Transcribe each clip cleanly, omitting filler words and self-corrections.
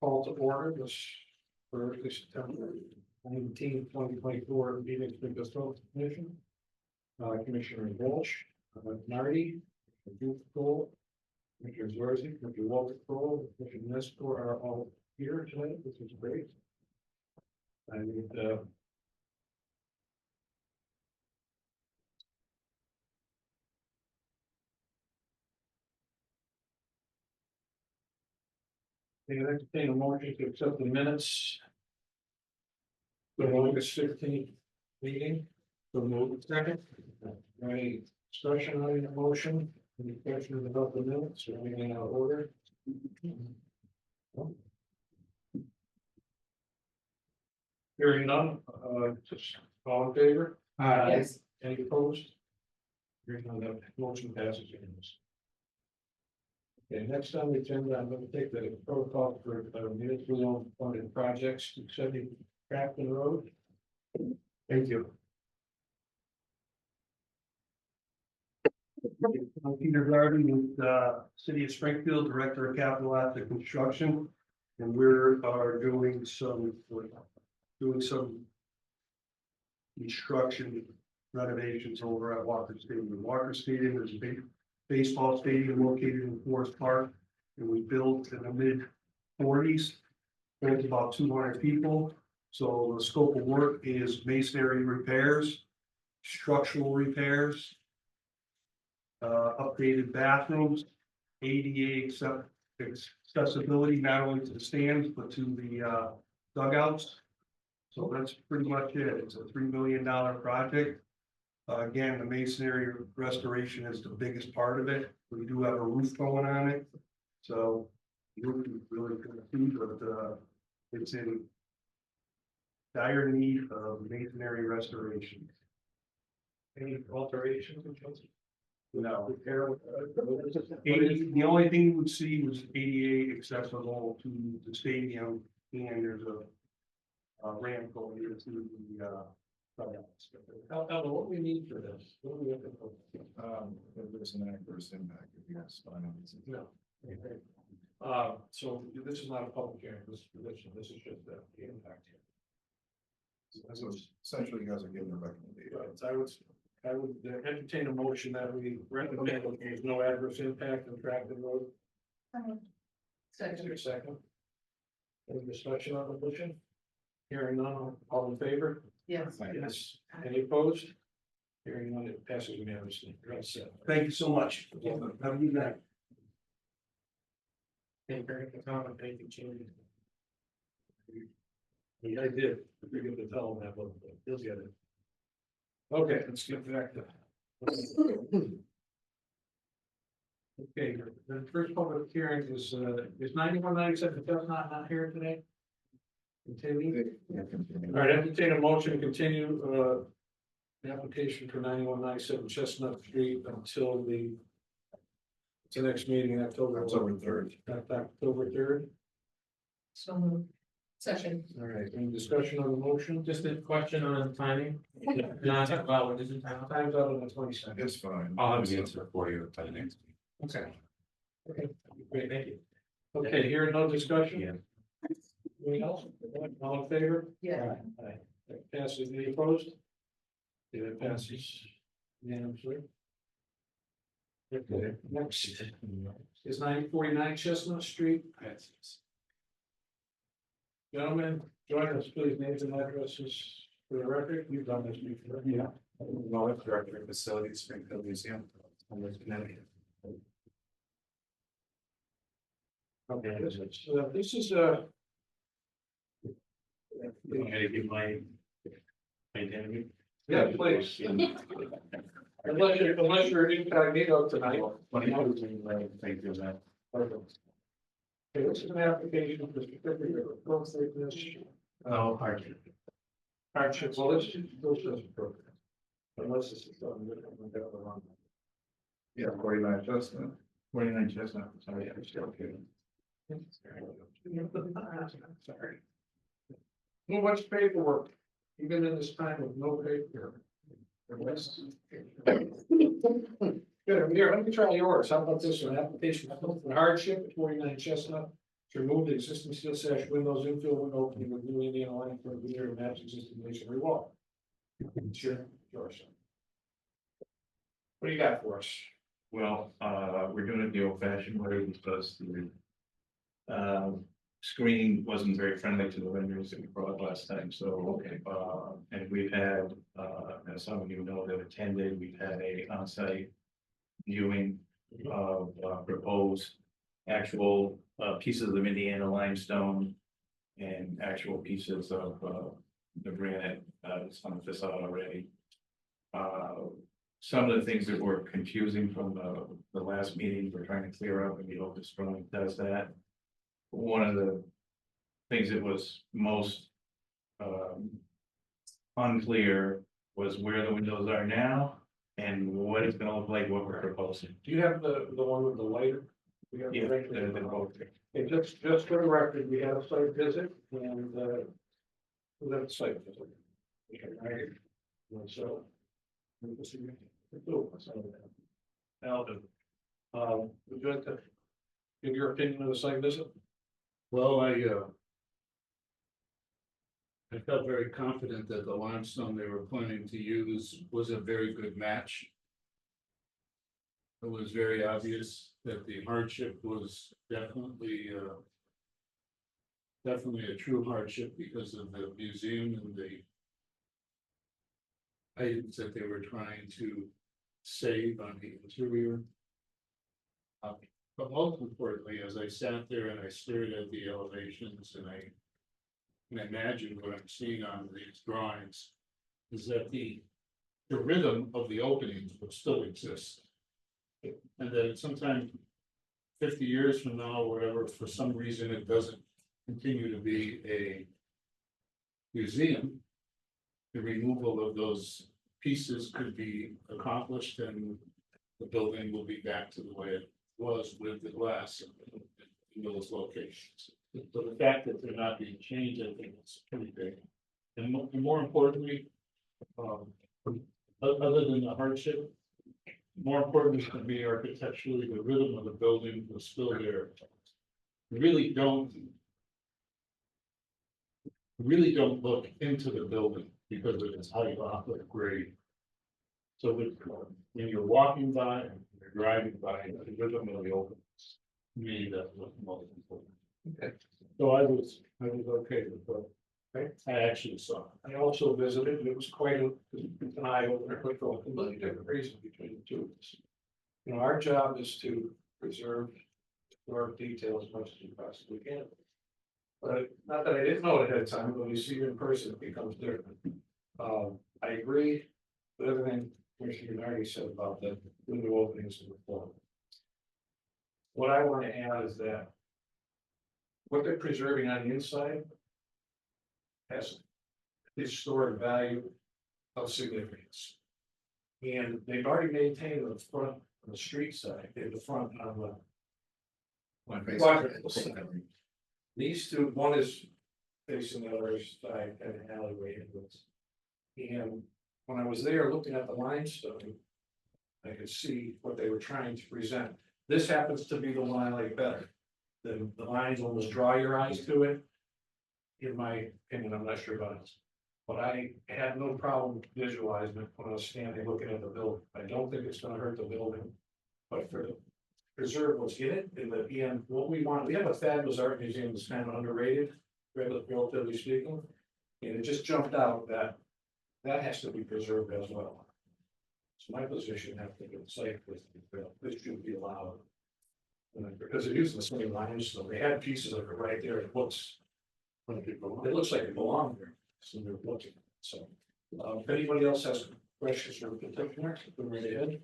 Call to order this for the September 19, 2024 meeting of the Springfield Commission. Commissioner Walsh, Nardi, Duke Cole, Commissioner Zorzi, Commissioner Walter Cole, Commissioner Nestor are all here tonight, which is great. I need I entertain a motion to accept the minutes. The August 15th meeting. So move second. Any discussion on the motion? Any questions about the minutes or anything out of order? Hearing none, just all in favor? Yes. Any opposed? Hearing none, that motion passes unanimously. Okay, next on the agenda, I'm going to take the protocol for municipally owned funded projects, 270 Crafton Road. Thank you. I'm Peter Garden with City of Springfield, Director of Capital Asset Construction, and we are doing some construction renovations over at Walker Stadium. Walker Stadium is a big baseball stadium located in Forest Park, and we built in the mid-40s. Holds about 200 people. So the scope of work is masonry repairs, structural repairs, updated bathrooms, ADA accessibility not only to the stands but to the dugouts. So that's pretty much it. It's a $3 million project. Again, the masonry restoration is the biggest part of it. We do have a roof going on it, so the roof is really good too, but it's in dire need of masonry restoration. Any alterations? No. Repair? The only thing you would see was ADA accessible to the stadium, and there's a ramp going into the Ella, what we need for this? What do we have to put? If there's an adverse impact, if you guys find out. No. Okay. So this is not a public hearing, this is just the impact here. So essentially, you guys are giving a recommendation. I would entertain a motion that we recommend that there's no adverse impact on Crafton Road. Is there a second? Any discussion on the motion? Hearing none, all in favor? Yes. Yes. Any opposed? Hearing none, it passes unanimously. You're all set. Thank you so much. Have a good night. Thank you, comment, anything changed? Yeah, I did. I forget to tell him that, but he'll get it. Okay, let's get back to. Okay, the first public hearing is 9197, just not here today? Continue. All right, entertain a motion to continue, the application for 9197 Chestnut Street until the next meeting, October 3rd. October 3rd. So moved. Second. All right, any discussion on the motion? Just a question on timing. Not about what is it now? Time's up on the 22nd. It's fine. I'll have the answer for you by the next week. Okay. Okay, great, thank you. Okay, here, no discussion? Anything else? All in favor? Yeah. Aye. That passes. Any opposed? Yeah, that passes unanimously. Okay, next is 949 Chestnut Street. Gentlemen, join us, please, names and addresses for the record. You've done this before. Yeah. Well, Director of Facilities, Springfield Museum, Connecticut. Okay, this is I'm gonna give my identity. yeah, please. Unless you're incognito tonight. Thank you, that. Perfect. Okay, this is an application for certificate of appropriateness. Oh, hardship. Hardship, well, this is appropriate. Unless this is something that we got the wrong. Yeah, 49 Chestnut. 49 Chestnut, sorry, I'm still okay. Sorry. Too much paperwork, even in this time with no paper. Good, here, let me try yours. How about this one? Application for hardship, 49 Chestnut To remove the existing steel sash windows, infill window opening with new Indiana line for the rear and match existing masonry wall. Sure, George. What do you got for us? Well, we're doing it the old fashioned way because the screening wasn't very friendly to the vendors that we brought last time, so. Okay. And we've had, as some of you know that attended, we've had a on-site viewing of proposed actual pieces of Indiana limestone and actual pieces of the granite that's on the facade already. Some of the things that were confusing from the last meeting, we're trying to clear up, and we hope this drawing does that. One of the things that was most unclear was where the windows are now and what it's gonna look like, what we're proposing. Do you have the one with the lighter? We have the Yeah, regular- they're both there. And just for the record, we had a site visit and, we had a site visit. Okay, right. And so. Alvin, would you like to give your opinion of the site visit? Well, I felt very confident that the limestone they were planning to use was a very good match. It was very obvious that the hardship was definitely a true hardship because of the museum and the items that they were trying to save on the interior. But most importantly, as I sat there and I stared at the elevations and I can imagine what I'm seeing on these drawings, is that the rhythm of the openings will still exist. And that sometime 50 years from now, or whatever, for some reason, it doesn't continue to be a museum. The removal of those pieces could be accomplished and the building will be back to the way it was with the glass in those locations. So the fact that they're not being changed, I think is pretty big. And more importantly, other than the hardship, more importantly to me architecturally, the rhythm of the building was still there. We really don't look into the building because of its height off of grade. So when you're walking by and you're driving by, the rhythm of the openings, to me, that's what's most important. Okay. So I was okay with what I actually saw. I also visited, it was quite an eye opener, but for a completely different reason between the two of us. You know, our job is to preserve historic details as much as we possibly can. But not that I didn't know it ahead of time, but when you see it in person, it becomes different. I agree with everything Commissioner Nardi said about the window openings in the floor. What I want to add is that what they're preserving on the inside has historic value of significance. And they've already maintained the front on the street side, the front on the. These two, one is facing the other side and an alleyway inwards. And when I was there looking at the limestone, I could see what they were trying to present. This happens to be the one I like better. The lines almost draw your eyes to it. In my opinion, I'm not sure about it. But I had no problem visualizing it when I was standing looking at the building. I don't think it's gonna hurt the building. But for the preserve what's in it, in the end, what we want, we have a fabulous art museum that's kind of underrated, relatively speaking. And it just jumped out that has to be preserved as well. So my position has to be safe with this should be allowed. Because it uses the same lines, so they had pieces of it right there, it looks like it belongs there, so they're looking, so. If anybody else has questions for the petitioner, go right ahead.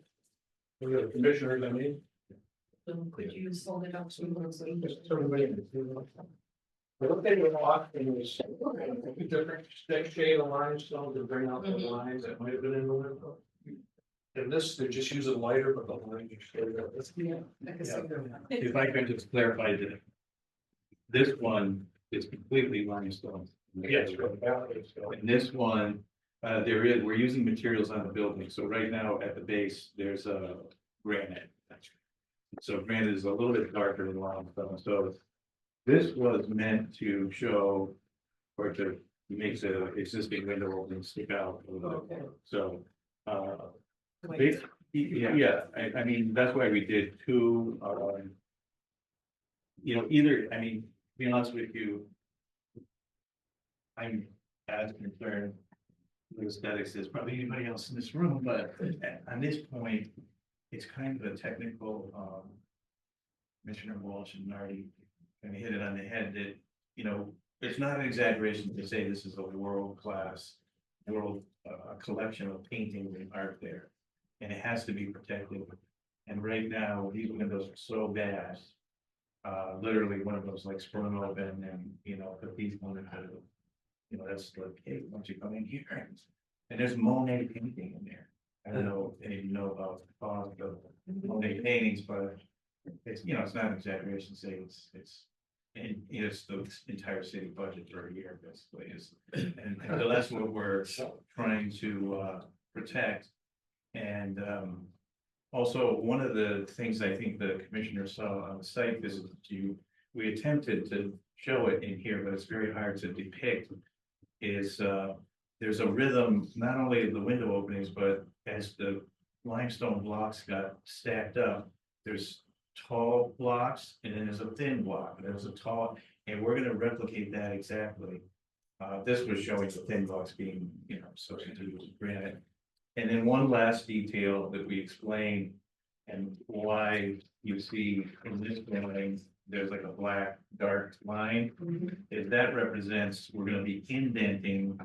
We have a commissioner, I mean. Could you hold it up to Just everybody. But what they were offering was a different shade of limestone to bring out the lines that might have been in the window. And this, they're just using lighter, but the line is straight up. If I could just clarify that. This one is completely limestone. Yes, right, balance, so. And this one, we're using materials on the building, so right now at the base, there's a granite. So granite is a little bit darker than limestone, so This was meant to show or to make the existing window opening stick out a little bit. Okay. So, Wait, yeah, I mean, that's why we did two, either, I mean, to be honest with you, I'm as concerned with aesthetics as probably anybody else in this room, but on this point, it's kind of a technical, Commissioner Walsh and Marty kind of hit it on the head that, it's not an exaggeration to say this is a world-class, collection of paintings and art there. And it has to be protected. And right now, these windows are so bad. Literally, one of those like sprung open and, put these one into, that's like, hey, why don't you come in here? And there's Monet painting in there. I don't know if any of you know about the cost of Monet paintings, but it's, it's not an exaggeration to say and it's the entire city budget for a year, basically, and so that's what we're trying to protect. And also, one of the things I think the commissioner saw on the site visit to you, we attempted to show it in here, but it's very hard to depict, is there's a rhythm, not only of the window openings, but as the limestone blocks got stacked up, there's tall blocks and then there's a thin block, and there's a tall, and we're gonna replicate that exactly. This was showing the thin blocks being, substituted with granite. And then one last detail that we explained and why you see in this drawing, there's like a black dark line, is that represents, we're gonna be indenting.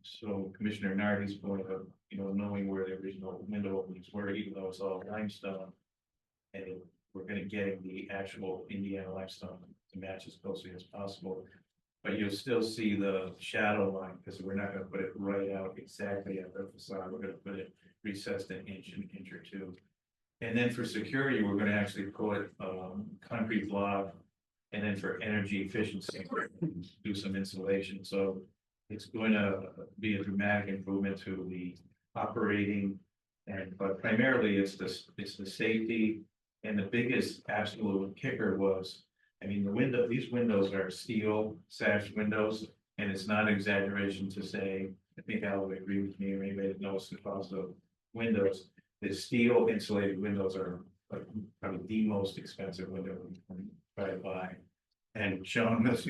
So Commissioner Nardi's point of, knowing where the original window openings were, even though it's all limestone. And we're gonna get the actual Indiana limestone to match as closely as possible. But you'll still see the shadow line, because we're not gonna put it right out exactly at the facade, we're gonna put it recessed an inch or two. And then for security, we're gonna actually put concrete block, and then for energy efficiency, do some insulation, so it's going to be a dramatic improvement to the operating. But primarily it's the safety, and the biggest absolute kicker was, I mean, these windows are steel sash windows, and it's not an exaggeration to say, I think Al would agree with me, or anybody that knows the cost of windows. The steel insulated windows are like probably the most expensive window you can try to buy. And showing us,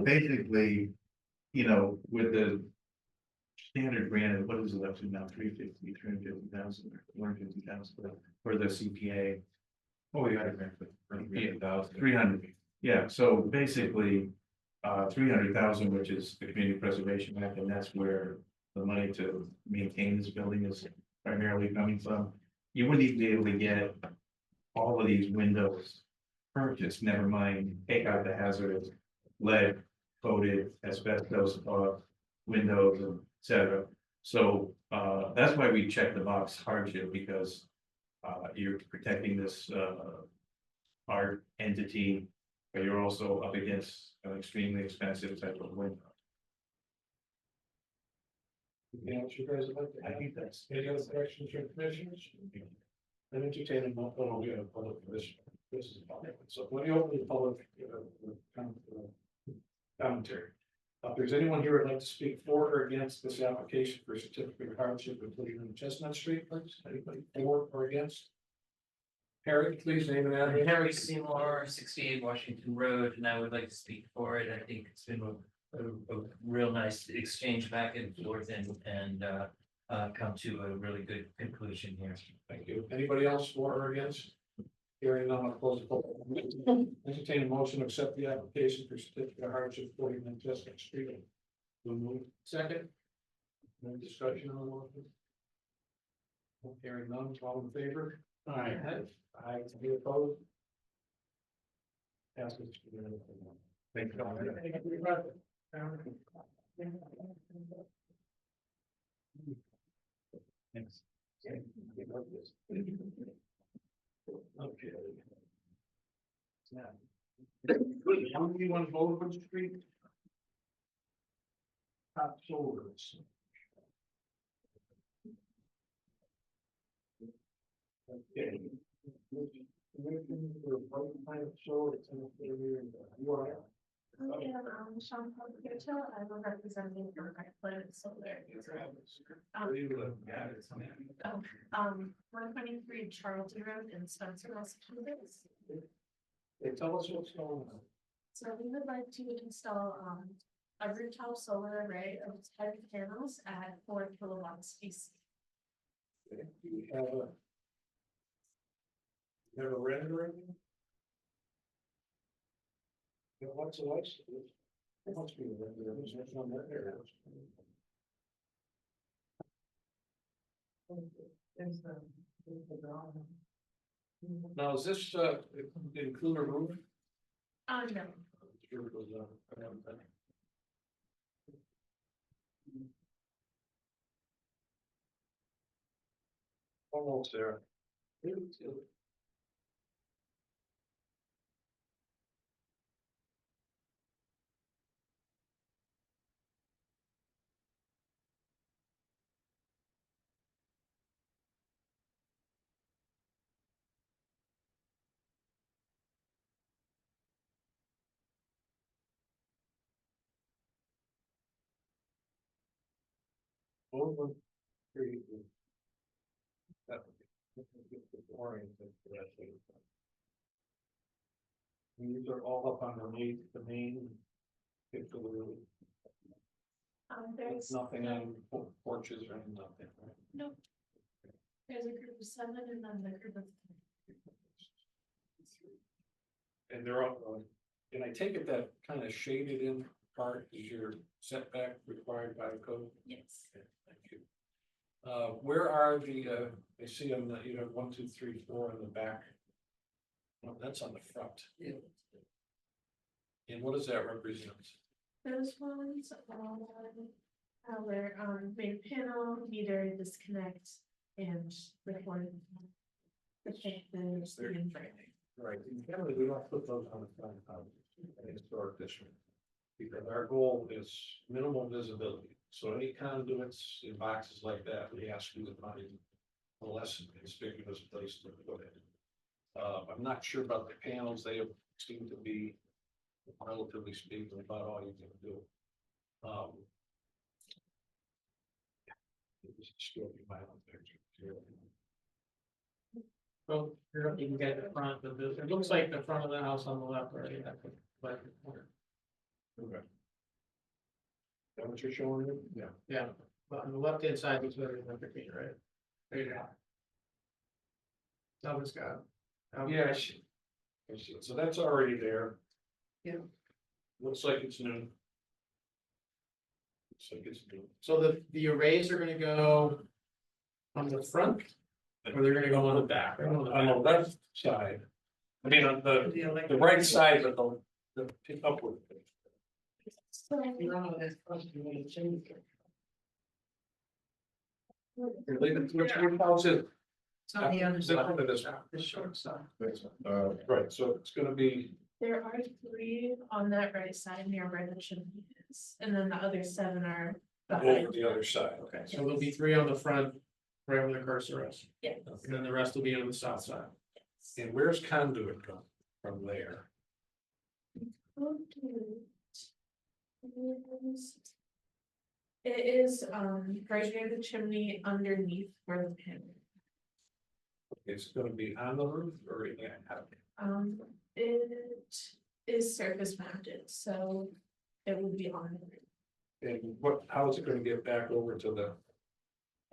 basically, with the standard granted, what is it up to now, 350,000, 350,000, 450,000 for the CPA? Oh, we got a grant for 300, yeah, so basically, 300,000, which is the Community Preservation Act, and that's where the money to maintain this building is primarily coming from. You wouldn't even be able to get all of these windows purchased, never mind take out the hazardous lead coated asbestos windows, etc. So that's why we check the box hardship, because you're protecting this art entity, but you're also up against an extremely expensive type of window. Anything else you guys would like to I add? think that's. Any other questions from commissioners? And entertain a motion, oh, we have a public commission. This is public, so let me open the public commentary. If there's anyone here who'd like to speak for or against this application for certificate of hardship, including on Chestnut Street, please, anybody for or against? Harry, please name and address. Harry Seymour, 68 Washington Road, and I would like to speak for it. I think it's been a real nice exchange back and forth and come to a really good conclusion here. Thank you. Anybody else for or against? Hearing none, I'll close the public. Entertain a motion to accept the application for certificate of hardship 49 Chestnut Street. So moved. Second. No discussion on the motion? Hearing none, all in favor? Aye. Aye, any opposed? Passes. Thank you. Thanks. Okay. Now, how many you want Baldwin Street? Top shoulders. Okay. Commission for a public climate show, it's in the area of URL. I am Sean Palmito. I'm a representative for Climate Solar. One 23 Charlton Road in Spencer, Massachusetts. Hey, tell us what's going on. So we would like to install a rooftop solar array of 10 panels at 4 kilowatts AC. Okay, do you have a? You have a rendering? Yeah, what's the license? It must be a rendering, there's no one there. Now, is this include a roof? No. Almost there. Over. That would be oriented to that thing. And these are all up underneath the main. It's a little- There's Nothing on porches or nothing, right? no. There's a group of 7 and then the group of 3. And they're all, and I take it that kind of shaded in part is your setback required by code? Yes. Okay, thank you. Where are the, I see them, that you have 1, 2, 3, 4 in the back. No, that's on the front. Yeah. And what does that represent? Those ones are our main panel, meter, disconnect, and record. The inverter. Right, and generally, we don't put those on the front of the historic district. Because our goal is minimal visibility, so any conduits in boxes like that, we ask you to find a less conspicuous place to put it. I'm not sure about the panels, they seem to be, relatively speaking, about all you can do. It was just going to be my own picture here. Well, you're up, you can get the front of the, it looks like the front of the house on the left already, that's like. Okay. Is that what you're showing me? Yeah. Yeah, but on the left hand side is where the picture, right? There you go. That one's got. Yeah, I see. So that's already there. Yeah. Looks like it's new. Looks like it's new. So the arrays are gonna go on the front, or they're gonna go on the back? They're on the On the back. left side. I mean, on the right side, but the pick upward. So You're leaving which house is? It's on the other side. Of this. The short side. Right, so it's gonna be, there are 3 on that right side near where the chimney is, and then the other 7 are over behind. the other side. Okay, so there'll be 3 on the front, right where the cursor is, Yeah. and then the rest will be on the south side. And where's conduit come from there? It is right near the chimney underneath where the panel. It's gonna be on the roof or in the house? It is surface mounted, so it would be on the roof. And what, how is it gonna get back over to the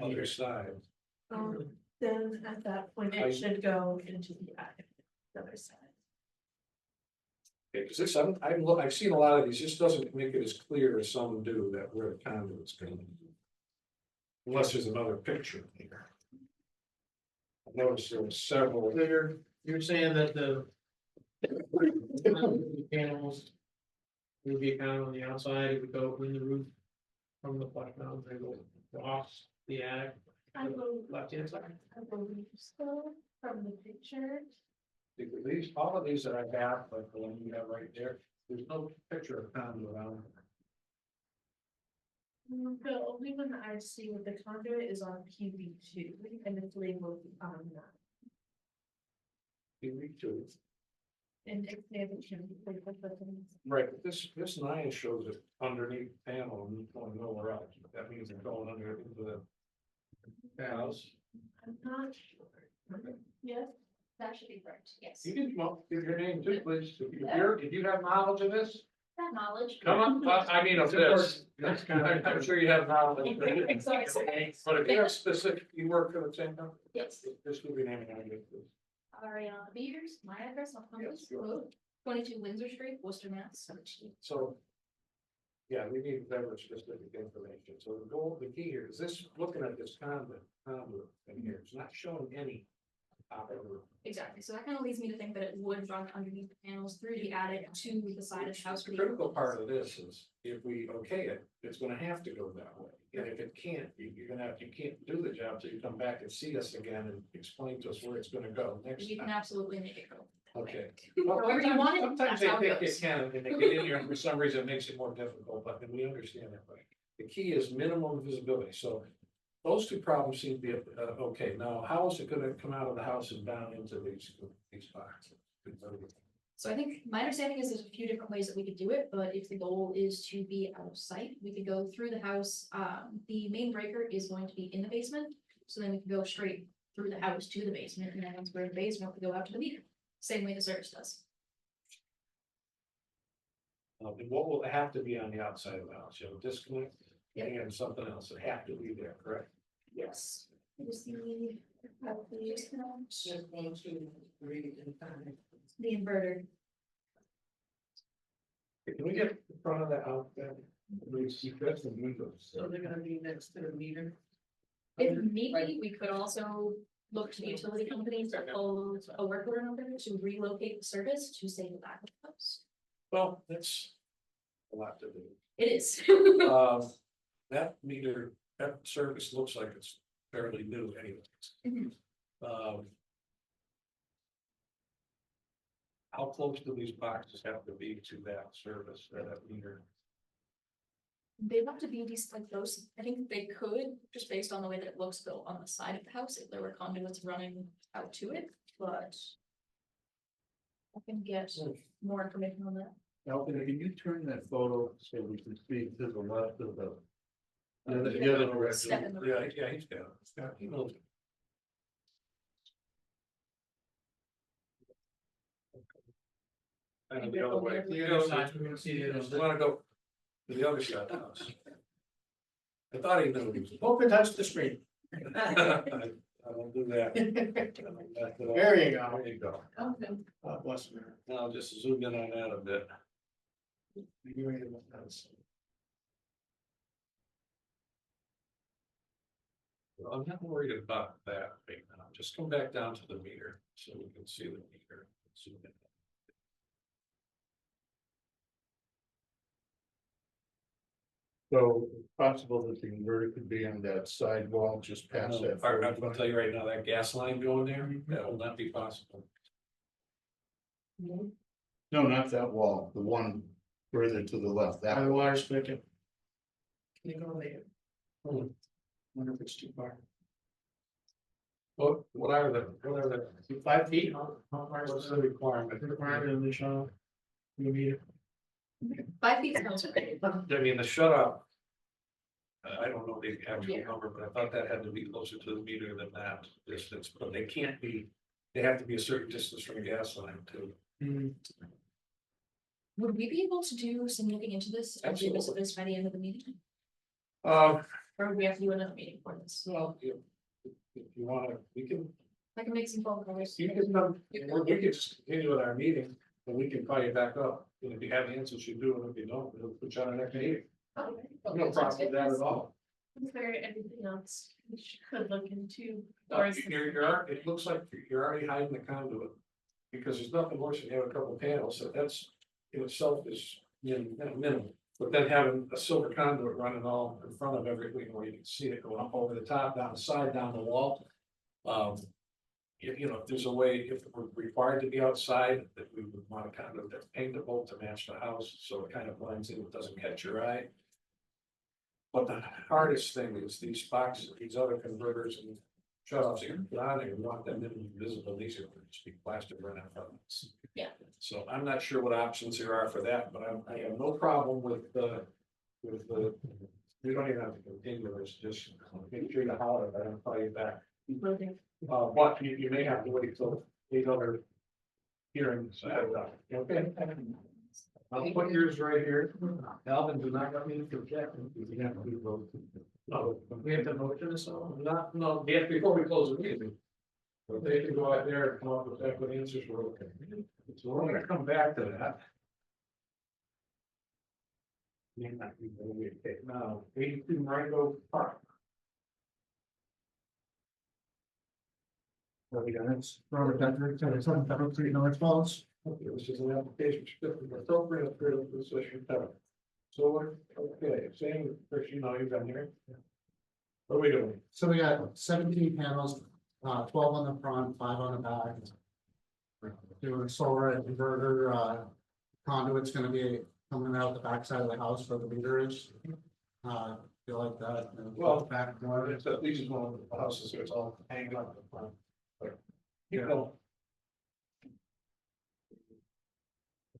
other side? Then at that point, I- it should go into the attic, the other side. Because this, I've seen a lot of these, just doesn't make it as clear as some do that where the conduit's going. Unless there's another picture here. I noticed there was several. So you're saying that the panels. Would be kind of on the outside, it would go in the roof. From the flush mount, they go off the attic, I will, left hand side. I believe so, from the picture. These, all of these that I have, like the one you have right there, there's no picture of conduit on it. The only one that I see with the conduit is on PV2, and it's labeled on that. week too. And if they have a chance to put Right, but this 9 shows it underneath the panel and going nowhere else, that means it's going under into the house. I'm not sure. Yes, that should be correct, yes. You can, well, give your name too, please, if you have knowledge of this, That knowledge. come on, I mean, of this. That's kind of. I'm sure you have knowledge, Sorry. but if you have specific, you work for the same company, Yes, just give your name and address, please. Ariana Beavers, my address, I'll come Yes, to sure. 22 Windsor Street, Worcester, Mass. So. Yeah, we need better specific information, so the goal, the key here is this, looking at this conduit in here, it's not showing any. Top of the roof. Exactly, so that kind of leads me to think that it would run underneath the panels through the attic to the side of the house. The critical part of this is, if we okay it, it's gonna have to go that way, and if it can't, you're gonna have, you can't do the job till you come back and see us again and explain to us where it's gonna go next We can time. absolutely make it go. that way. Okay. However you want it, Sometimes that's they how it think it goes. can, and they get in here, and for some reason it makes it more difficult, but we understand that, right? The key is minimum visibility, so those two problems seem to be, okay, now how is it gonna come out of the house and down into these boxes? So I think my understanding is there's a few different ways that we could do it, but if the goal is to be out of sight, we could go through the house. The main breaker is going to be in the basement, so then we can go straight through the house to the basement, and then once we're in the basement, we go out to the meter. Same way the service does. And what will have to be on the outside of the house, you have a disconnect? Yep. And something else that have to be there, correct? Yes. Just the inverter. Can we get in front of the house then? We see that's the windows. So they're gonna be next to the meter? If need be, we could also look to the utility companies to pull a work order number to relocate the service to save the back of the house. Well, that's a lot to do. It is. That meter, that service looks like it's fairly new anyways. Mhm. How close do these boxes have to be to that service, or that meter? They have to be decent like those. I think they could, just based on the way that it looks built on the side of the house, if there were conduits running out to it, but. I can get more information on that. Alvin, can you turn that photo so we can see to the left of the? The other direction. Step in the road. Yeah, he's got it. He knows. And the other way. The other side, we're gonna see the other You side. wanna go to the other side of the house? I thought he knew. Open touch the screen. I don't do that. There you go. There you go. Okay. God bless you. Now I'll just zoom in on that a bit. Well, I'm not worried about that right now. Just come back down to the meter so we can see the meter. Zoom in. So it's possible that the inverter could be on that side wall just past that. I'm gonna tell you right now, that gas line going there, that will not be possible. No, not that wall, the one further to the left, that. The water spigot. Can you go there? Wonder if it's too far. What are the, 5 feet? How far is what's the the requirement? requirement of the shop? You meter? 5 feet sounds great. I mean, the shut off. I don't know the actual Yeah. number, but I thought that had to be closer to the meter than that distance, but they can't be. They have to be a certain distance from a gas line too. Would we be able to do some looking into this and do this by the end of the meeting? Or would we have to do another meeting for this? Well, if you wanna, we can, I can make some phone calls. you can come, we can just continue with our meeting, and we can call you back up. And if you have answers, you do, and if you don't, we'll put you on our next meeting. No problem with that at all. Is there anything else we could look into? It looks like you're already hiding the conduit. Because there's nothing worse than you have a couple of panels, so that's in itself is minimal. But then having a silver conduit running all in front of everything where you can see it going up over the top, down the side, down the wall. If there's a way, if we're required to be outside, that we would want a conduit that's paintable to match the house, so it kind of blends in, it doesn't catch your eye. But the hardest thing is these boxes, these other converters and shut offs here, down there, we want them to be visible, these are just be plastic right out front. Yeah. So I'm not sure what options there are for that, but I have no problem with the, we don't even have to continue this, just make sure to holler, but I'll call you back. But you may have to wait till these other hearings have done, okay? I'll put yours right here. Alvin, do not let me forget. We have to vote. No, we have to vote to this, not, no, yeah, before we close the meeting. But they can go out there and come up with equity answers, we're okay. So we're gonna come back to that. May not be the way to take now, 82 Marengo Park. Robert Decker, 77 Federal Street, North Falls. Okay, this is an application for appropriate for the position type. So, okay, same, first, you know, you've been here. What are we doing? So we got 17 panels, 12 on the front, 5 on the back. Doing solar inverter, conduit's gonna be coming out the backside of the house where the meter is. Feel like that. Well, back. It's at least one of the houses, so it's all hanging up the front. But, you know,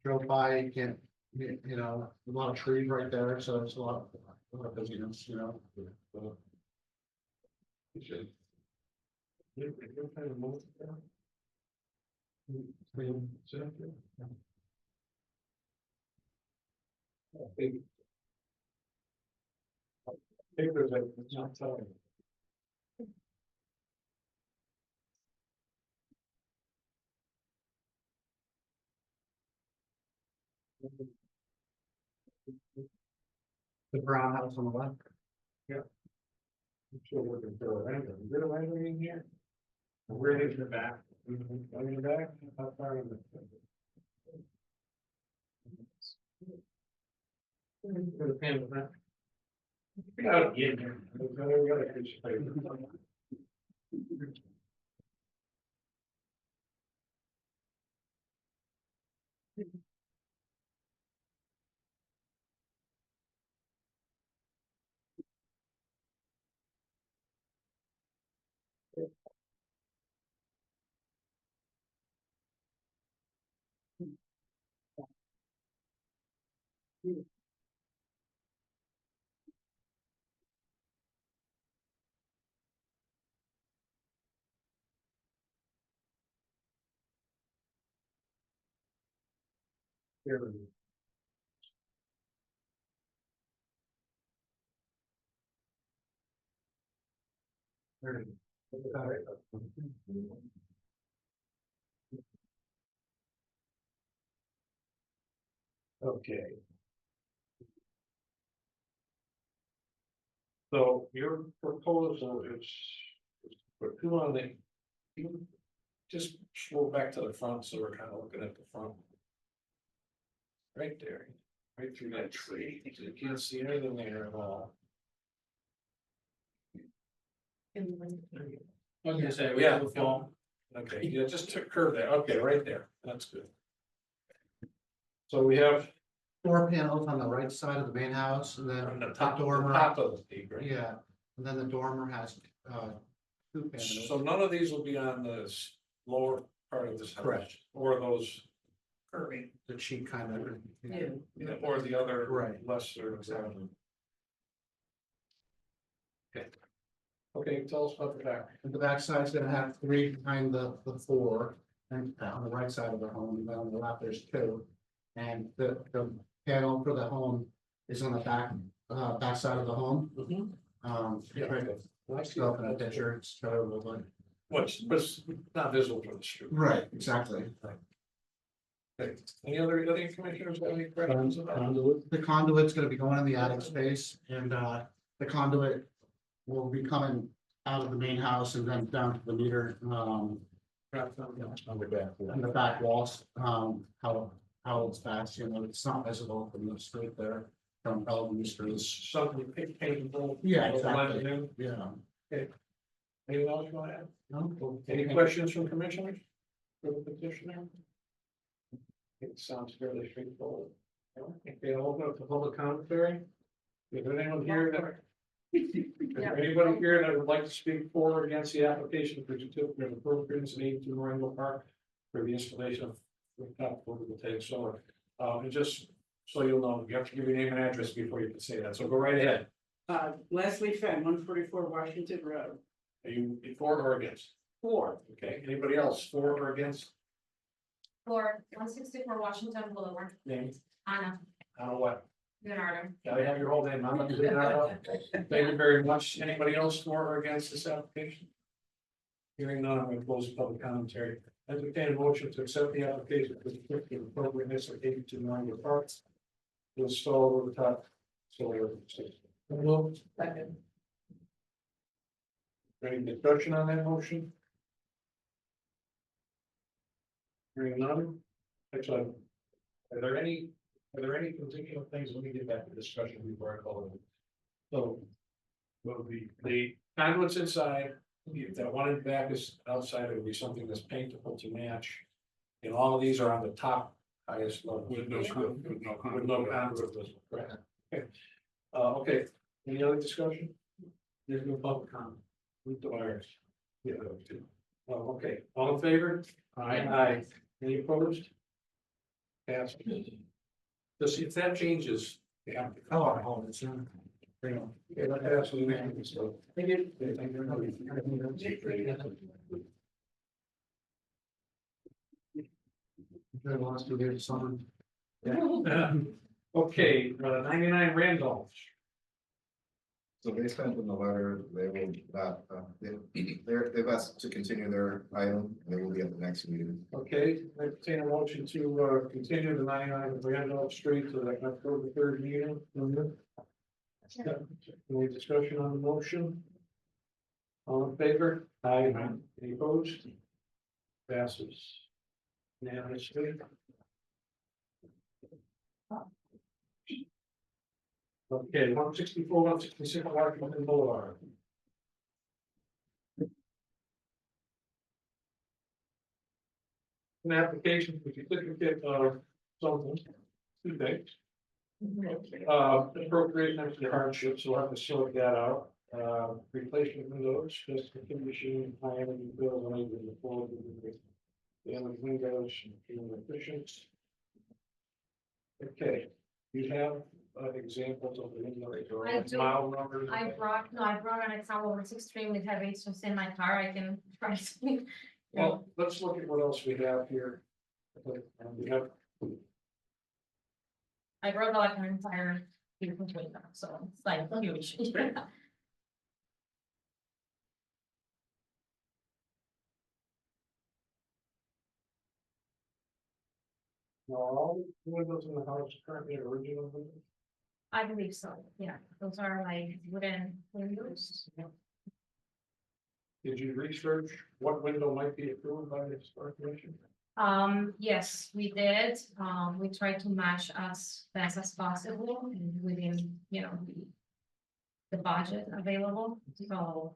Drove by, you can't, you know, a lot of trees right there, so it's a lot of busyness, you know. you should. You're kind of moved down. Big. Papers, it's not telling. The brown house on the left. I'm sure we're gonna throw a random, is there a random in here? Where is the back? In the back, how far in the? For the panel, huh? We gotta get in there. We gotta get you paper. Here it is. There it is. Okay. So your proposal is for two on the. You just scroll back to the front, so we're kind of looking at the front. Right there, right through that tree, you can't see anything there at all. I was gonna say, we Yeah. have a phone. Okay, yeah, just to curve there, okay, right there, that's good. So we have 4 panels on the right side of the main house, and then on the the top dormer. of the peak, right? Yeah, and then the dormer has 2 panels. So none of these will be on the lower part of this house? Correct. Or those curving, The cheek kind of. or the other Right. lesser example. Okay. Okay, tell us about the back. And the backside's gonna have 3 behind the 4, and on the right side of the home, and then on the left there's 2. And the panel for the home is on the back side of the home. Yeah. Right. I see Up in a that. picture, it's terrible, but. What's not visible from the street. Right, exactly. Okay. Any other commissioners have any questions about? The conduit's gonna be going in the attic space, and the conduit will be coming out of the main house and then down to the meter, On the back. and the back walls, how it's fast, you know, it's not visible from the street there, from Bellevue Street. Something paintable. Yeah, exactly. Yeah. Anything else you want to add? No? Any questions from commissioners? For the petitioner? It sounds fairly straightforward. Okay, I'll open up the public commentary. Is there anyone here that Is there anybody here that would like to speak for or against the application for certificate of appropriateness in 82 Rainbow Park for the installation of photovoltaic solar? And just so you'll know, you have to give your name and address before you can say that, so go right ahead. Leslie Fenn, 144 Washington Road. Are you for or against? For. Okay, anybody else for or against? For 164 Washington Boulevard, Name, Anna I don't know what, Leonardo. gotta have your whole name, I'm not gonna do that. Thank you very much. Anybody else for or against this application? Hearing none, I'm gonna close the public commentary. Entertain a motion to accept the application for the certificate of appropriateness of 82 Rainbow Park. To install over the top solar system. Second. Any discussion on that motion? Hearing none. Actually, are there any particular things, let me get back to discussion before I call it. So. Will be the conduits inside, if that one in back is outside, it would be something that's paintable to match. And all of these are on the top highest level. With no With no conduit. Correct. Okay. Okay, any other discussion? There's no public comment. With the wires. Yeah. Okay, all in favor? Aye. Any opposed? Pass. Just if that changes, yeah. Oh, it's, Yeah, that absolutely. So. Thank you. Thank you very much. Everybody wants to get someone. Okay, 99 Randolph. So they sent in the letter, they will not, they've asked to continue their item, and they will be at the next meeting. Okay, entertain a motion to continue the 99 Randolph Street to the October 3rd meeting. Any discussion on the motion? All in favor? Aye. Any opposed? Passes. Unanimously. Okay, 164, 166 Washington Boulevard. An application for certificate of something, two things. Appropriation for hardship, so we'll have to sort that out. Replacement windows, just the condition, high energy bills, and even the full. Damaged windows, being efficient. Okay, you have examples of the windows or I do. mile numbers? I brought an example, it's extremely heavy, so it's in my car, I can try to. Well, let's look at what else we have here. We have I wrote like an entire different window, so it's like huge. all the windows in the house currently original windows. I believe so, yeah, those are like wooden windows. Did you research what window might be approved by the historic commission? Yes, we did, we tried to match as best as possible and within, you know, the budget available, so.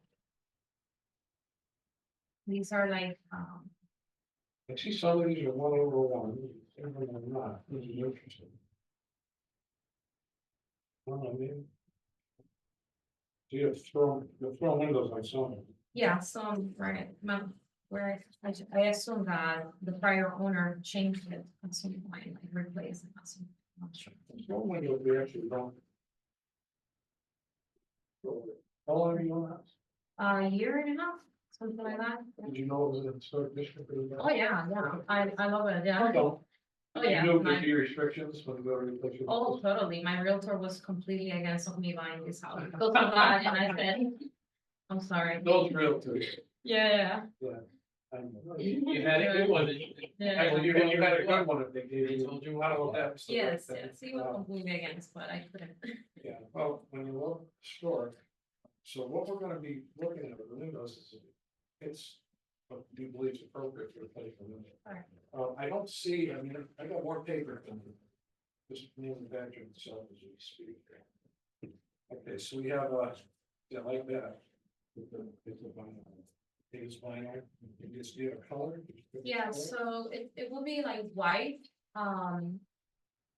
These are like, I see some of these are 1/1, some of them are not, this is interesting. Well, I mean. So you have thrown windows on some. yeah, some, right, where I assume that the prior owner changed it at some point, like replaced it, I'm not sure. Some windows we actually don't. How long have you on that? A year and a half, something like that. Did you know it was a historic district? Oh, yeah, I love it, yeah. Oh, yeah, You know, my- there's few restrictions when you go to replace your. Oh, totally, my realtor was completely against of me buying this house, because of that, and I said, I'm sorry. Those realtors. Yeah, You had a good one. yeah. Actually, you had a good one if they gave you, told you how to have. Yes, he was completely against, but I couldn't. Yeah, well, when you look historic, so what we're gonna be looking at with the windows is, it's, what do you believe is appropriate for the place for windows? Alright. I don't see, I mean, I got more paper than this manufacturer itself as we speak. Okay, so we have, yeah, like that. It's a vinyl. It's vinyl, you just get a color. Yeah, so it will be like white,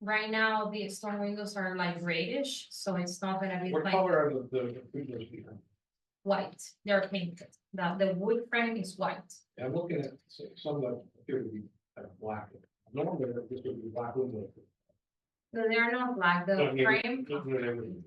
Right now, the storm windows are like reddish, so it's not gonna be What like color are the windows behind? white, they're painted, the wood frame is white. I'm looking at some that appear to be kind of black. Normally, this would be black windows. No, they're not black, the But maybe- frame, maybe-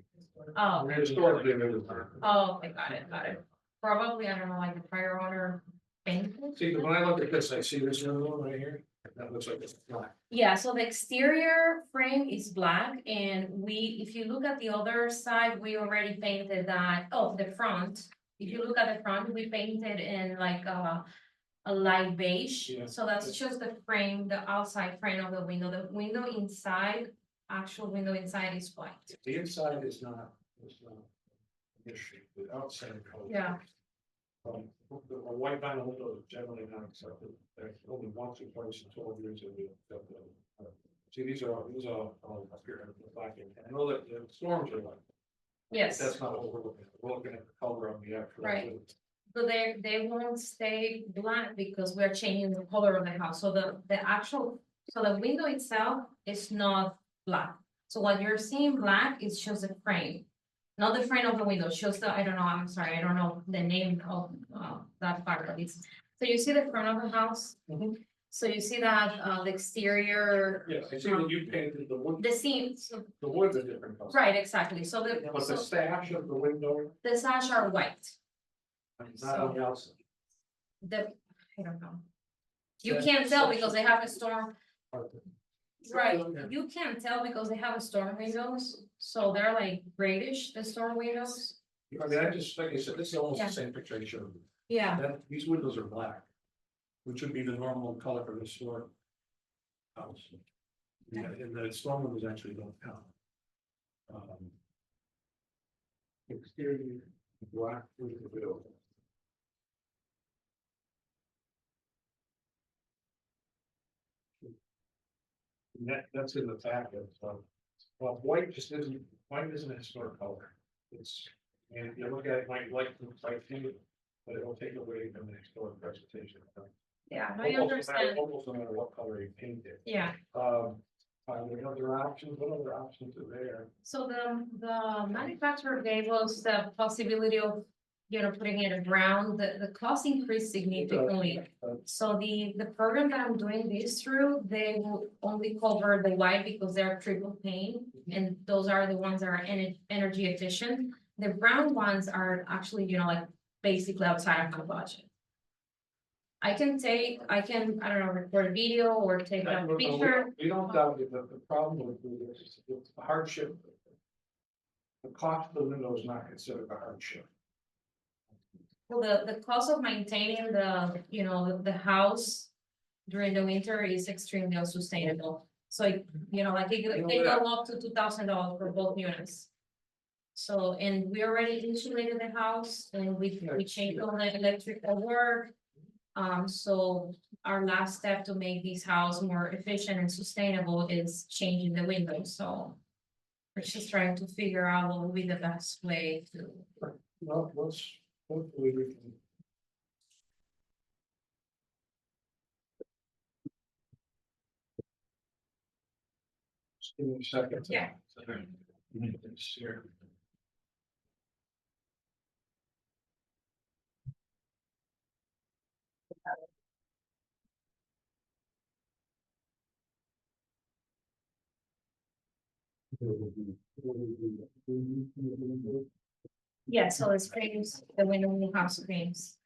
oh, Historically, they were. oh, okay, got it. Probably, I don't know, like the prior owner painted. See, when I look at this, I see this window right here, that looks like it's black. Yeah, so the exterior frame is black and if you look at the other side, we already painted that, oh, the front. If you look at the front, we painted in like a light beige, Yeah. so that's just the frame, the outside frame of the window inside, actual window inside is white. The inside is not an issue, the outside color. Yeah. A white vinyl window is generally not accepted, there's only once or twice in 12 years that we accept them. See, these are up here in the black, and I know that the storms are like, Yes. that's not what we're looking at, we're looking at the color of the actual. Right. So they won't stay black because we're changing the color of the house, so the window itself is not black. So what you're seeing black is just the frame, not the frame of the window, just the, I don't know, I'm sorry, I don't know the name of that part of it. So you see the front of the house? Mhm. So you see that the exterior, Yeah, I see that you painted the wood, the seams, the wood's a different color. right, exactly, so But the sash of the window, the sash are white, not on the outside. I don't know. You can't tell because they have a storm. Right, you can't tell because they have a storm windows, so they're like grayish, the storm windows. I mean, I just, like I said, this is almost Yeah. the same picture I showed you. Yeah, That, these windows are black, which would be the normal color for the store house. Yeah, and the storm windows actually don't count. Exterior black with the window. And that's in the packet, so, well, white isn't a historic color. It's, and if you look at it, might like to, but it will take away from the historic presentation. yeah, I Almost no matter- understand, Almost no matter what color you paint it. yeah. There are other options, what other options are there? So the manufacturer gave us the possibility of, putting it around, the cost increased significantly. So the program that I'm doing this through, they will only cover the white because they're triple pane, and those are the ones that are energy efficient. The brown ones are actually, like basically outside of my budget. I don't know, record a video or take a picture. We don't doubt it, but the problem with this is the hardship. The cost of the window is not considered a hardship. Well, the cost of maintaining the house during the winter is extremely unsustainable. So, it can go up to $2,000 for both units. So, and we already insulated the house and we changed all the electrical work. So our last step to make this house more efficient and sustainable is changing the windows, so. We're just trying to figure out what will be the best way to. Well, hopefully we can. Just give me a second. Yeah. Sure. Yeah, so it's frames, the window will have screens.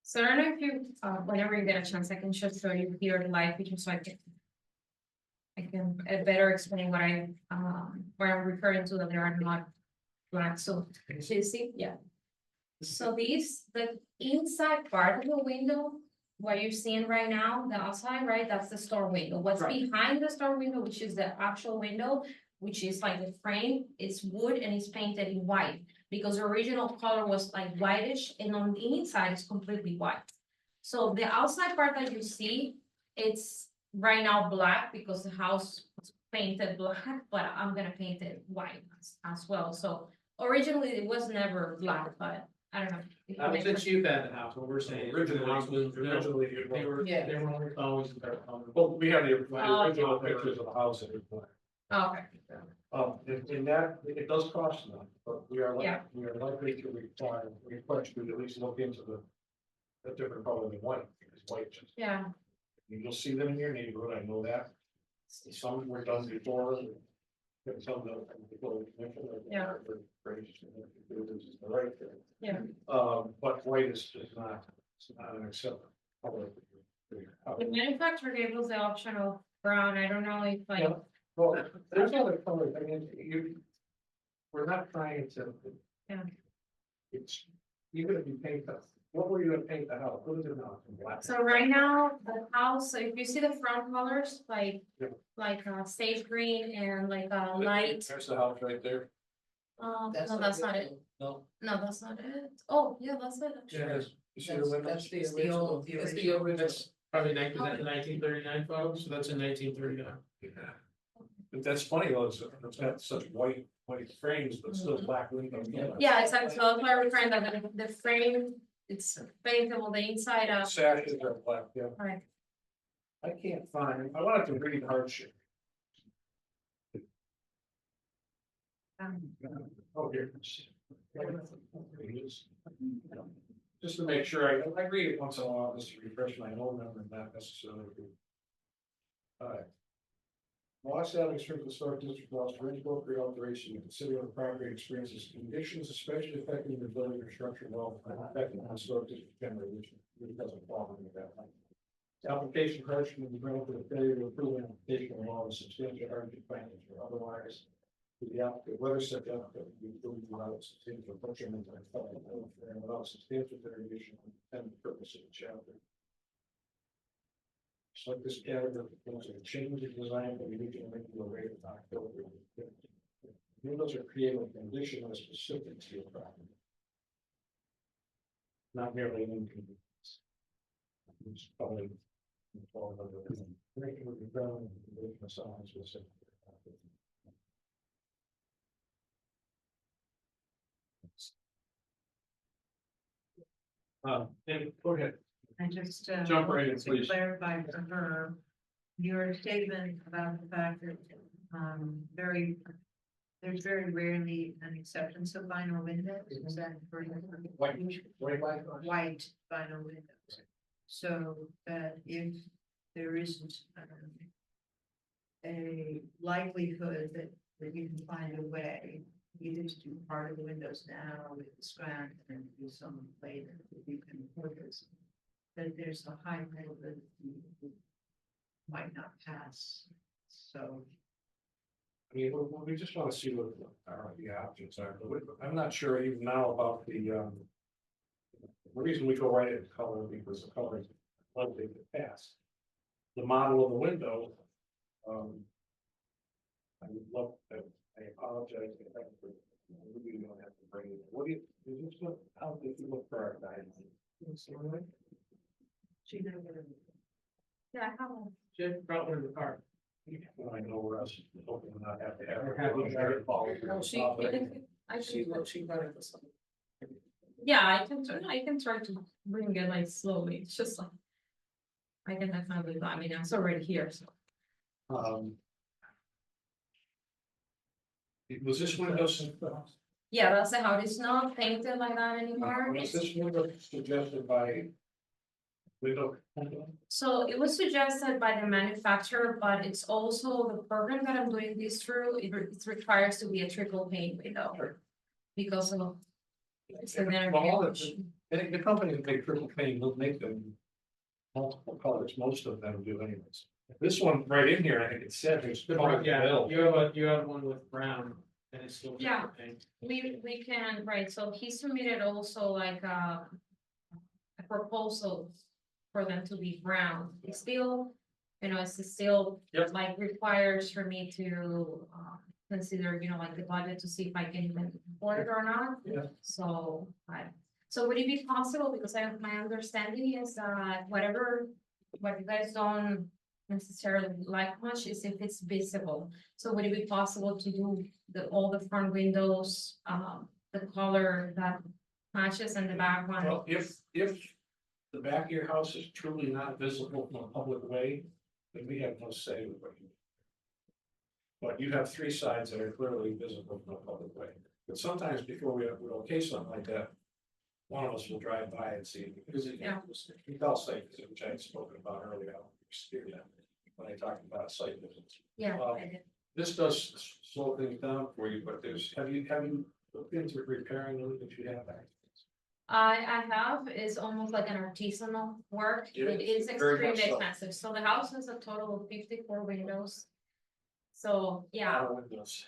So I don't know if you, whenever you get a chance, I can just show you here the live picture so I can better explain what I'm referring to, that they are not black, so you see, yeah. So the inside part of the window, what you're seeing right now, the outside, right, that's the store window. What's Right. behind the store window, which is the actual window, which is like the frame, it's wood and it's painted in white. Because the original color was like whitish and on the inside it's completely white. So the outside part that you see, it's right now black because the house was painted black, but I'm gonna paint it white as well. So originally it was never black, but I don't know. Not since you've had the house, what we're saying. Originally, They were, Yeah. they were always there. well, we have the Oh. original pictures of the house that we put. Oh, okay. In that, it does cost them, but we are Yeah. we are likely to request you to at least look into the different color than white, because white just, Yeah, you'll see them in your neighborhood, I know that. Some were done before. Some of them before the commission. Yeah. This is the right thing. yeah. But white is just not, it's not an acceptable color. The manufacturer gave us the option of brown. I don't know if like, Yeah. Well, there's other colors, I mean, we're not trying to. Yeah. It's, even if you paint the, what were you gonna paint the house, what is it now? Black? so right now, the house, so if you see the front colors, like, Yeah. like sage green and like light. There's the house right there. No, that's not it. No. No, that's not it. Oh, yeah, that's it. actually. Yeah, you see the windows? That's the original. That's the original, that's probably the 1939 photo, so that's in 1939. Yeah. But that's funny, though, it's got such white frames, but still black windows. Yeah, exactly. So that's why we're referring that the frame, it's paintable the inside out. Sashes are black, yeah. Right. I can't find, I wanted to read hardship. Oh, here. Just to make sure, I read it once in a while, just to refresh my own memory, not necessarily. Alright. Los Angeles Springfield Historic District laws for any appropriate alteration of the city of the property experiences conditions, especially affecting the building or structure well, affecting the historic district generally, which doesn't fall under that. Application hardship will be granted for the failure to approve an application of law with substantial hardship findings or otherwise. The applicant, whether such applicant be approved without substantial approachment and without substantial variation and the purpose of the chapter. So this category proposed a change in design that we need to make you aware of October. Windows are created a condition that is specific to your property. Not merely an inconvenience. It's probably. Making it done, specific. And go ahead. I just, Jump right in, wanted to please. clarify for her, your statement about the fact that, there's very rarely an acceptance of vinyl windows, is that correct? White White vinyl windows. So that if there isn't, a likelihood that you can find a way, either to do part of the windows now with the strand and do some later, if you can afford this. That there's a high likelihood that might not pass, so. I mean, we just want to see what the options are, but I'm not sure even now about the reason we go right into color, because the color is likely to pass. The model of the window, I would love to, I apologize. We don't have to bring it. What do you, is this what, how did you look for our guidelines? She never. Yeah, I have one. Jim brought one in the car. I know we're us, hoping to not have to have. No, she brought it this one. Yeah, I can try to bring it like slowly. It's just like. I can definitely, I mean, it's already here, so. Was this window? Yeah, that's the house. It's not painted like that anymore. Was It's- this window suggested by? Window. So it was suggested by the manufacturer, but it's also the program that I'm doing this through, it requires to be a triple pane window. Because of. It's the Well, the company that make triple pane will make them multiple colors, most of them do anyways. This one right in here, I think it said it's. Yeah, you have one with brown and it's still. Yeah. We can, right, so he submitted also like a proposal for them to be brown. It's still, it's still Yep. like requires for me to consider, like the budget to see if I can even afford it or not. Yeah. So would it be possible, because my understanding is that what you guys don't necessarily like much is if it's visible. So would it be possible to do all the front windows, the color that matches and the back one. Well, if the back of your house is truly not visible from a public way, then we have no say with what you do. But you have three sides that are clearly visible from a public way. But sometimes before we okay something like that, one of us will drive by and see, because it, Yeah. you felt safe, which I had spoken about earlier. When I talked about site visits. Yeah. This does slow things down for you, but have you looked into repairing those that you have back? I have, is almost like an artisanal work, It it is, is very much extremely so. expensive, so the house has a total of 54 windows. So, A lot yeah, of windows.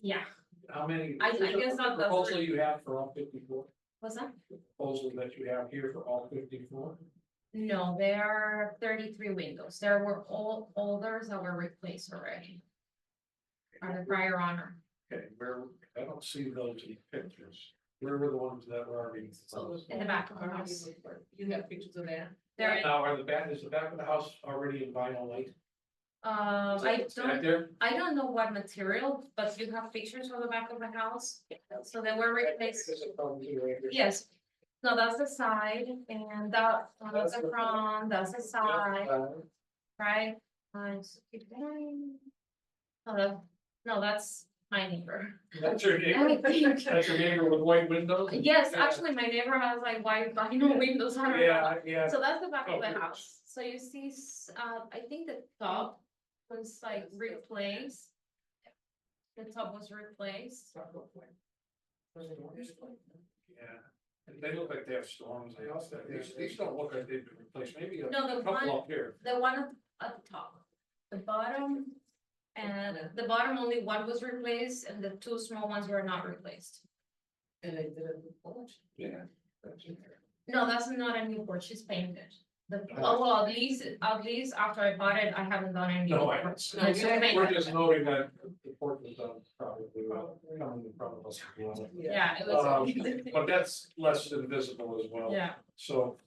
yeah, How many? I guess not the Proposal you have for all 54? what's that? The proposal that you have here for all 54? No, there are 33 windows, there were all others that were replaced already. Are the prior owner. Okay, I don't see those in pictures. Where were the ones that were already? In the back of the house. You have pictures of that? There, Now, is the back of the house already in vinyl light? Is that there? I don't know what material, but you have pictures of the back of the house, so they were replaced. This is probably right here. Yes, no, that's the side, and that's the front, that's the side, right? So keep going. No, that's my neighbor. That's your I neighbor, think- that's your neighbor with white windows? Yes, Yeah. actually, my neighbor has like white vinyl windows, I don't know. Yeah, yeah. So that's the back of Oh, the good. house, so you see, I think the top was like replaced. The top was replaced. Yeah, and they look like they have storms, they also, these don't look like they've been replaced, maybe a No, the couple one- up here. The one at the top, the bottom, and the bottom only one was replaced, and the two small ones were not replaced. And they did it before. Yeah. That's in there. No, that's not a new porch, it's painted. The, Oh. well, at least after I bought it, I haven't done any. No, No, it's just painted. we're just noting that the port was done probably coming in front of us. as well. Yeah, it was. But that's less than visible as well. Yeah, So,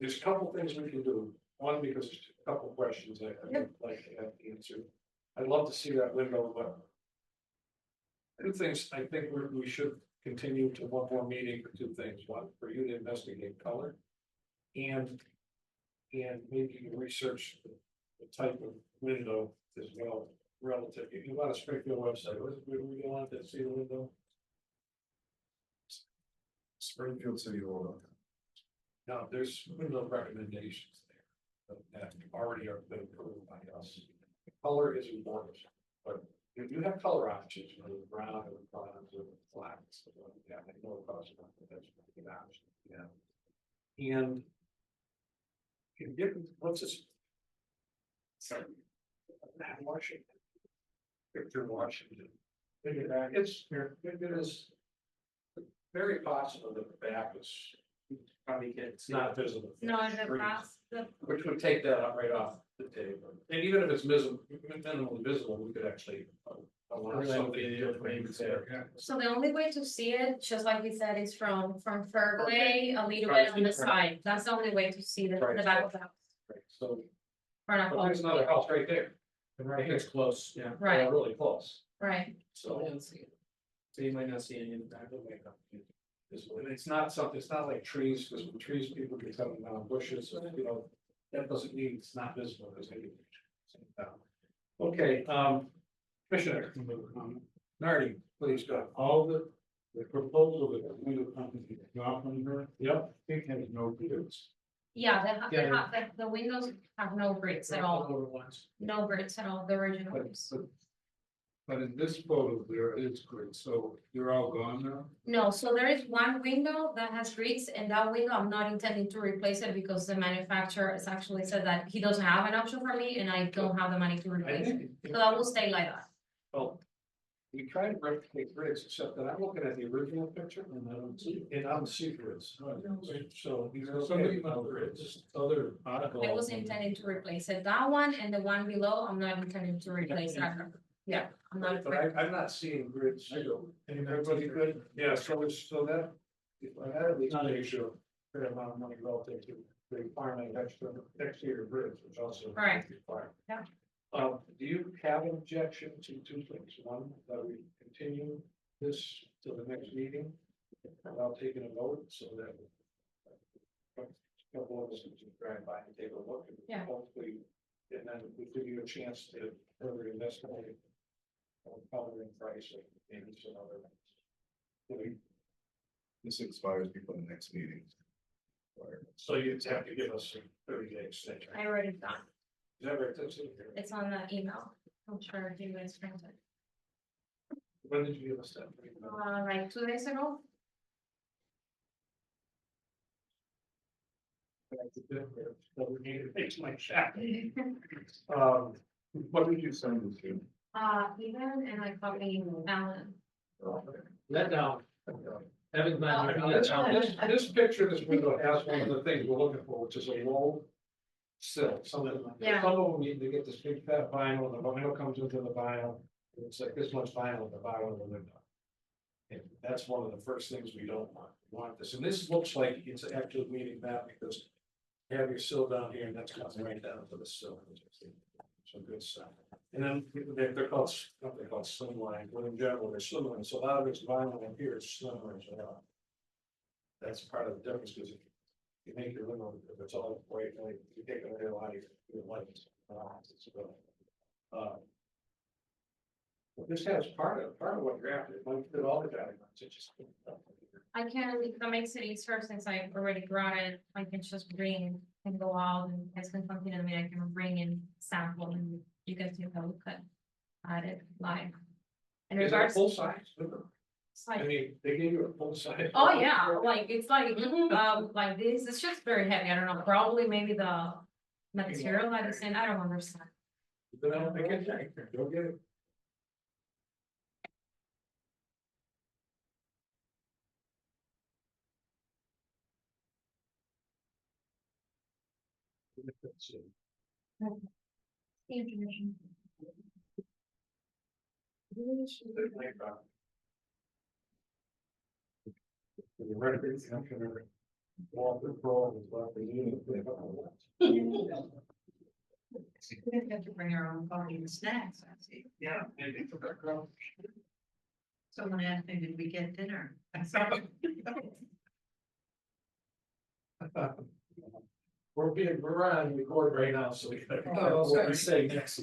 there's a couple things we can do. One, because there's a couple questions I would like to have answered. I'd love to see that window, but two things, I think we should continue to one more meeting for two things. One, for you to investigate color. And maybe you research the type of window as well, relative, if you want a Springfield website, where we want to see the window? Springfield City Hall. No, there's window recommendations there that already are been approved by us. Color is important, but you have color options, you know, brown and bronze and black, stuff like that. I know about that, that's pretty good option, yeah. And you get, what's this? Sorry. Washington. Victor Washington. Look at that, it's, it is very possible that the back is probably it's not visible. no, in the past, Which would take that up right off the table, and even if it's visible, minimally visible, we could actually. Allow somebody to there. so the only way to see it, just like we said, is from Fairway, a little bit on the side, that's the only way to see the back of the house. Right, so, Front of but there's another house right there. Right here, it's close, yeah. Right, Really close, right, so. So you might not see any in the back of the It's not something, it's not like trees, because with trees, people get cutting down bushes, you know, that doesn't mean it's not visible, because they get. Okay, Commissioner, Nardi, please go. All the proposal that the window company got from her, Yep. it has no bids. yeah, the windows have no bricks at all, no bricks at all, the original But, ones. but in this photo, there is grid, so they're all gone now? No, so there is one window that has bricks, and that window I'm not intending to replace it because the manufacturer has actually said that he doesn't have an option for me and I don't have the money to I replace it. think. So that will stay like that. Well, we try to replicate grids, except that I'm looking at the original picture and I don't see, grids. So these are Somebody somebody found about grids. this other article. I was intending to replace it, that one and the one below, I'm not intending to replace that. Yeah, I'm not. But I'm not seeing grids. Everybody good? Yeah, so that, if I had at least make sure, fair amount of money relative to the requirement of exterior grids, which also. Right. Required. Yeah. Do you have an objection to two things? One, that we continue this to the next meeting, without taking a vote, so that. A couple of us can drive by and take a look. And Yeah. hopefully, and then we give you a chance to further investigate. Coloring price and maybe some other things. This expires before the next meeting. Or- So you have to give us a 30-day extension. I wrote it down. Is that right? That's it. It's on the email. I'm sure you guys printed it. When did you give us that? Like 2 days ago. What did you send it to? Even and I copied Alan. Let down. Evan's not here. This picture, this window has one of the things we're looking for, which is a low sill. Some of them, Yeah. some of them need to get this big fat vinyl, the vinyl comes into the vinyl. It's like this much vinyl at the bottom of the window. And that's one of the first things we don't want. We want this, and this looks like it's actually meeting that because you have your sill down here and that's coming right down to the sill. So good stuff. And then they're called, what they're called slimline, but in general, they're slimline. So a lot of it's vinyl and here it's slimline as well. That's part of the difference because if you make your window, if it's all white, like you take away a lot of your lights. This has part of what you're after. It might fit all the guidelines. It just. I can, that makes it easier since I already brought it, I can just bring and go out and I can continue to me, I can bring in sample and you guys can have a look at it live. In Is it a regards, full size? it's I like, mean, they gave you a full size. oh yeah, like, it's like this, it's just very heavy, I don't know, probably maybe the material that is in, I don't understand. Then I don't think it's, go get it. Information. Walter Pro is what they need. We have to bring our own coffee and snacks, I see. Yeah, maybe for that girl. Someone asked me, did we get dinner? We're on record right now, so we. Oh, What we sorry. say next.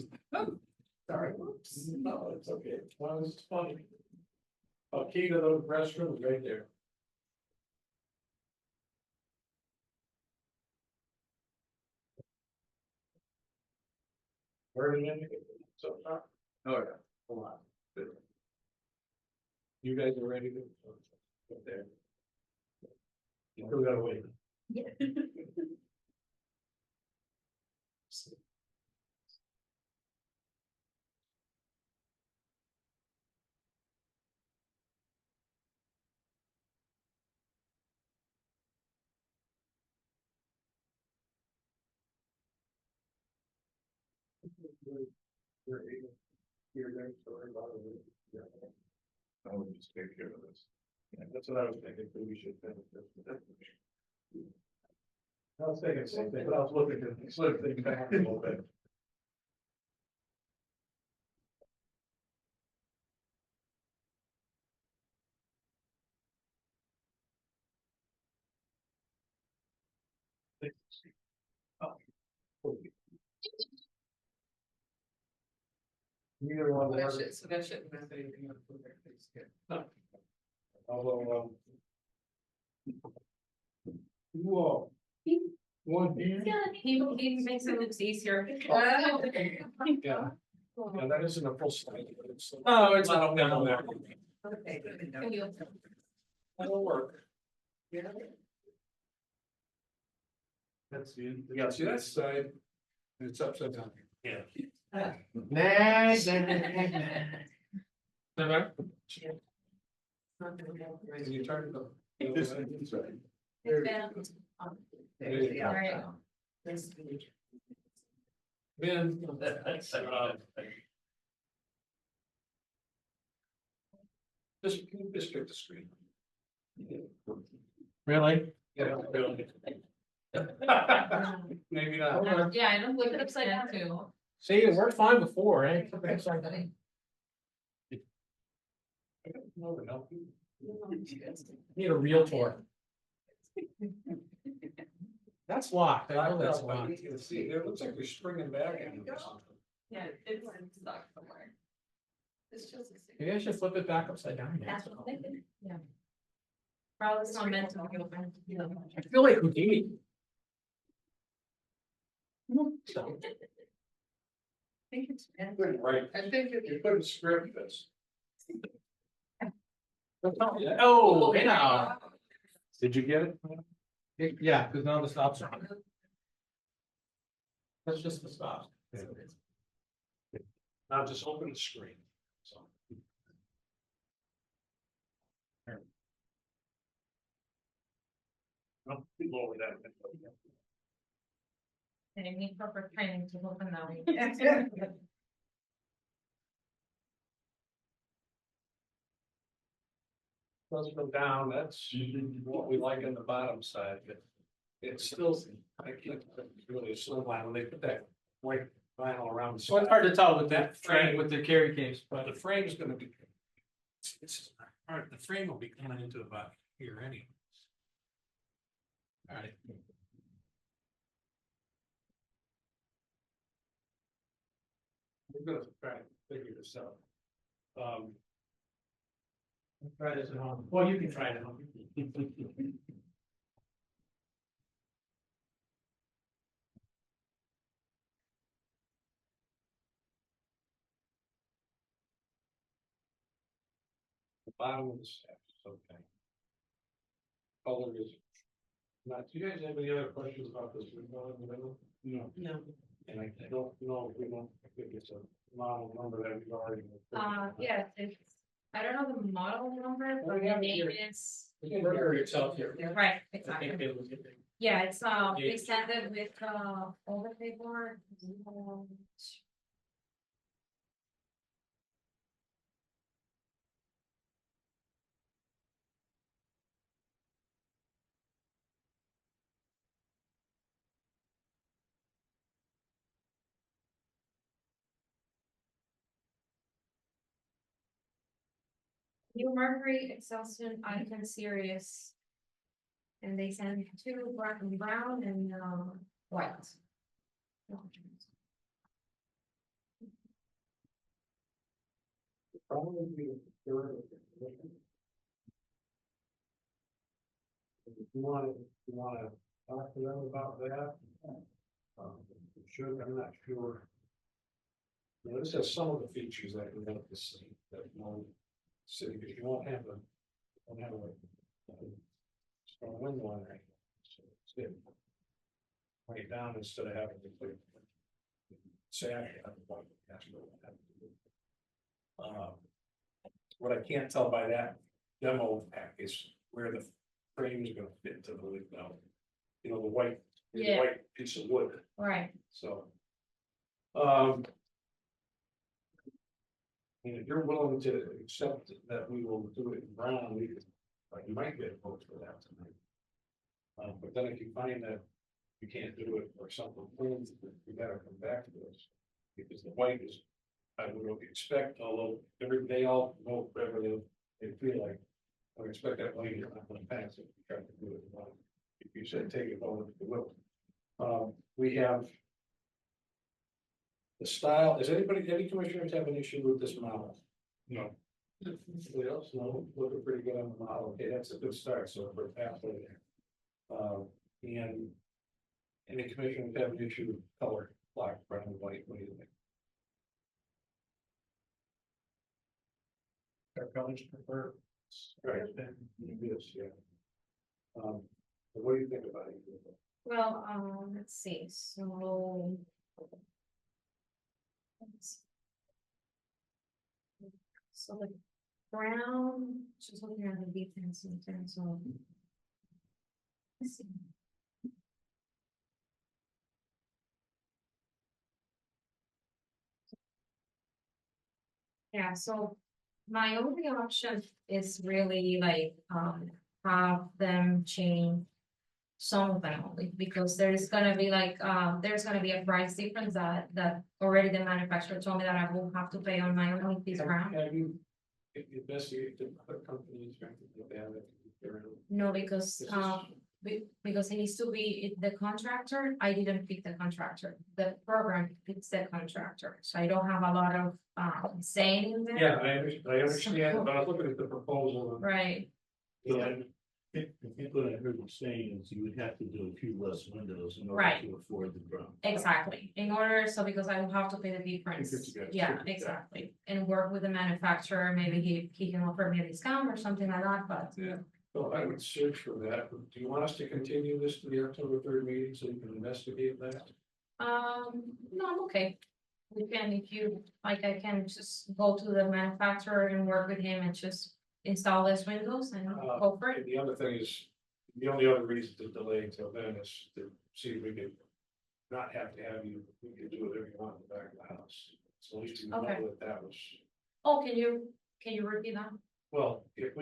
Sorry, whoops. No, it's okay. Well, it's funny. Key to the restroom is right there. Where did it? So, oh, yeah, hold on. Good. You guys are ready to? Get there. You still gotta wait. I would just take care of this. Yeah, that's what I was thinking, but we should finish this. I was thinking the same thing, but I was looking at, sort of thinking back a little bit. Neither one of us. So that shouldn't. Although, whoa. One here. Yeah, he makes it look easier. Yeah, yeah, that isn't a full slide. But it's. Oh, it's not down there. Okay, good enough. Can you- That'll work. That's the. Yeah, see that side, it's upside down. Yeah. Next. Can you turn the? This is right. There's the There you outside. go. This is the- Ben. Just, can you just pick the screen? Really? Yeah, really. Maybe not. Yeah, I don't look it upside down too. See, it worked fine before, eh? No, no. Need a realtor. That's locked, I know that's locked. You can see, it looks like they're springing back in. Yeah, it's stuck somewhere. It's just. Maybe I should flip it back upside down. That's what I'm thinking, yeah. Probably it's not meant to be open. I feel like Houdini. Right, I think if you put a script this. Oh, hey now. Did you get it? Yeah, because now the stops are on. That's just the stops. Now just open the screen, so. I'll lower that. And you need proper training to open that. Let's go down, that's what we like on the bottom side, but it's still, I can't, it's really a slow line, when they put that white vinyl around. So it's hard to tell with that frame with the carry case, But but the frame's gonna be, it's, all right, the frame will be coming into about here anyway. All right. We're gonna try to figure this out. try this at home. Well, you can try it at home. The bottom of the steps, okay. Color is. Not, do you guys have any other questions about this window in the middle? No. No. And I don't know if we don't, I think it's a model number that we've already. Yes, it's, I don't know the model number, Well, but we the have it name here. is, You can burger yourself here. right, I think exactly. they will get there. Yeah, it's, we sent it with, all the paperwork. New Mercury Excelsior Icon Series. And they sent two black and brown and, white. Probably be the third of the condition. If you wanna talk to them about that. Should, I'm not sure. You know, this has some of the features that we want to see, that no city, because you won't have a, won't have a window on there. So it's good. Right down instead of having to put. Say, that's what I have to do. What I can't tell by that demo pack is where the frame is gonna fit into the window. You know, the white Yeah. piece of wood, Right, so. And if you're willing to accept that we will do it in brown, we could, you might get a vote for that tonight. But then if you find that you can't do it or something, you gotta come back to us. Because the white is, I would expect, although they all vote whatever they feel like. I would expect that white is not gonna pass it, try to do it. If you said take it over, it will. We have. The style, any commissioners have an issue with this model? No. Anybody else? No, looking pretty good on the model. Okay, that's a good start, so we're halfway there. And any commissioners have an issue with color, black, brown, and white, what do you think? Our colors prefer. Right, then, yes, yeah. What do you think about it? well, let's see, so. So the brown, just looking at the details in terms of. Let's see. Yeah, so my only option is really like, have them change some of them only, because there's gonna be like, there's gonna be a price difference that already the manufacturer told me that I will have to pay on my own piece ground. Have you investigate the other companies, or anything like that? No, because, This is- because it needs to be the contractor, I didn't pick the contractor, the program picks the contractor, so I don't have a lot of, saying in there. Yeah, I understand, but I was looking at the proposal. Right, And I think what I heard you saying is you would have to do a few less windows in order Right. to afford the ground. exactly, in order, so because I will have to pay the difference, yeah, exactly, and work with the manufacturer, maybe he can offer me a discount or something like that, but. Yeah, well, I would search for that. Do you want us to continue this to the October 3rd meeting so you can investigate that? No, I'm okay. We can, if you, like, I can just go to the manufacturer and work with him and just install these windows and go for it. And the other thing is, the only other reason to delay until then is to see if we can not have to have you, we can do whatever you want in the back of the house. So at least you know Okay. that was, Oh, can you repeat that? well, if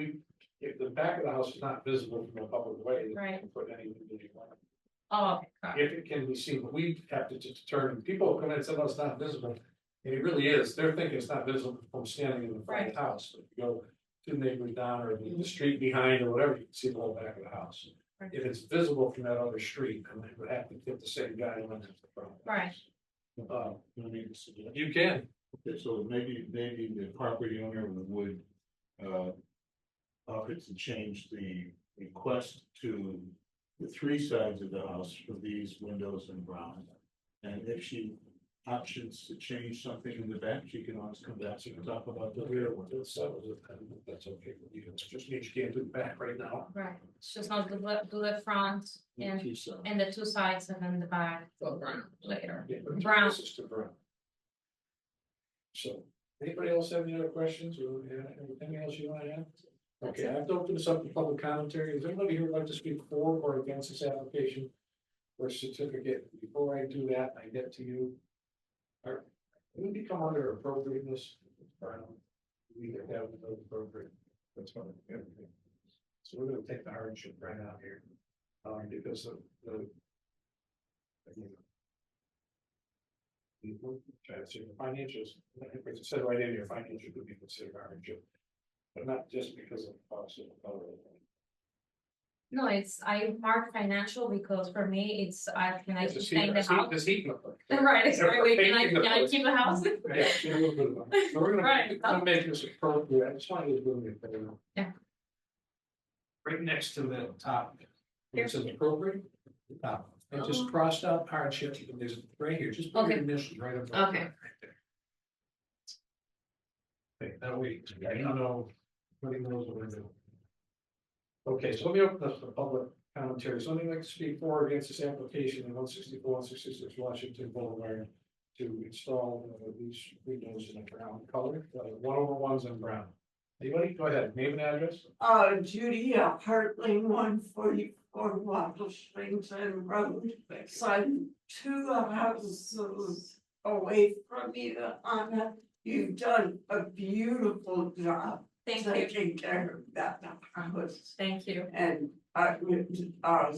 the back of the house is not visible from a public way, then you Right. can put any window you want. Oh, okay, got it. If it can be seen, but we have to determine, people come in and say, well, it's not visible. And it really is, they're thinking it's not visible from standing in the front of the house, if you go two neighbors down or the street behind or whatever, you can see the whole back of the house. Right. If it's visible from that other street, then they would have to get the same guidelines as the front. of the Right. house. Uh, I mean, it's- you can, Okay, so maybe the property owner would, offer to change the request to the three sides of the house for these windows and brown. And if she options to change something in the back, she can always come back and talk about the rear one. that's okay with you, it's just means you can't do the back right now. Right, it's just not do the front and, Two sides. and the two sides and then the back later. Yeah, but Brown. this is to brown. So, anybody else have any other questions or anything else you want to add? Okay, I have to open this up to public commentary. Is anybody here would like to speak for or against this application? Or certificate? Before I do that, I get to you. Are, we become under appropriateness? We either have no appropriate. That's fine. Yeah. So we're gonna take the hardship right out here. Because of the. Try to see the financials, if it's said right in your financial could be considered hardship. But not just because of the cost of the color. No, it's, I mark financial because for me, it's, can I It's just a stay in the house? This heat. Right, it's very weak, can I keep the house? Yeah, get a little bit of that. So we're Right. gonna make this appropriate, I just wanted to do it. Yeah. Right next to the top, where it says appropriate, the top, and Oh. just crossed out hardship, and there's right here, just put your Okay. initials right above. Okay. that, right there. Okay, now wait, I don't know, nobody knows what we're doing. Okay, so let me open up the public commentary, so anybody like to speak for or against this application in 164, 166 Washington Boulevard to install these windows in a brown color, 1/1s in brown. Anybody, go ahead, name and address. Judy, Hartley, 144 Washington Road. So I'm two houses away from you, Anna. You've done a beautiful job Thank you, taking care of that house. thank you. And I would,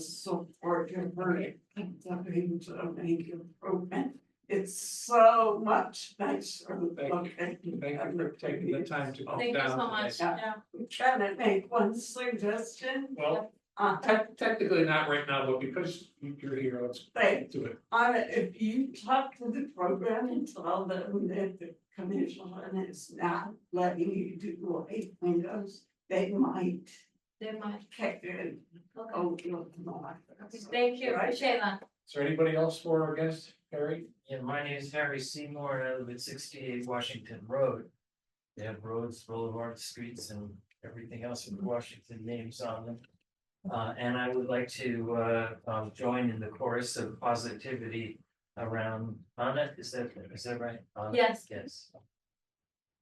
support your very continuing to make improvement. It's so much nicer looking. Thank you for taking the time to come down. Thank you so today. much, Yeah. yeah. Can I make one suggestion? Well, technically not right now, but because you're here, let's Thank do it. If you talk to the program and tell them that the commission is not letting you do white windows, they might They might, kick in okay, a little more. thank you, appreciate that. Is there anybody else for or against, Harry? Yeah, my name is Harry Seymour, and I live at 68 Washington Road. They have roads, boulevards, streets, and everything else with Washington names on them. And I would like to join in the chorus of positivity around Anna, is that right? Anna? Yes. Yes.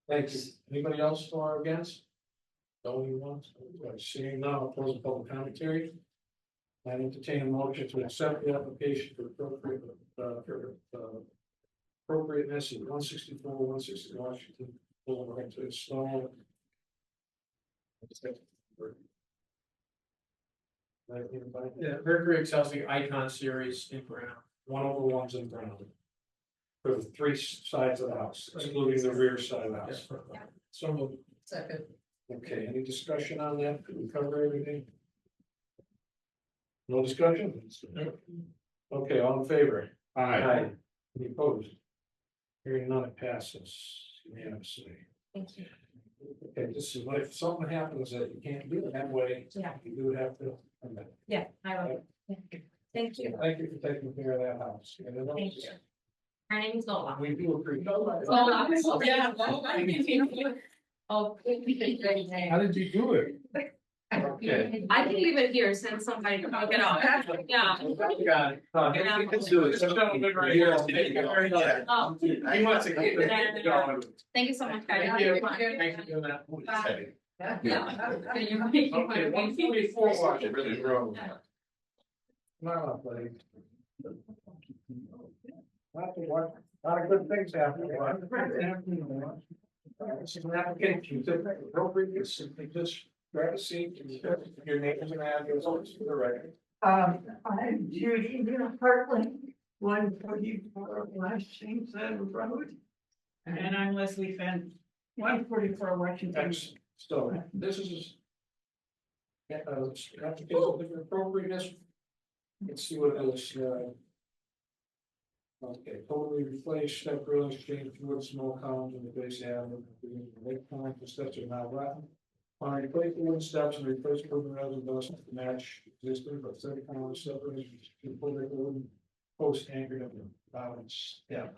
Thank you. Anybody else for or against? Going once, seeing none, I'll close the public commentary. I entertain a motion to accept the application for appropriateness in 164, 160 Washington Boulevard to install. Yeah, Mercury excels the icon series in brown. 1/1s in brown. For the three sides of the house, excluding the rear side of the house. So moved. Second. Okay, any discussion on that? Did we cover everything? No discussion? Okay, all in favor? Aye. Any opposed? Hearing none, it passes unanimously. Thank you. Okay, this is what if something happens that you can't do it that way, Yeah. you do have to. Yeah, I will. Thank you. Thank you for taking care of that house. And I know Thank you. Her name is Lola. We do appreciate. Lola, yeah. Oh. How did you do it? Okay. I can leave it here, send somebody to pick it up. Yeah. Got it. Let's do it. Oh. He wants to keep it going. Thank you so much, guys. Thank you. Thanks for doing that. Yeah. Okay, 144 Washington Road. Come on up, buddy. Lot of good things happening. This is an application, appropriateness, just grab a seat, and your names and address to the record. I'm Judy Hartland, 144 Washington Road. And I'm Leslie Fenn, 144 Washington. Thanks. So this is. Application of appropriateness. Let's see what else, okay, totally replace step rail exchange wood small columns in the base avenue. The lake point, the steps are now rotten. On replace the wooden steps and replace wooden rails and those to match existing, but 30 columns separate to put a wooden post anchored in the bottom step.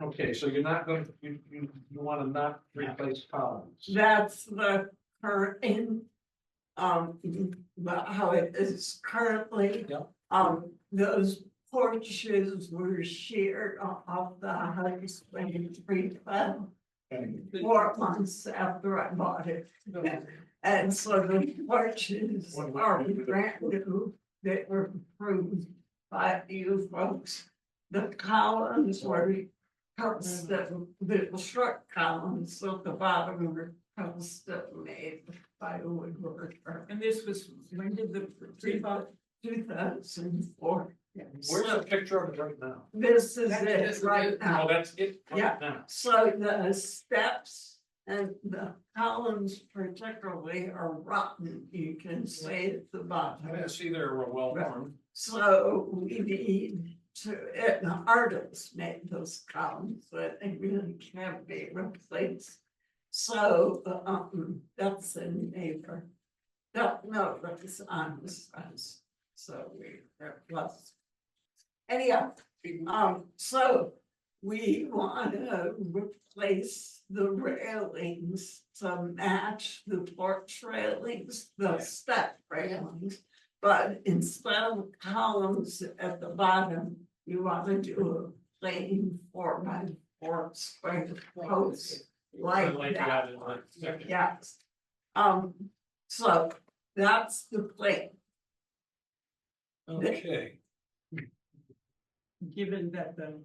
Okay, so you're not going to, you want to not replace columns. That's the current, how it is currently. Yep. Those porches were sheared off the high Springfield 4 months after I bought it. And so the porches are brand new, they were approved by you folks. The columns were custom, the short columns at the bottom were custom made by a woodworker. And this was, when did the, 2004. Where's the picture of it right now? This is it right now. Oh, that's it Yeah. right now. So the steps and the columns particularly are rotten, you can see at the I bottom. didn't see they were well formed. So we need to, and the artists made those columns, but they really can't be replaced. So, that's the neighbor. No, that's on the size, so we're plus. Anyhow, so we wanna replace the railings to match the porch railings, the step railings. But instead of columns at the bottom, you wanna do a plain 4x4 square post like that. Yes. So that's the plan. Okay. Given that the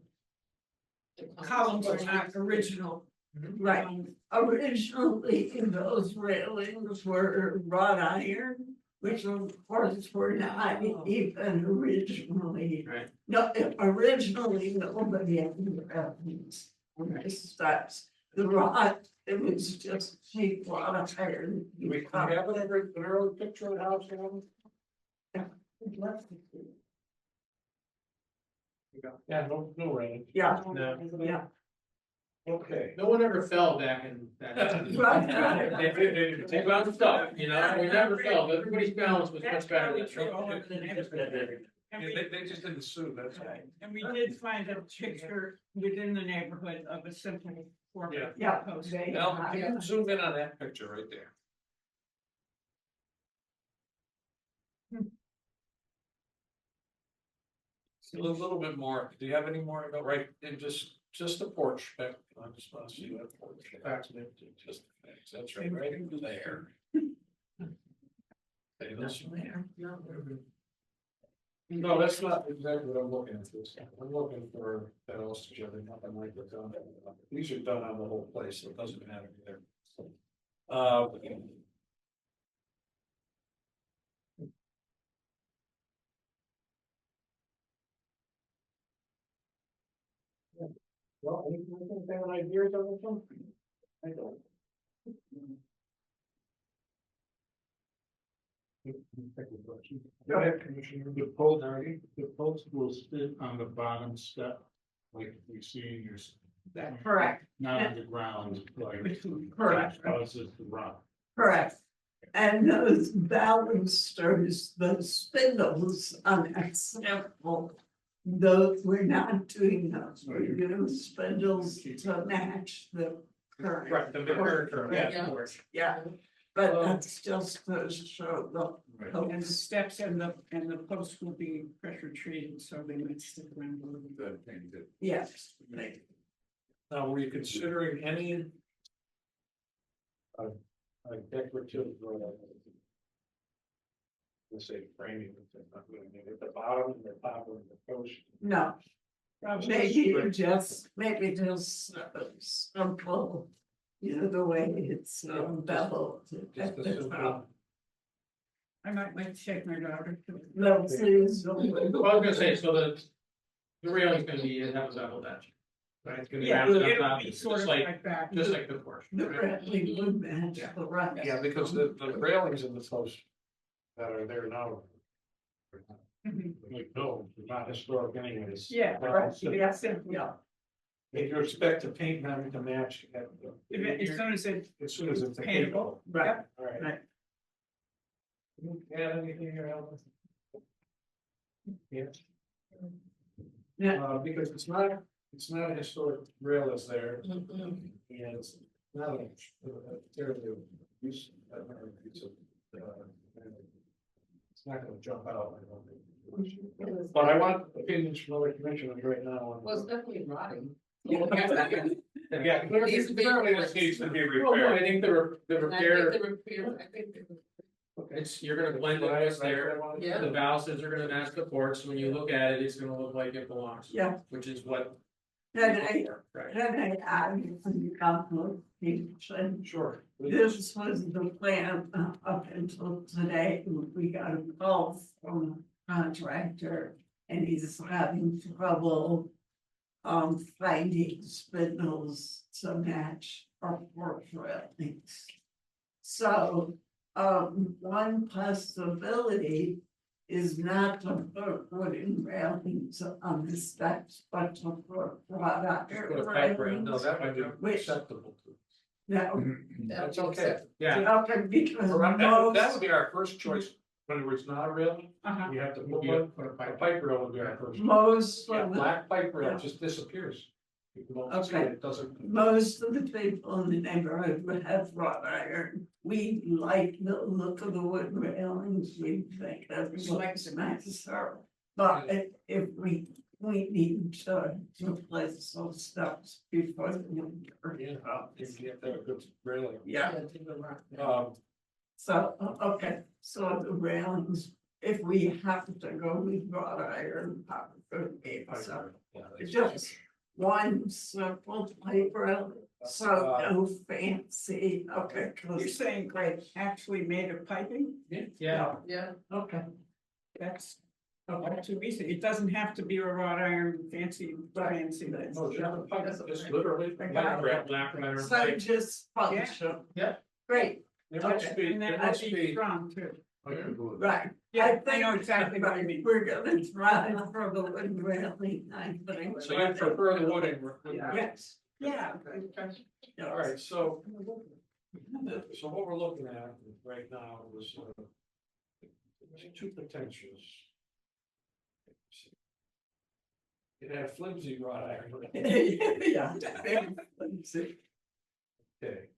columns are not original. Mhm. Right, originally those railings were wrought iron, which of course were not even originally. Right. No, originally nobody had railings on the steps. The wrought, it was just cheap wrought iron. Do we have an early picture of the house? Yeah, no rain. Yeah, No. yeah. Okay. No one ever fell back in that. Right. They found stuff, you know, we never fell, everybody's balance was much better than. They just didn't sue, that's right. And we did find a picture within the neighborhood of a simple Yeah. Yeah. Post. Now, can you zoom in on that picture right there? A little bit more, do you have any more, right, and just the porch, I just want to see that porch. Just, that's right there. Okay, this one there. No, that's not exactly what I'm looking at, I'm looking for that else, nothing like that. These are done on the whole place, so it doesn't matter there. Well, anything have an idea of this one? I don't. Go ahead, Commissioner. The post will sit on the bottom step, like we see in your. Correct. Not on the ground, like. Correct. Causes the rock. Correct. And those balusters, those spindles, unacceptable. Those, we're not doing those, we're doing spindles to match the current. Right, the current, yeah, Yeah. of course. Yeah, but that's just to show the. And the steps and the posts will be pressure treated, so they might stick around a little bit. Yes. Now, were you considering any? Decorative, let's say framing, at the bottom and the top of the post. No, maybe just simple, you know, the way it's beveled. Just the simple. I might like to take my daughter to. No, please. Well, I was gonna say, so the railing's gonna be, it has a level edge. Right, it's gonna be. Yeah, rounded it'll up, be just sort of like that. Just like the porch. The Bradley would match the right. Yeah, because the railings in the post that are there now. Mhm. Like, no, they're not historic anyways. Yeah, right, that's it, yeah. If you expect to paint them to match. As soon as it. As soon as it's. Paintable. Right. All right. Right. Add anything else? Yes. Yeah. Because it's not a historic rail that's there, and it's not a terribly use. It's not gonna jump out, I don't think. But I want opinions from other commissioners right now. Well, it's definitely rotting. Yeah, clearly this needs to be Well, no, I repaired. think the repair. It's, you're gonna blend it with there, the balustrades are gonna match the porch, so when you look at it, it's gonna look like it belongs. Yeah. Which is what. Then I, Right. then I add some complication. Sure. This was the plan up until today. We got a call from a contractor and he's having trouble finding spindles to match our porch railings. So, one possibility is not to put wooden railings on the steps, but to put wrought iron Put a pipe rail, no, railings. that might be Which- acceptable too. No, That's okay. Yeah. okay, because That would most, be our first choice, when it's not a railing, Uh-huh. you have to put one, a pipe rail would be our first. most Yeah, of the black pipe rail Yeah. just disappears. People don't see Okay. it, it doesn't. Most of the people in the neighborhood would have wrought iron. We like the look of the wood railings, we think that looks nicer. But if we need to replace those steps before the winter. Yeah, if you get that good railing. Yeah, Um, so, okay, so the railings, if we have to go with wrought iron, probably, so. It's just one simple pipe rail, so no fancy, okay. 'cause- You're saying like actually made of piping? Yeah. Yeah. Okay, That's too easy. It doesn't have to be a wrought iron fancy. That's. no, just a pipe, just literally. Black rail, black rail. so just function. Yeah. Great, There must Okay. be, And there that must would be be. strong too. right. Yeah, I know exactly what you mean. We're gonna try for the wood railing, I think. So you prefer the wooding. Yes. Yeah. All right, so. So what we're looking at right now is, two potentials. It had flimsy wrought iron. Yeah. Okay.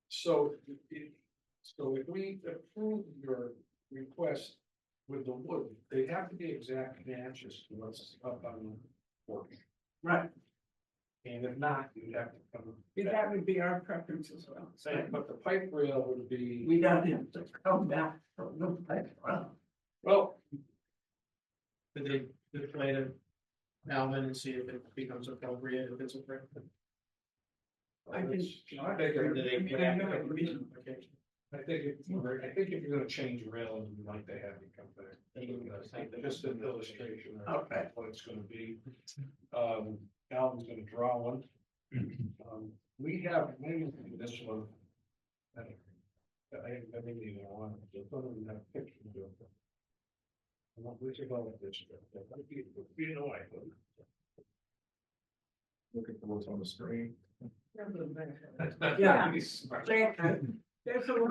So, if we approve your request with the wood, they have to be exact matches to what's up on the porch. Right. And if not, you'd have to come. back. That would be our preference as well. Same, but the pipe rail would be, We don't have to come back from the pipe rail. well, Did they display it, Alvin, and see if it becomes appropriate, if it's appropriate? I think. Or do they put application? I think if you're gonna change railing, you'd like to have you come back. Just an illustration of Okay. what it's gonna be. Alan's gonna draw one. We have, maybe this one. I maybe you don't want, just put them in that picture. We should go with this. You know, Looking for what's on the screen. Yeah.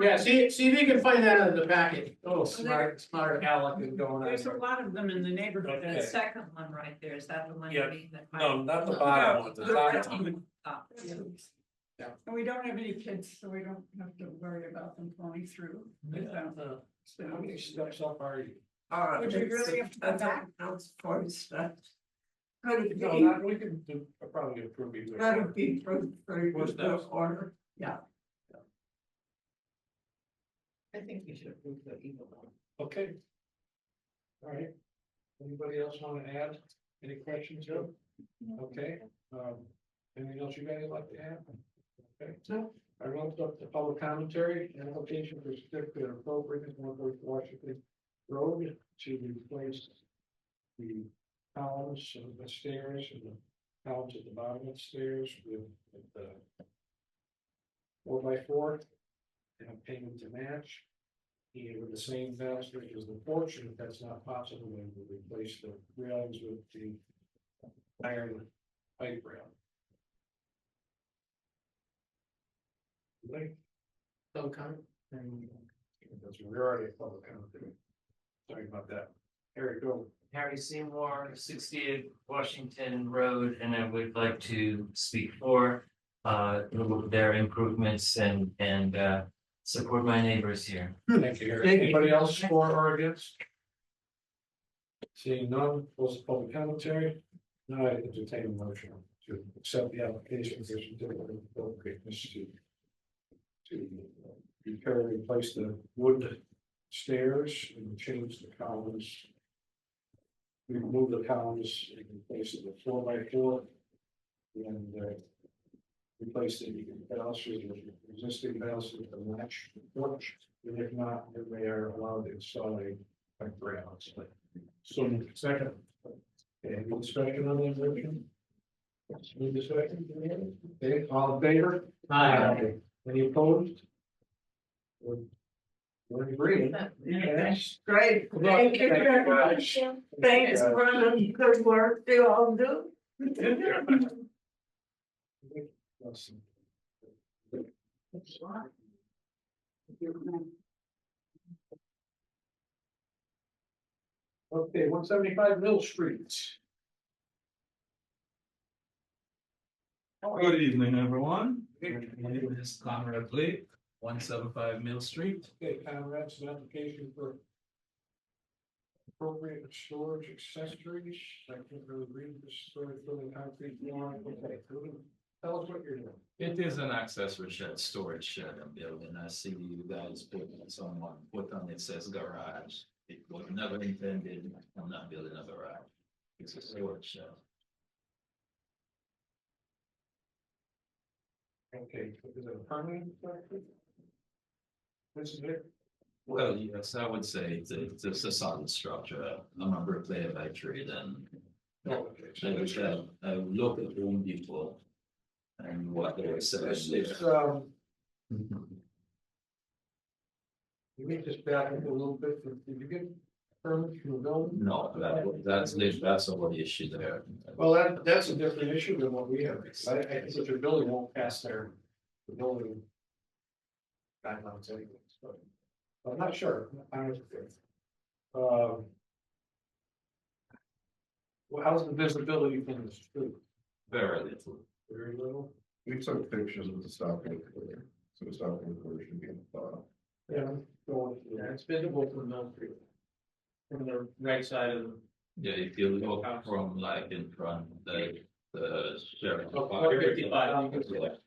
Yeah, see if you can find that in the packet. Oh, smart Alec is going on. There's a lot of them in the neighborhood. The second one right there, is that the one? Yeah. that- No, not the bottom one, the top one. Ah, And we don't have any kids, so we don't have to worry about them going through. How many steps up are you? Would you really have to go back? That's 40 steps. Could it No, be, not, we can do, probably approve either. could it be for What's the that? order? Yeah. I think we should approve the either one. Okay. All right. Anybody else want to add? Any questions, Joe? Okay, anything else you guys would like to add? Okay. No. I wrote up the public commentary, an application for certificate of appropriateness, 140 Washington Road to replace the columns of the stairs and the columns at the bottom of the stairs with the 4x4 and a payment to match. And with the same balusters as the porch, and if that's not possible, then we'll replace the railings with the iron pipe rail. Right? Some kind. That's, we're already at public comment. Sorry about that. Eric, go. Harry Seymour, 68 Washington Road, and I would like to speak for their improvements and support my neighbors here. Thank you, Eric. Anybody else for or against? Seeing none, close the public commentary. Now I entertain a motion to accept the application for certificate of appropriateness to repair and replace the wood stairs and change the columns. Remove the columns and replace it with 4x4 and replace the balusters with existing balusters to match the porch. And if not, then they are allowed to install a rail. So second. Okay, any discussion on the motion? Any discussion? Okay, all in favor? Aye. Any opposed? We're in agreement. Yes. Great, Good luck. thank you very much. Thanks for the good work you all do. Okay, 175 Mill Street. Good evening, everyone. My name is Conrad Blake, 175 Mill Street. Okay, Conrad's an application for appropriate storage accessories. I can't really read the storage building concrete floor. Okay, tell us what you're doing. It is an accessory shed, storage shed I'm building. I see you guys put on it says garage. It was never intended, I'm not building a garage. It's a storage shed. Okay, is it a permanent structure? This is it? Well, yes, I would say it's a solid structure. I'm a bricklayer by trade and Oh, okay. So I look at Home Depot and what they were selling this there. is, you need this back up a little bit. Did you get permits from the building? No, that's a whole issue there. Well, that's a different issue than what we have. I think that your building won't pass the building guidelines anyways, but I'm not sure. Well, how's the visibility from the street? Very little. Very little? We took pictures with the stopping clear, so the stopping clear should be in the bottom. Yeah. Going, Yeah, it's visible from Mill Street. From the right side of the. Yeah, if you look from like in front, the sheriff. Oh, 455.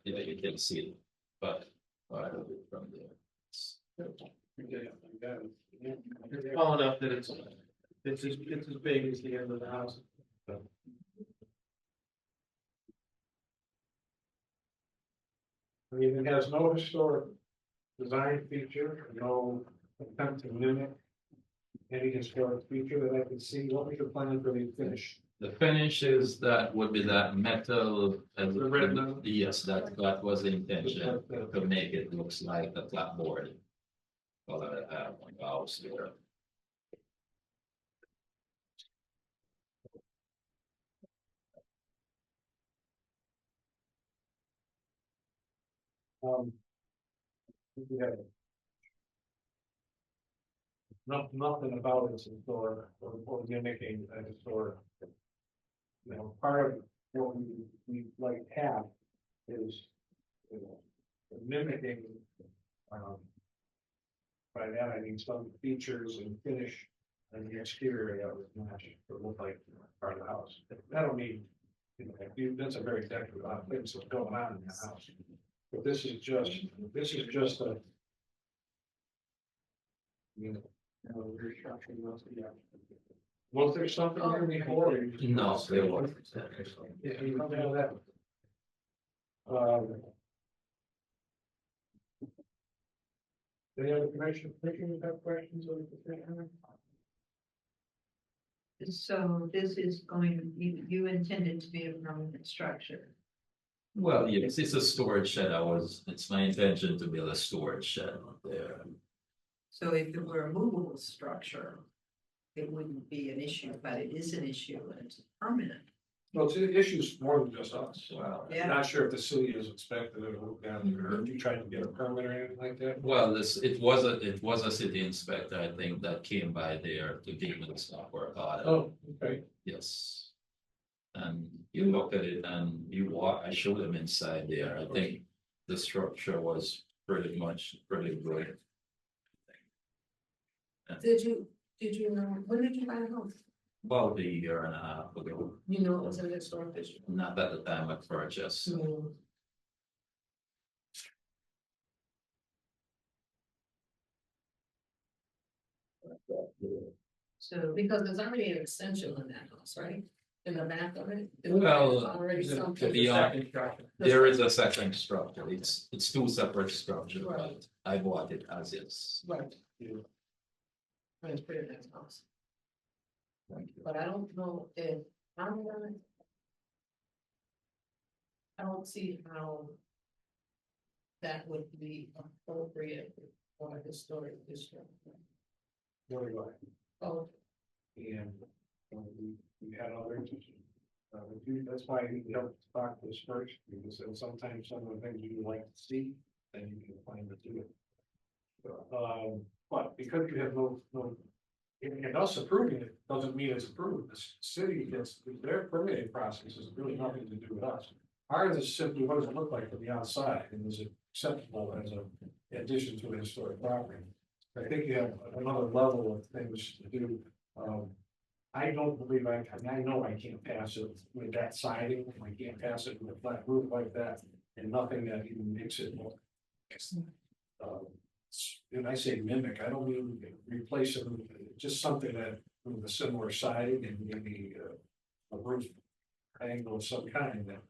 Yeah, you can see it, but part of it from there. It's tall enough that it's as big as the end of the house. I mean, it has no historic design feature, no attempt to mimic any historic feature that I can see. What was your plan for the finish? The finish is that would be that metal. The red metal? Yes, that was the intention, to make it looks like the clapboard. Well, I have on the house there. We have nothing about it historic or mimicking a historic. You know, part of what we like have is, you know, mimicking, by that I mean some features and finish and the exterior that would match or look like part of the house. I don't mean, you know, that's a very decorative things that's going on in the house. But this is just a. You know, restructuring those, yeah. Was there something there before? No, there wasn't. Yeah, you don't have that. Any other commission have questions or? So this is going, you intended to be a permanent structure. Well, yes, it's a storage shed. It's my intention to build a storage shed up there. So if it were a movable structure, it wouldn't be an issue, but it is an issue and it's permanent. Well, it's an issue's more than just us. Well, Yeah. I'm not sure if the city is inspected or looked at, or if you tried to get a permit or anything like that. well, it was a city inspector, I think, that came by there to give me the stop work order. Oh, okay. Yes. And you look at it and I showed them inside there. I think the structure was pretty good. Did you, when did you buy the house? About a year and a half ago, You know, it was an historic issue. not at the time of purchase. So Because there's already an extension on that house, right? In the back of it? Well, Already something. be honest, there is a second structure. It's two separate structures, but I bought it as is. Right. It's pretty nice house, Thank you. but I don't know if, I'm gonna. I don't see how. That would be appropriate for a historic district. Very well. Oh, And we had others. That's why we help talk this first, because sometimes some of the things you like to see, then you can find it to it. But because you have no, and us approving it doesn't mean it's approved. The city gets, their permitting process is really nothing to do with us. Ours is simply, what does it look like from the outside, and is it acceptable as an addition to a historic property? I think you have another level of things to do. I don't believe I know I can't pass it with that siding, I can't pass it with a flat roof like that, and nothing that even makes it more. And I say mimic, I don't mean replace it, just something that with a similar siding and maybe a roof angle of some kind that.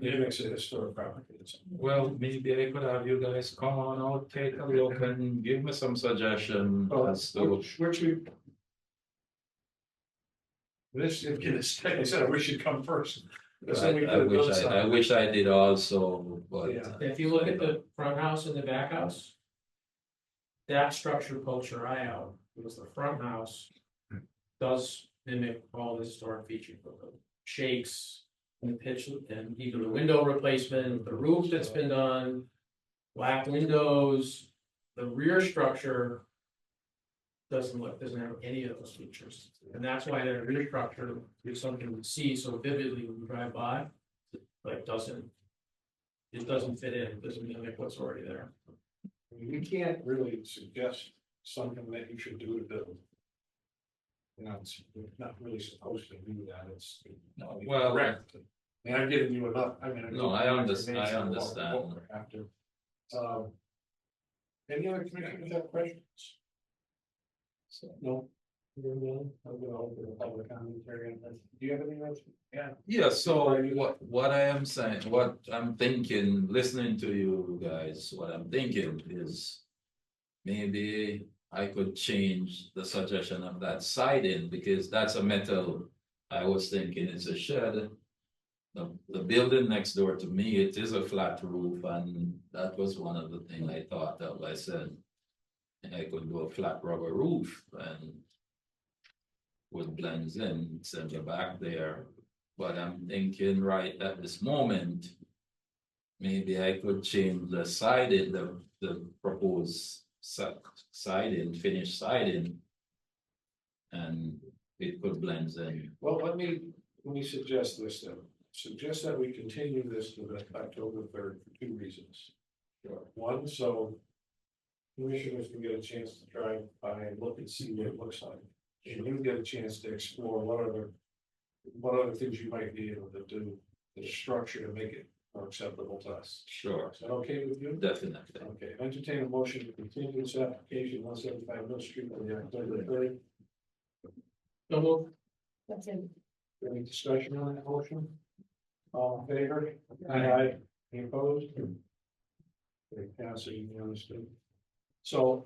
Mimics a historic property. Well, maybe I could have you guys come on out, take a look and give me some suggestion as to. Which we. This, like I said, we should come first. I wish I did also, but. Yeah. If you look at the front house and the back house. That structure culture I have, because the front house does mimic all the historic features of the shakes. And the pitch and either the window replacement, the roof that's been done. Black windows, the rear structure. Doesn't have any of those features, and that's why the rear structure is something we see so vividly when we drive by. But it doesn't fit in, it doesn't mimic what's already there. We can't really suggest something that you should do to build. You know, it's not really supposed to do that, it's. No, well, correct. And I'm giving you enough, I mean. No, I understand. After. Any other commissioners have questions? No, I'm gonna open the public commentary. Do you have anything else? Yeah. Yeah, so what I am saying, what I'm thinking, listening to you guys, what I'm thinking is. Maybe I could change the suggestion of that siding, because that's a metal. I was thinking it's a shed. The building next door to me, it is a flat roof, and that was one of the things I thought of. I said. I could do a flat rubber roof and. With blends in, send you back there, but I'm thinking right at this moment. Maybe I could change the siding, the proposed siding, finished siding. And it could blend in. Well, let me suggest this then. Suggest that we continue this to the October 3rd for two reasons. One, so commissioners can get a chance to drive by and look and see what it looks like. And you get a chance to explore what other things you might be able to do to the structure to make it more acceptable to us. Sure, Is that okay with you? definitely. Okay, entertain a motion to continue this application 175 Mill Street on the October 3rd. That's it. Any discussion on that motion? All in favor? Aye. Any opposed? Okay, passes unanimously. So,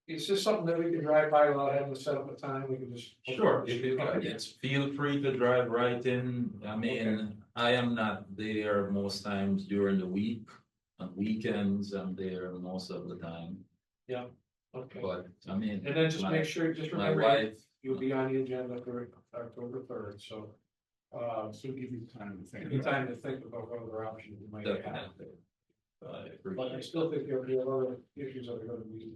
is this something that we can drive by without having to set up a time? We can just. Sure, if you it's feel free to drive right in. I mean, I am not there most times during the week. On weekends, I'm there most of the time, Yeah, okay. but I mean. And then just make sure, just My remember, wife, you'll be on the agenda for October 3rd, so. So give you time to think. Give you time to think about what other options you might have. definitely. I But I appreciate still think there'll be a lot of issues that are gonna be.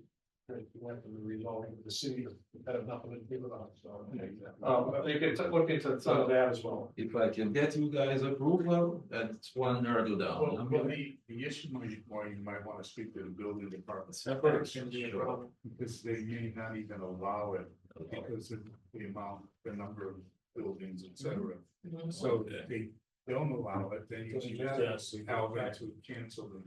Went from the resolving the city that have nothing to do with us, so. You can look into some of that as well. If I can get you guys approval, that's one hurdle down. Well, the issue why you might want to speak to the building department. Separate. Sure, because they may not even allow it because of the amount, the number of buildings, et cetera. So they don't allow it, then you Doesn't just matter. ask Alvin to cancel them.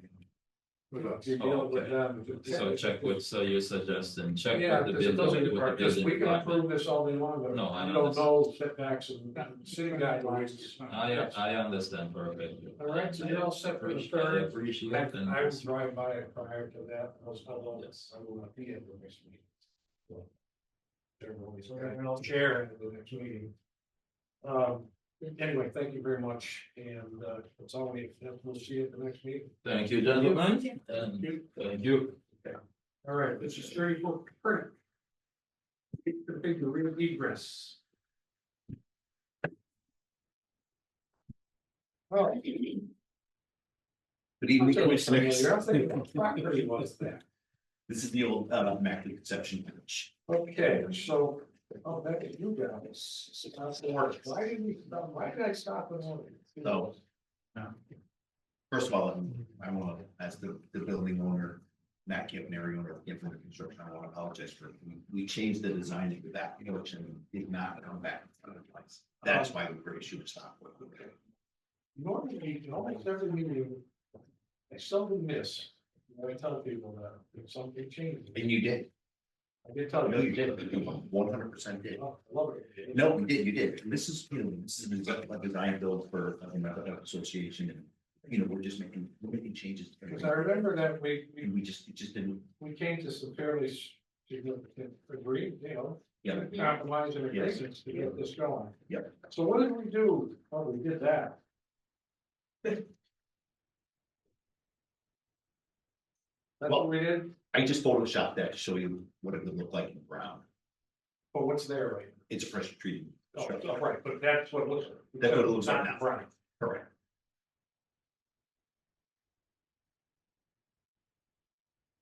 With us. You're dealing with them. So check with, so you're suggesting, check Yeah, with the because it building. doesn't, with the because we building can department. approve this all day long, but No, I we don't understand. know setbacks and city guidelines. I understand perfectly. All right, so you're all set for the I third. appreciate I it. and- I will drive by it prior to that, although Yes. I will not be at the next meeting. So, everybody's, and I'll chair at the next meeting. Anyway, thank you very much, and that's all we have. We'll see you at the next meeting. Thank you, gentlemen, and thank you. All right, this is 34 Copernic. Configure rear egress. Oh. Good evening, Commissioners. Commissioners. This is the old Immaculate Conception Church. Okay, so, oh, back at you guys. Why did I stop at one? So, first of all, I want to, as the building owner, Matt Kip, area owner of Infinite Construction, I want to apologize for, we changed the design of that porch and did not come back in front of the place. That's why we pretty should stop with it. Normally, almost every meeting, I seldom miss. I tell people that if something changes. And you did. I did tell you. No, you did. 100% did. Oh, I love it. No, you did. And this is, this is a design build for the Mental Health Association, and, we're just making changes. Because I remember that And it just didn't. we came to some fairly significant agree, Yeah. compromise and agreements to get this going. Yep. So what did we do? Oh, we did that. That's what we did, I just photoshopped that to show you what it would look like in brown. but what's there, right? It's a pressure treated. Oh, structure. right, but that's what it looks like. That's what it looks like Not now. Right. Correct.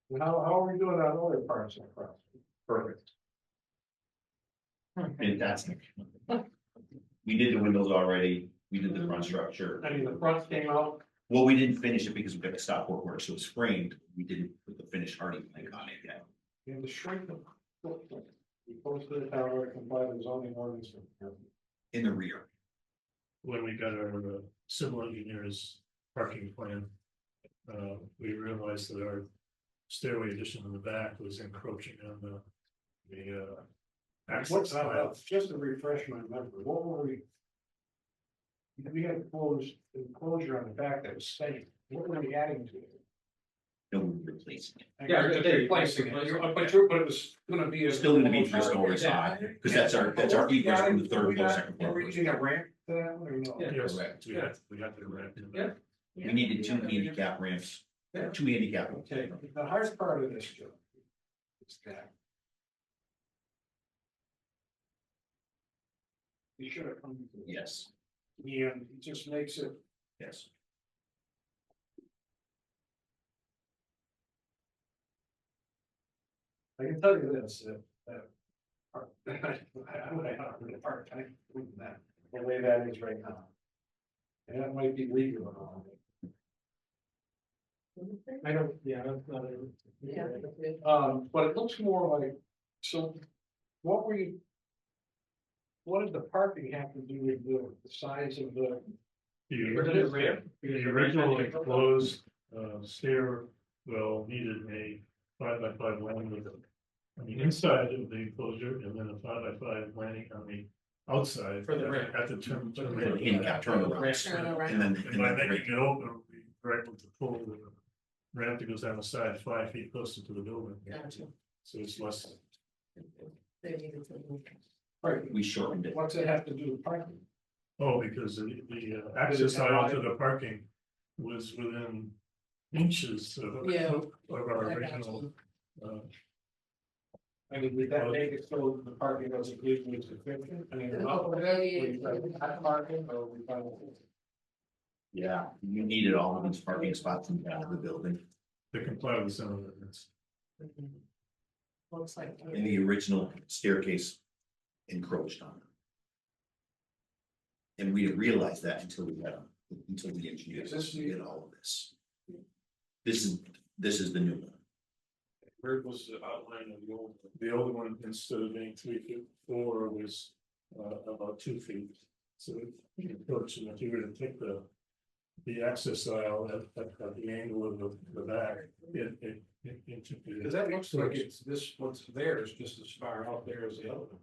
And how are we doing on other parts of the process? Perfect. Fantastic. We did the windows already. We did the front structure. I mean, the front came out, Well, we didn't finish it because we got the stop work, so it's framed. We didn't put the finished hardy plank on it yet. and the shrink the footprint. We posted it how to comply with zoning ordinance. In the rear. When we got our civil engineers parking plan, we realized that our stairway addition in the back was encroaching on the, What's, just to refresh my memory, what were we? We had a enclosure on the back that was staying, what were we adding to it? No, we're replacing it. Yeah, they're replacing it, but it was gonna be. It's still gonna be 3 stories high, because that's our egress from the third floor, second floor. Are we using a ramp to that or no? yes, Correct. we have to ramp it. Yeah. We needed 2 handicap ramps, 2 handicap. Okay, the hardest part of this, Joe, is that. You should have come to. Yes, And it just makes it, yes. I can tell you this, I would have a hard time with that, the way that is right now. And that might be legal and all. I don't, yeah, that's not it. Yeah. But it looks more like, so what were you? What did the parking have to do with the size of the? The original enclosed stair well needed a 5x5 landing with on the inside of the enclosure and then a 5x5 landing on the outside. For the ramp. At the term. For the handicap turnarounds, and then. And by making it open, we were able to pull the ramp that goes down the side 5 feet closer to the building. So it's less. Right, We shortened it. what's it have to do with parking? Oh, because the access aisle to the parking was within inches of Yeah. of our original. I mean, did that make it so the parking wasn't legally sufficient? I mean, not with that, we had parking or we found. Yeah, you needed all of these parking spots in the back of the building. To comply with some of it. Looks like. And the original staircase encroached on it. And we didn't realize that until the engineers did all of this. This is the new one. Where was the outline of the old? The old one, instead of being 3 feet, 4 was about 2 feet. So the approach, and if you were to take the access aisle at the angle of the back, it. Because that looks like it's this, what's there is just as far out there as the other one.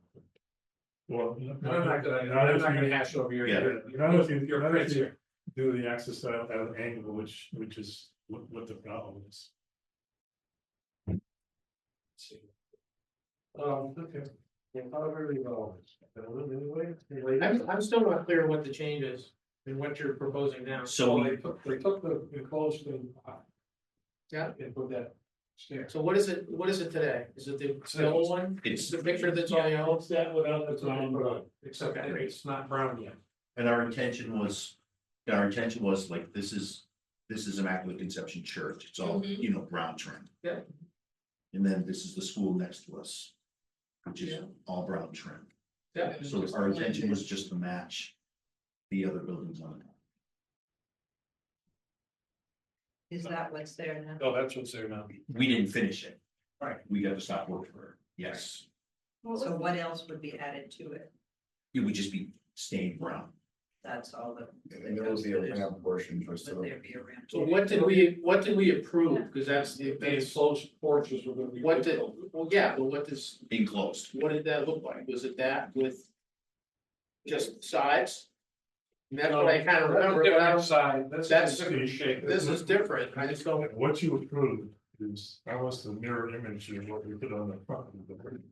Well. I'm not gonna hash over your. Yeah. Not if you, Your not prints if you here. do the access aisle at an angle, which is what the problem is. Okay. Well, however we go. Anyway. I'm still not clear what the change is and what you're proposing now. So They took the enclosed thing. Yeah. And put that stair. So what is it today? Is it the yellow one? It's, The picture that's all yellow? It's that without the brown, except that it's not brown yet. and our intention was like, this is Immaculate Conception Church. It's all, brown trim. Yeah. And then this is the school next to us, which is all brown trim. Yeah. So our intention was just to match the other buildings on it. Is that what's there now? Oh, that's what's there now. We didn't finish it. Right. We got to stop work for it. Yes. So what else would be added to it? It would just be stained brown. That's all the. And there will be a ramp portion for Would so. there be a ramp? So what did we approve? Because that's the. The enclosed porches were gonna be. What did, well, yeah, but Enclosed. what did that look like? Was it that with just sides? And that's what I kind of remember, but I don't, Side, that's- that's different shape. this is different. I just don't. What you approved is almost a mirror image of what we put on the front of the building.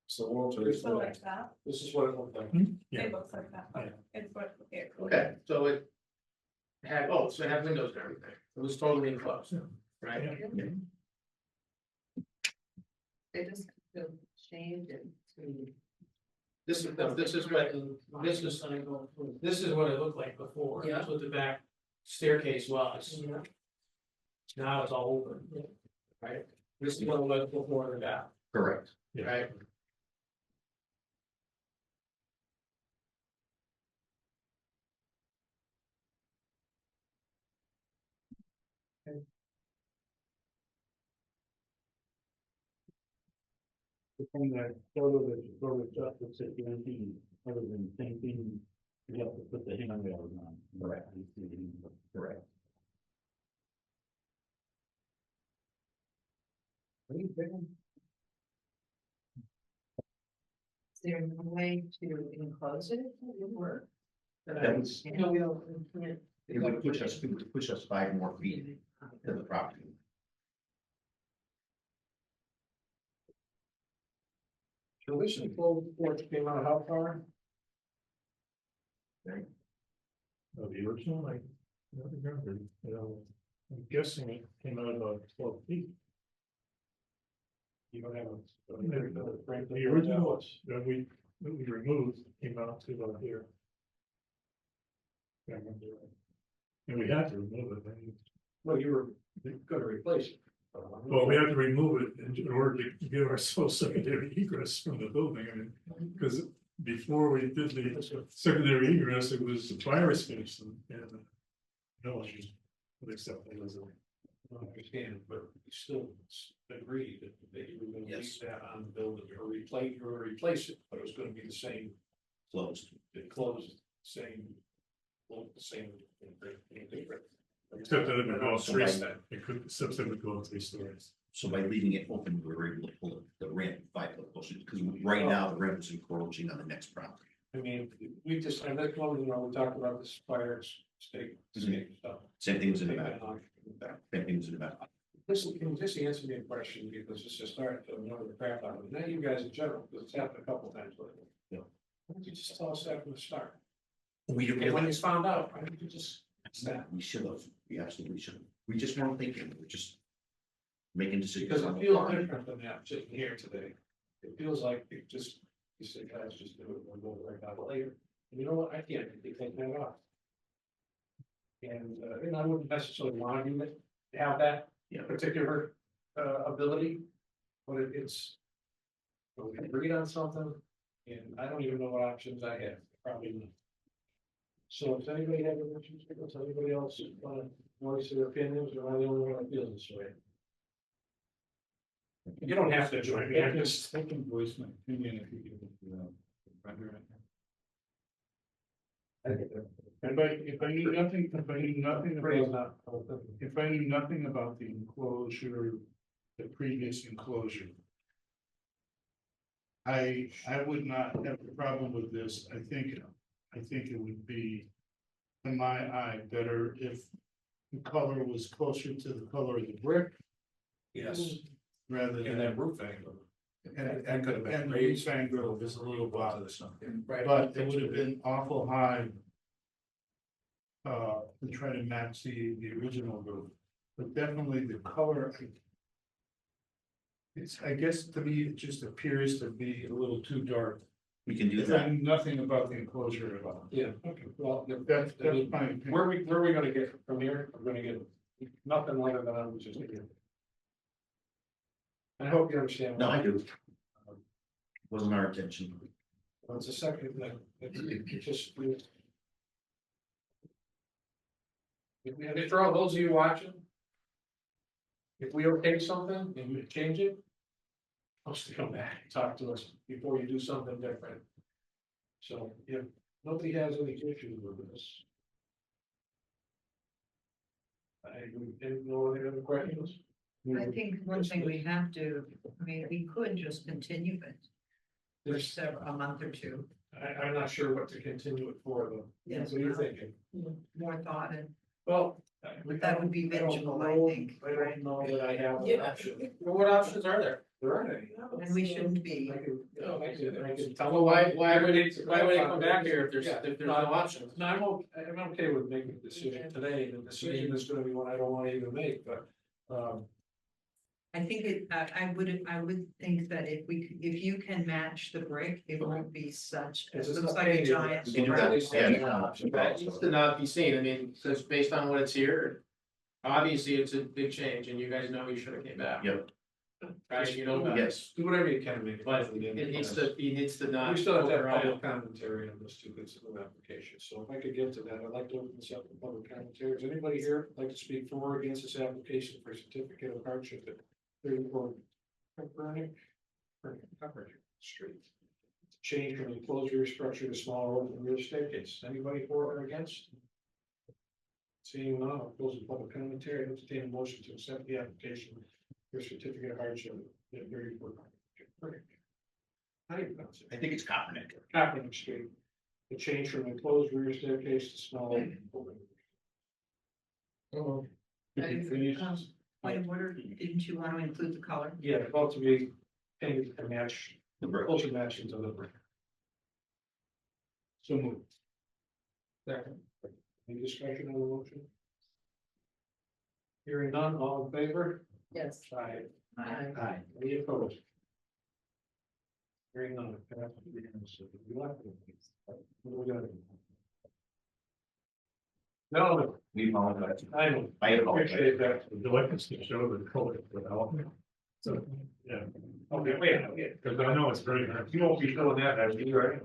So Walter, It's like that, this is what it looked like. Yeah. it looks like that, Yeah. it's what, it. Okay, so it had, so it had windows and everything. It was totally enclosed, right? They just changed it to. This is what, this is what it looked like before. That's what the back staircase was. Now it's all open. Right? This is what it was before the back, Correct. right? From that photo that you photoshopped, it's at 19, other than painting, you have to put the handrails on. Correct. Correct. there no way to enclose it if it would work? That was, You know, we don't. it would push us 5 more feet to the property. So this is full porch came out how far? The original, I don't remember, I'm guessing it came out about 12 feet. You don't have The original that we removed came out to about here. Can't remember. And we had to remove it. Well, you were gonna replace it. Well, we had to remove it in order to give ourselves secondary egress from the building, I mean, because before we did the secondary egress, it was fire escapes and no one would accept it as a. I understand, but we still agreed that you were gonna leave that on the building or replace it, but it was gonna be the same, Closed. it closed, same. Same. Except that it would go 3 stories, it could, except that it would go 3 stories. So by leaving it open, we were able to pull the ramp 5 foot closer, because right now the ramp is encroaching on the next property. I mean, we just, and that's one, we talked about this fire state stuff. Same things in the back. Same things in the back. Listen, can you just answer me a question, because it's just starting to annoy the crap out of me, not you guys in general, because it's happened a couple times lately. Yeah. Why don't you just tell us that from the start? We And when you found out, why didn't you just? We should have, we absolutely should have. We just weren't thinking, we're just making decisions. Because on it the feels fly. different than that, sitting here today. It feels like it just, you said, guys, just do it, we'll go right about it later. And you know what, I can't take that off. And I wouldn't necessarily want you to have that particular ability, but it's. But we agreed on something, and I don't even know what options I have, probably not. So if anybody has any issues, does anybody else want to voice their opinions, or am I the only one that feels this way? You don't have to join me, I just. I can voice my opinion if you give it. If I knew nothing, if I knew nothing about, if I knew nothing about the enclosure, the previous enclosure. I would not have a problem with this. I think it would be, in my eye, better if the color was closer to the color of the brick. Yes. Rather than. And that roof angle. And could have been the raised. roof angle is a little bothersome, Right. but it would have been awful high. To try to match the original roof, but definitely the color. It's, I guess to me, it just appears to be a little too dark. We can do I that. knew nothing about the enclosure at all. Yeah, okay, well, That's my opinion. where are we gonna get from here? I'm gonna get nothing later than I was just here. I hope you understand. No, I do. Wasn't our intention. Well, it's a second thing, it just. If for all those of you watching. If we okay something and we change it. Let's come back and talk to us before you do something different. So, if nobody has any issues with this. Any other questions? I think one thing we have to, I mean, we could just continue it for a month or two. I'm not sure what to continue it for, though. Yes. What are you thinking? More thought and Well. that would be visual, I think. I don't know that I have. an Yeah. option. What options are there? There aren't any. And we shouldn't be. I can tell. Well, why would they come back here if there's no Yeah. options? No, I'm okay with making a decision today, the decision is gonna be one I don't wanna even make, but, I think I would think that if you can match the brick, it won't be such, it Is this looks a like a painting? giant. We can do that. square. That needs to not be seen, I mean, because based on what it's here, obviously it's a big change, and you guys know you should have came back. Yep. Right, you know that, Yes. do whatever you can to make it. but he needs to not. We still have to have override. public commentary on this too, it's a new application, so if I could get to that, I'd like to open this up to public commentary. Is anybody here like to speak for or against this application for certificate of hardship at 34 Coverage Street? Change from enclosed rear structure to smaller open rear staircase, anybody for or against? Seeing none, I'll close the public commentary, entertain a motion to accept the application for certificate of hardship at 34. How do you pronounce it? I think it's Kaepernick. Kaepernick Street. The change from enclosed rear staircase to small. open. Point of order, didn't you want to include the color? Yeah, about to be painted to match, The brick. closer match into the brick. So moved. Second. Any discussion on the motion? Hearing none, all in favor? Yes. Aye. Aye. Any opposed? Hearing none. Passed unanimously. You like it? What we got? No, We apologize. I don't. I apologize. Appreciate that. Would you like us to show the color development? So, yeah, Okay, wait, because I know it's very hard. you won't be doing that, as you, right?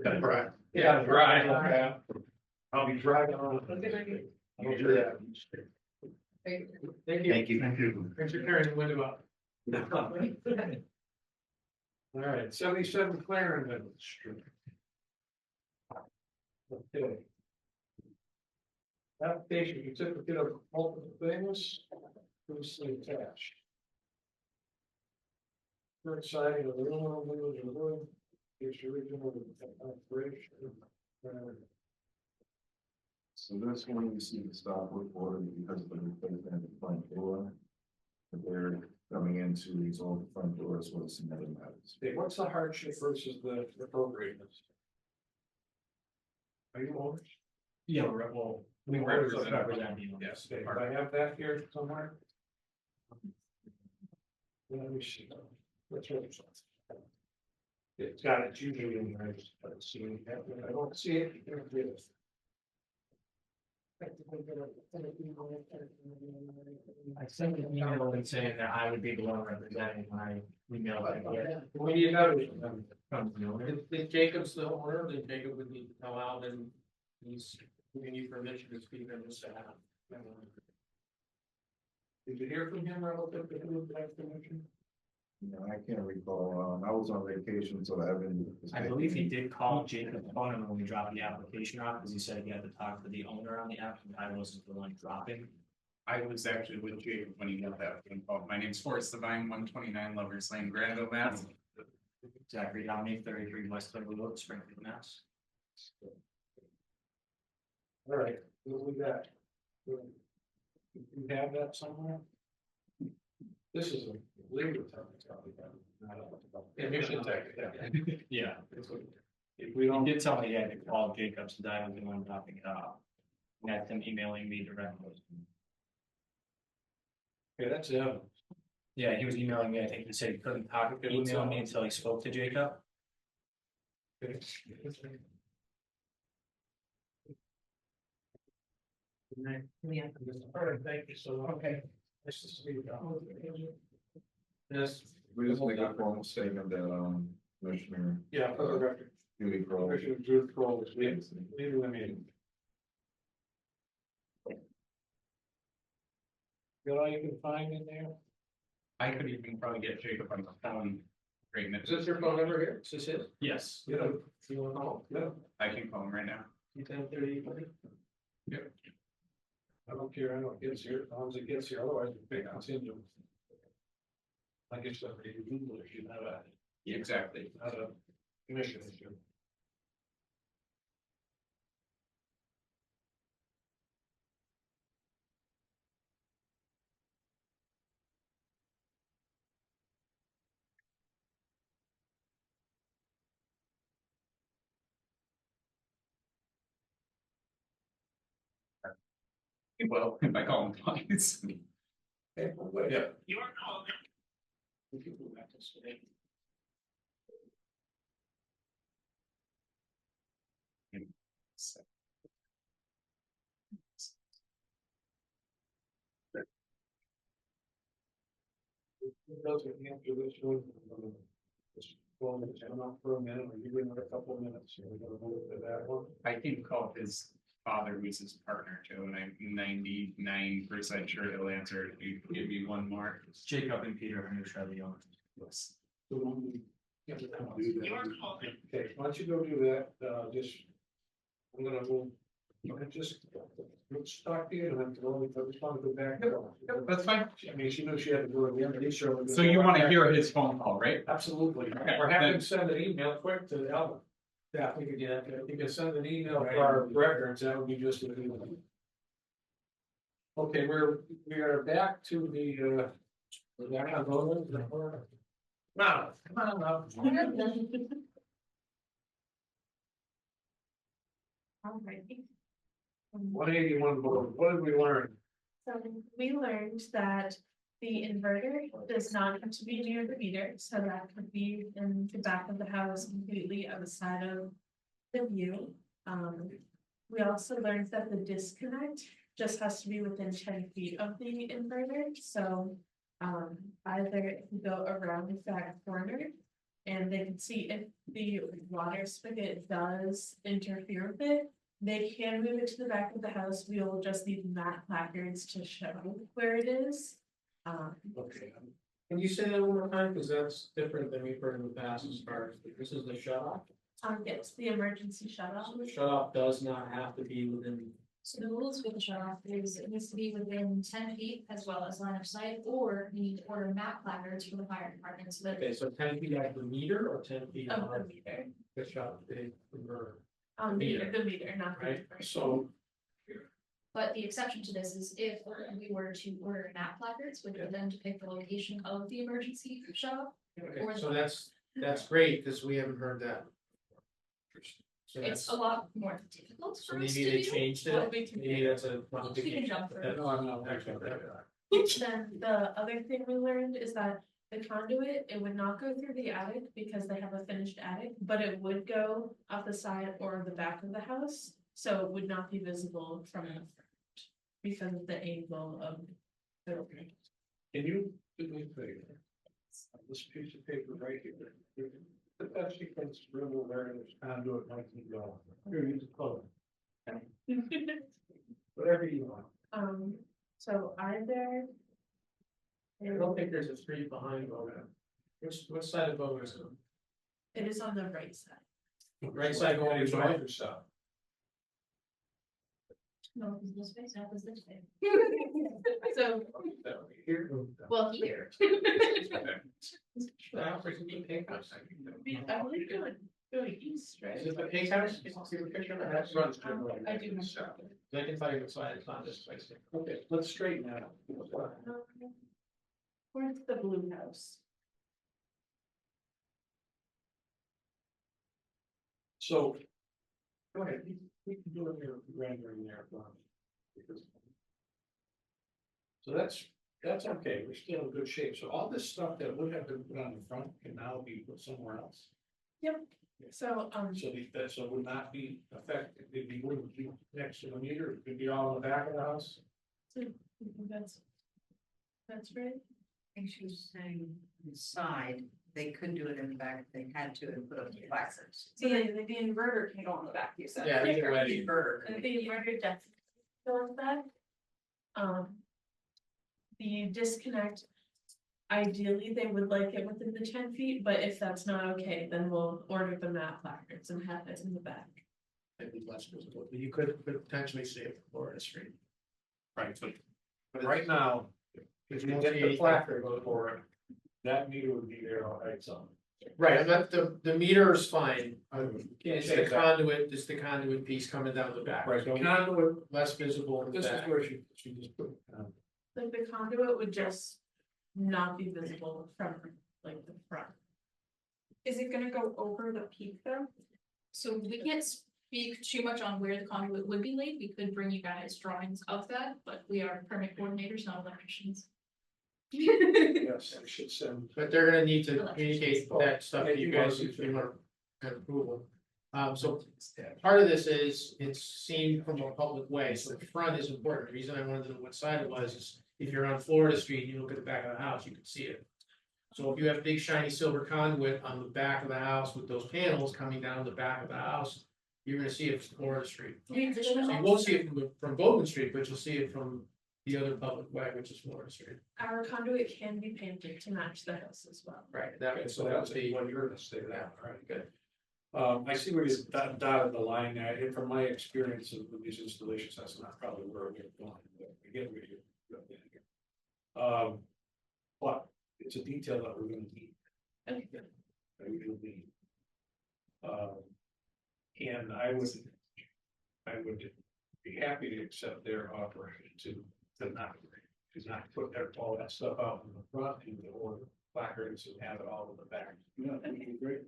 That's right. Yeah, right, okay. I'll be driving on. I'll do that. Thank you. Thank you. Thank you. Thanks for carrying the window up. All right, 77 Clarendon Street. Okay. Application certificate of multiple famous, previously attached. First siding of the aluminum windows and wood, is original operation. So this one, you see the stop work order because of the replacement of the front door. But they're coming in to resolve the front door as well as some other matters. Okay, what's the hardship versus the appropriateness? Are you owners? Yeah, well, We represent you. Yes, okay, do I have that here somewhere? Let me see. What's your response? It's got it usually in there, I just don't see it. I don't see it. There it is. I sent an email and saying that I would be the one representing my email. What do you know? If Jacob's the owner, then Jacob would need to tell Alvin he's giving you permission to speak on his behalf. Did you hear from him relative to who that information? You know, I can't recall, I was on vacation, so I haven't. I believe he did call Jacob's phone when we dropped the application off, because he said he had to talk to the owner on the app, and I wasn't the one dropping. I was actually with Jacob when he got that phone call. My name's Forrest Devine, 129 Lovers Lane, Granville, Mass. Zachary Dominey, 33 West Cleveland Road, Springfield, Mass. All right, what we got? You have that somewhere? This is a legal term. Emission tech. Yeah. If we don't Did somebody had to call Jacobs, and I was the one dropping it off. And that's him emailing me directly. okay, that's it. Yeah, he was emailing me. I think he said he couldn't talk, email me until he spoke to Jacob. All right, thank you, so, okay. Nice to see you. Yes. We just make a formal statement that, Commissioner. Yeah, for the record. Judy Crowe. Commissioner Drew Kroll is leaving the meeting. Got all you can find in there? I could even probably get Jacob on the phone. Great minute. Is this your phone number here? Is this it? Yes, Yeah. You want to call? Yeah. I can call him right now. 10:30. Yeah. I don't care, I don't get here, as long as it gets here, otherwise we can continue. I guess that would be Google issue, not a, Exactly. not a commission issue. Well, if I call him twice. Okay, well, wait. Yeah. You are calling. We can go back to today. Doesn't answer this one. Just phone is come up for a minute, or you give it a couple of minutes, and we're gonna move to that one. I can call his father, who's his partner too, and I'm 99% sure he'll answer if you give me one more. Jacob and Peter, I'm sure the owners. Yes. So when we get to that one. Okay, why don't you go do that, just, I'm gonna move I just talk to you and then go respond to back. That's fine. I mean, she knew she had to do it again, but sure. So you want to hear his phone call, right? Absolutely, Okay, or have then- him send an email quick to Alvin. Yeah, we could do that, you can send an email for our records, that would be just an email. Okay, we are back to the, we're back on voting. No, come on now. Alrighty. 181 vote, what did we learn? So we learned that the inverter does not have to be near the meter, so that could be in the back of the house completely outside of the view. We also learned that the disconnect just has to be within 10 feet of the inverter, so. Either if you go around the back corner and they can see if the water spigot does interfere with it. They can move it to the back of the house, we will just need mat placards to show where it is. Okay, Can you say that one more time, because that's different than we've heard in the past as far as, this is the shut off. Yes, the emergency shut off. So the shut off does not have to be within. So the rules with the shut off is it needs to be within 10 feet as well as line of sight, or you need to order map placards from the fire department, so that. Okay, so 10 feet out of the meter or 10 feet Of out the of meter, the shut, the converter. the meter, not the right, inverter. so, But the exception to this is if we were to order map placards, which would then depict the location of the emergency shut off. Okay, so that's great, because we haven't heard that. So It's that's, a lot more difficult so for us to maybe they do. changed But it, we can- maybe that's a We can modification. jump through. That- no, I'm not actually. Then the other thing we learned is that the conduit, it would not go through the attic because they have a finished attic, but it would go up the side or the back of the house. So it would not be visible from the front because of the angle of the. Can you do me a favor? This piece of paper right here. Put that sequence river where there's conduit might be going. Here, use a color. Whatever you want. So either. I don't think there's a street behind Boga. Which side of Boga is it? It is on the right side. Right side going It's north? north or south. No, it's this way, south is this way. So, Here. Well, here. That was a neat pink house. I believe going east, right? Is it the pink house? Can you see the picture of that? Runs I do. I can tell you what side it's on this place. Okay, let's straighten that out. Where's the blue house? So. Go ahead, we can do it here, rendering there. So that's okay, we're still in good shape, so all this stuff that would have been put on the front can now be put somewhere else. Yep. So, So would not be affected, it'd be, wouldn't be next to the meter, it could be all in the back of the house. that's right. I think she was saying inside, they could do it in the back, if they had to, and put up the placards. So the inverter can go on the back, you said. Yeah, either way. The inverter. I think the inverter definitely goes back. The disconnect, ideally, they would like it within the 10 feet, but if that's not okay, then we'll order the map placards and have it in the back. It'd be less visible, but you could potentially see it from Florida Street. Right, but right now, if you get the placard for it, that meter would be there all right, so. Right, and that, the meter is fine, it's the change that. conduit, it's the conduit piece coming down the back. Right. The conduit less visible in the This is back. where she just put. Like the conduit would just not be visible from like the front. Is it gonna go over the peak though? So we can't speak too much on where the conduit would be laid, we could bring you guys drawings of that, but we are permit coordinators, not electricians. Yes, I should send. But they're gonna need to communicate that stuff to you guys if you want to have approval. So part of this is, it's seen from a public way, so the front is important, the reason I wanted to know what side it was is. If you're on Florida Street, and you look at the back of the house, you can see it. So if you have big shiny silver conduit on the back of the house with those panels coming down the back of the house, you're gonna see it from Florida Street. So you won't see it from Bowman Street, but you'll see it from the other public way, which is Florida Street. Our conduit can be painted to match the house as well. Right, that would, So so that's that's the, what you're gonna say that, all right, good. I see where you dotted the line there, and from my experience with these installations, that's not probably where we're going, but I get where you're going here. But it's a detail that we're gonna need. Okay. That we will need. And I would be happy to accept their offer to not put all that stuff out in the front or placards and have it all in the back. Yeah, that'd be great.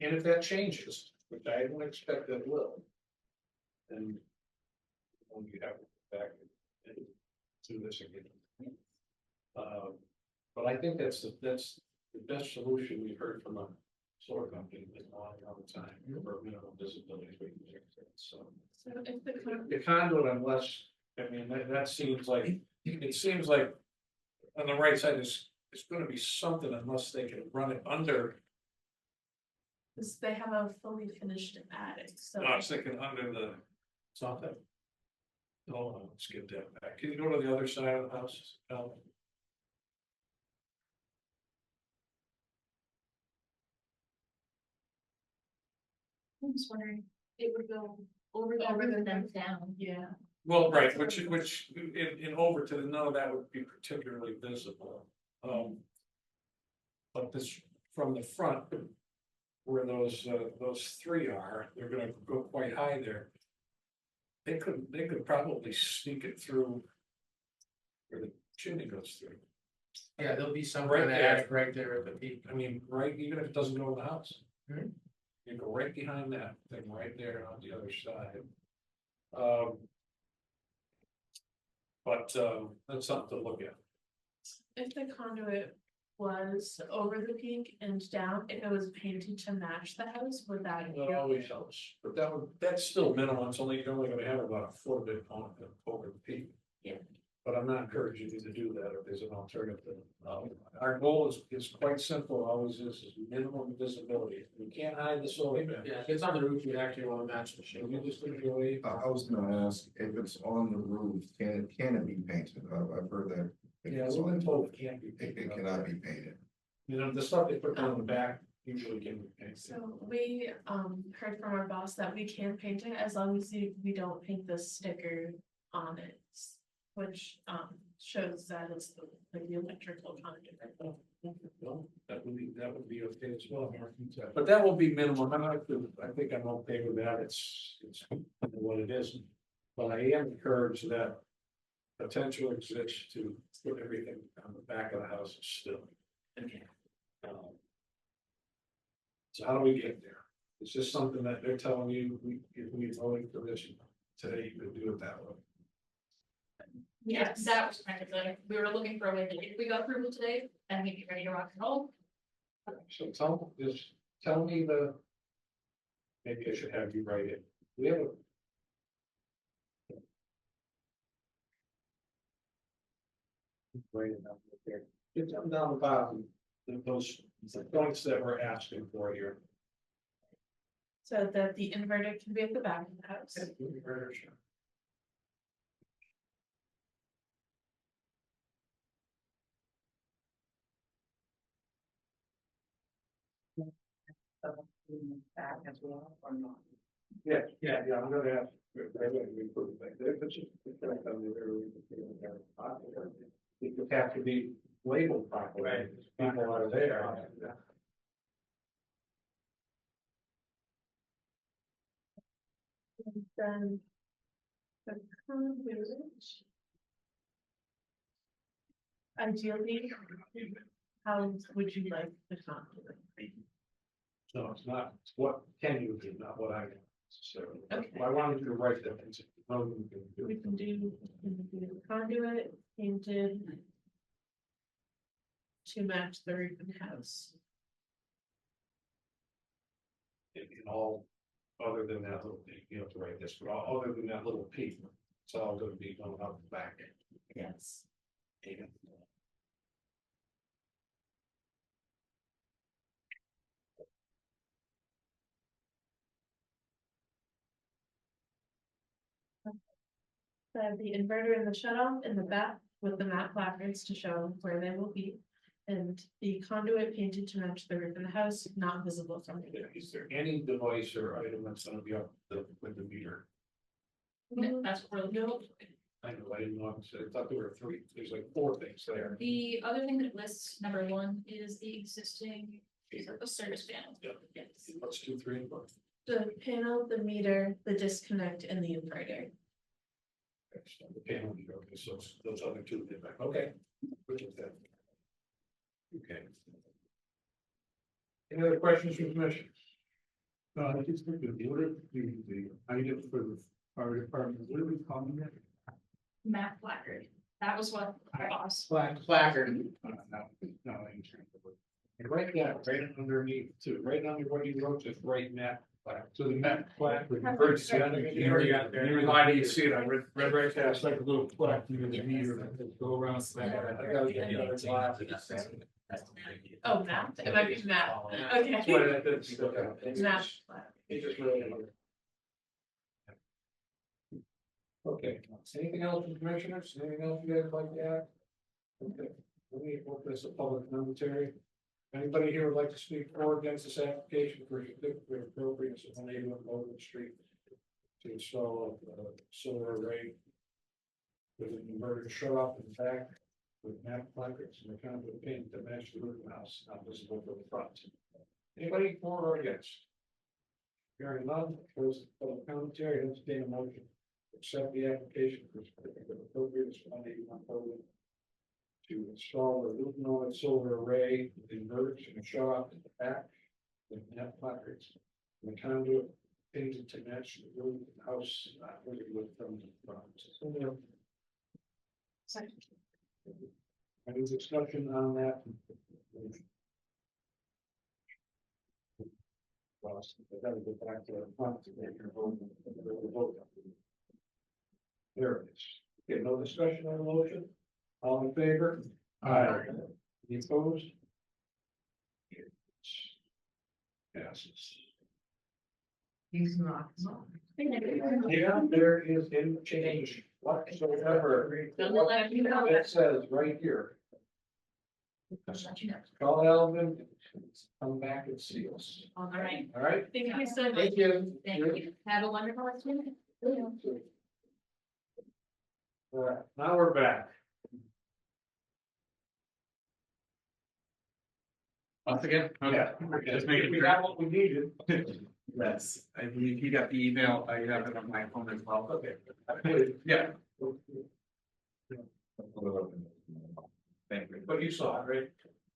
And if that changes, which I don't expect that will. Then. When you have it back and do this again. But I think that's the best solution we've heard from a solar company in a long time, for minimum visibility. So. So if the The conduit, unless, I mean, that seems like, it seems like on the right side is, it's gonna be something unless they can run it under. Because they have a fully finished attic, so. I was thinking under the something. Hold on, let's get that back. Can you go to the other side of the house? I'm just wondering, it would go over the Over the roof and fence. down. Yeah. Well, right, which in Overton, none of that would be particularly visible. But this, from the front, where those three are, they're gonna go quite high there. They could probably sneak it through where the chimney goes through. Yeah, there'll be some Right kind of there. edge right there at the peak. I mean, right, even if it doesn't go in the house. You go right behind that thing, right there on the other side. But that's something to look at. If the conduit was over the peak and down, if it was painted to match the house, would that? That always helps, but that's still minimal, it's only, you're only gonna have about a foot of it on over the peak. Yeah. But I'm not encouraging you to do that if there's an alternative. Our goal is quite simple, always is minimum visibility. We can't hide the solar panel. Yeah, if it's on the roof, you'd actually want to match the shape. You just enjoy. I was gonna ask, if it's on the roof, can it be painted? I've heard that. if Yeah, it's we've on been the told roof, it can't be. It painted up cannot there. be painted. You know, the stuff they put down the back usually can be painted. So we heard from our boss that we can paint it as long as we don't paint the sticker on it. Which shows that it's the electrical conduit. Well, that would be okay as well. But that will be minimum. I think I'm okay with that. It's what it is. But I am encouraged that potential exists to put everything on the back of the house still. Okay. So how do we get there? Is this something that they're telling you, if we voting for this today, you could do it that way? Yes, that was kind of we were looking for a way that if we got approval today, then we'd be ready to rock and roll. So tell me maybe I should have you write it. We have a. Write it down there. Get them down the bottom, those points that we're asking for here. So that the inverter can be at the back of the house. Back as well, or not? Yeah, I'm gonna have. It would have to be labeled properly, people are there. And then the conduit. Ideally, how would you like the conduit? No, it's not, it's what can you do, not what I can necessarily. Okay. I wanted you to write that. We can do the conduit painted to match the roof of the house. In all, other than that little peak, you have to write this, but other than that little peak, it's all gonna be going out the back. Yes. So the inverter and the shut off in the back with the map placards to show where they will be. And the conduit painted to match the roof of the house, not visible from the. Is there any device or item that's gonna be up with the meter? That's what we're looking at. I know, I didn't know, I thought there were three, there's like four things there. The other thing that it lists, number one, is the existing, the service panel. Yeah. Yes. Let's do three and four. The panel, the meter, the disconnect and the inverter. Okay, so the panel, okay, so those other two, did that. Okay. Good with that. Okay. Any other questions from the commission? I just think the order, the item for the fire department, what are we calling it? Matt placard. That was what I asked. Placard. No, I ain't trying to look. And right down, right underneath, too, right under what you wrote, just right map. So the map plaque with the bird sounding, you already got there. You might even see it, I read right there, it's like a little plaque, you can meter, go around. I gotta get the other glasses. Oh, Matt, it might be Matt. That's why that didn't stick out. Matt. It just really. Okay, anything else from commissioners, anything else you guys like to add? Okay, let me open this a public commentary. Anybody here would like to speak for or against this application for certificate of appropriateness of 181 Logan Street to install a solar array with an inverter shut off in the back with map placards and the kind of paint that match the roof of the house, not visible from the front. Anybody for or against? Hearing none, close the public commentary, entertain a motion. Accept the application for certificate of appropriateness of 181 Logan to install a luminous solar array with inverters and a shut off in the back with net placards. And the conduit painted to match the roof of the house, not visible from the front. Second. Any discussion on that? Well, I gotta go back to the front to make your vote. There it is. Okay, no discussion on the motion? All in favor? Aye. Any opposed? Passes. He's not. Yeah, there is any change whatsoever. It says right here. Call Alvin, come back and see us. All right. All right? Thank you so much. Thank you. Thank you. Have a wonderful afternoon. All right, now we're back. Once again, okay, just making We sure. got what we needed. Yes, I believe he got the email, I have it on my phone as well. Okay. Yeah. Thank you. But you saw it, right?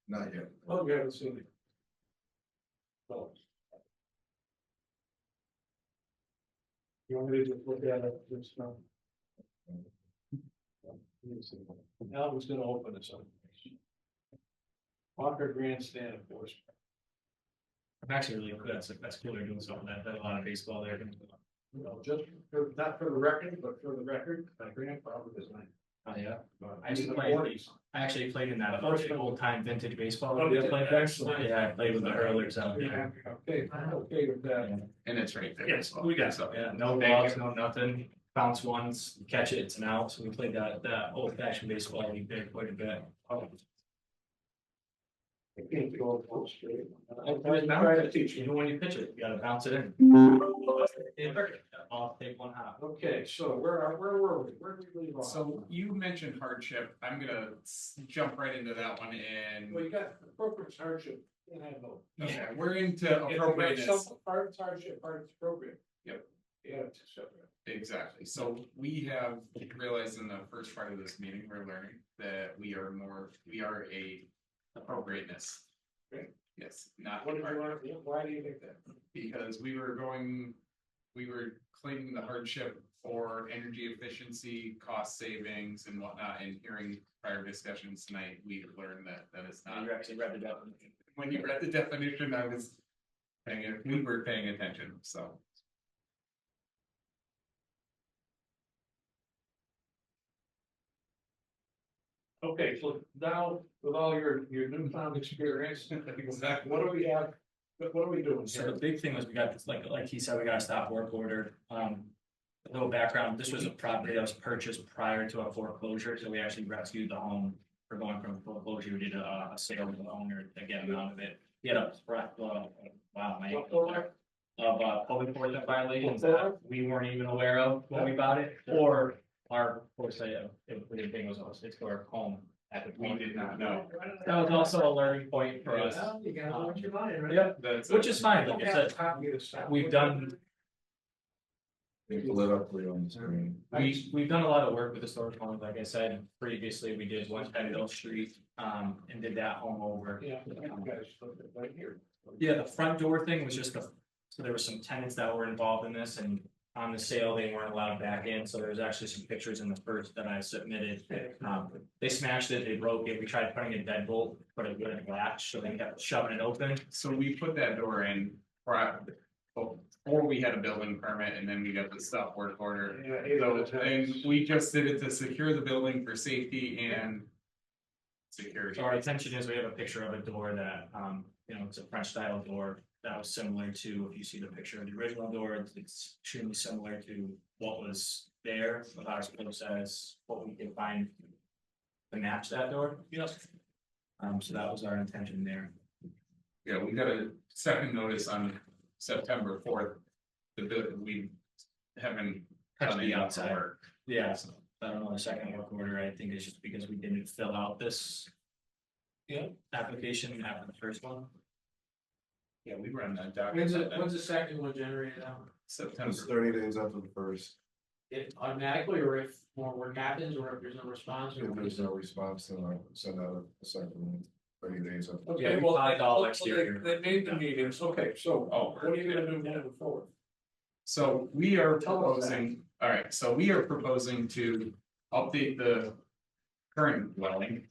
Not yet. Oh, you haven't seen it. Oh. You want me to just look at it, just now? Alvin's gonna open this up. Walker Grandstand enforcement. I'm actually really good. That's cool. They're doing something that a lot of baseball there. No, just for, not for the record, but for the record, my grandfather was mine. Oh, yeah. I used to play. I actually played in that First old time vintage baseball. Oh, We yeah. played there. Excellent. Yeah, I played with the hurlers out there. Okay, I'm okay with that. And it's right there. Yes, we got stuff. Yeah, no Thank balls, no nothing. Bounce once, catch it, it's an out. So we played that old fashioned baseball league there quite a bit. I can't go full straight. I'm trying to teach you, even when you pitch it, you gotta bounce it in. I'll take one hop. Okay, so where were we? Where did we leave off? So you mentioned hardship, I'm gonna jump right into that one Well, and, you got appropriate hardship. And I vote. yeah, we're into appropriateness. Part is hardship, part is appropriate. Yep. Yeah, it's separate. Exactly, so we have realized in the first part of this meeting, we're learning that we are a appropriateness. Okay. Yes, not. What did you hardship. want? Why do you think that? Because we were claiming the hardship for energy efficiency, cost savings and whatnot, and hearing prior discussions tonight, we learned that is not. You actually read the definition. When you read the definition, we were paying attention, so. Okay, so now with all your newfound experience, Exactly. what do we have? What are we doing So the here? big thing was we got this, like he said, we got a stop work order. A little background, this was a property that was purchased prior to a foreclosure, so we actually rescued the home for going from foreclosure, we did a sale with the owner to get him out of it. He had a threat, wow, my. Of public enforcement violations that we weren't even aware of when we bought it, or our foresight of if the thing was it's to our home at the We point. did not know. That was also a learning point for us. You gotta know what you're buying, right? Yeah, That's. which is fine, like I said, we've done, They pull it up for you on the screen. we've done a lot of work with historic homes, like I said, previously, we did 110 Mill Street, and did that home over. Yeah, you guys look at right here. Yeah, the front door thing was just so there were some tenants that were involved in this and on the sale, they weren't allowed back in, so there's actually some pictures in the first that I submitted. They smashed it, they broke it, we tried putting a deadbolt, but it wouldn't latch, so they kept shoving it open. So we put that door in before we had a building permit and then we got the stop work order. So, and we just did it to secure the building for safety and security. So our intention is we have a picture of a door that, it's a French style door. That was similar to, if you see the picture of the original door, it's extremely similar to what was there, about as close as what we could find to match that door. So that was our intention there. Yeah, we got a second notice on September 4th. We haven't done any outside work. Yeah, so I don't know, the second work order, I think is just because we didn't fill out this. Application after the first one. Yeah, we run that When's document. the second one generated out? September. It's 30 days after the first. It automatically, or if more work happens, or if there's no response? If there's no response, then I'll send out a second one, 30 days after. Okay, well, They made the meetings, okay, so, what are you gonna do moving forward? So we are proposing, all right, so we are proposing to update the current dwelling.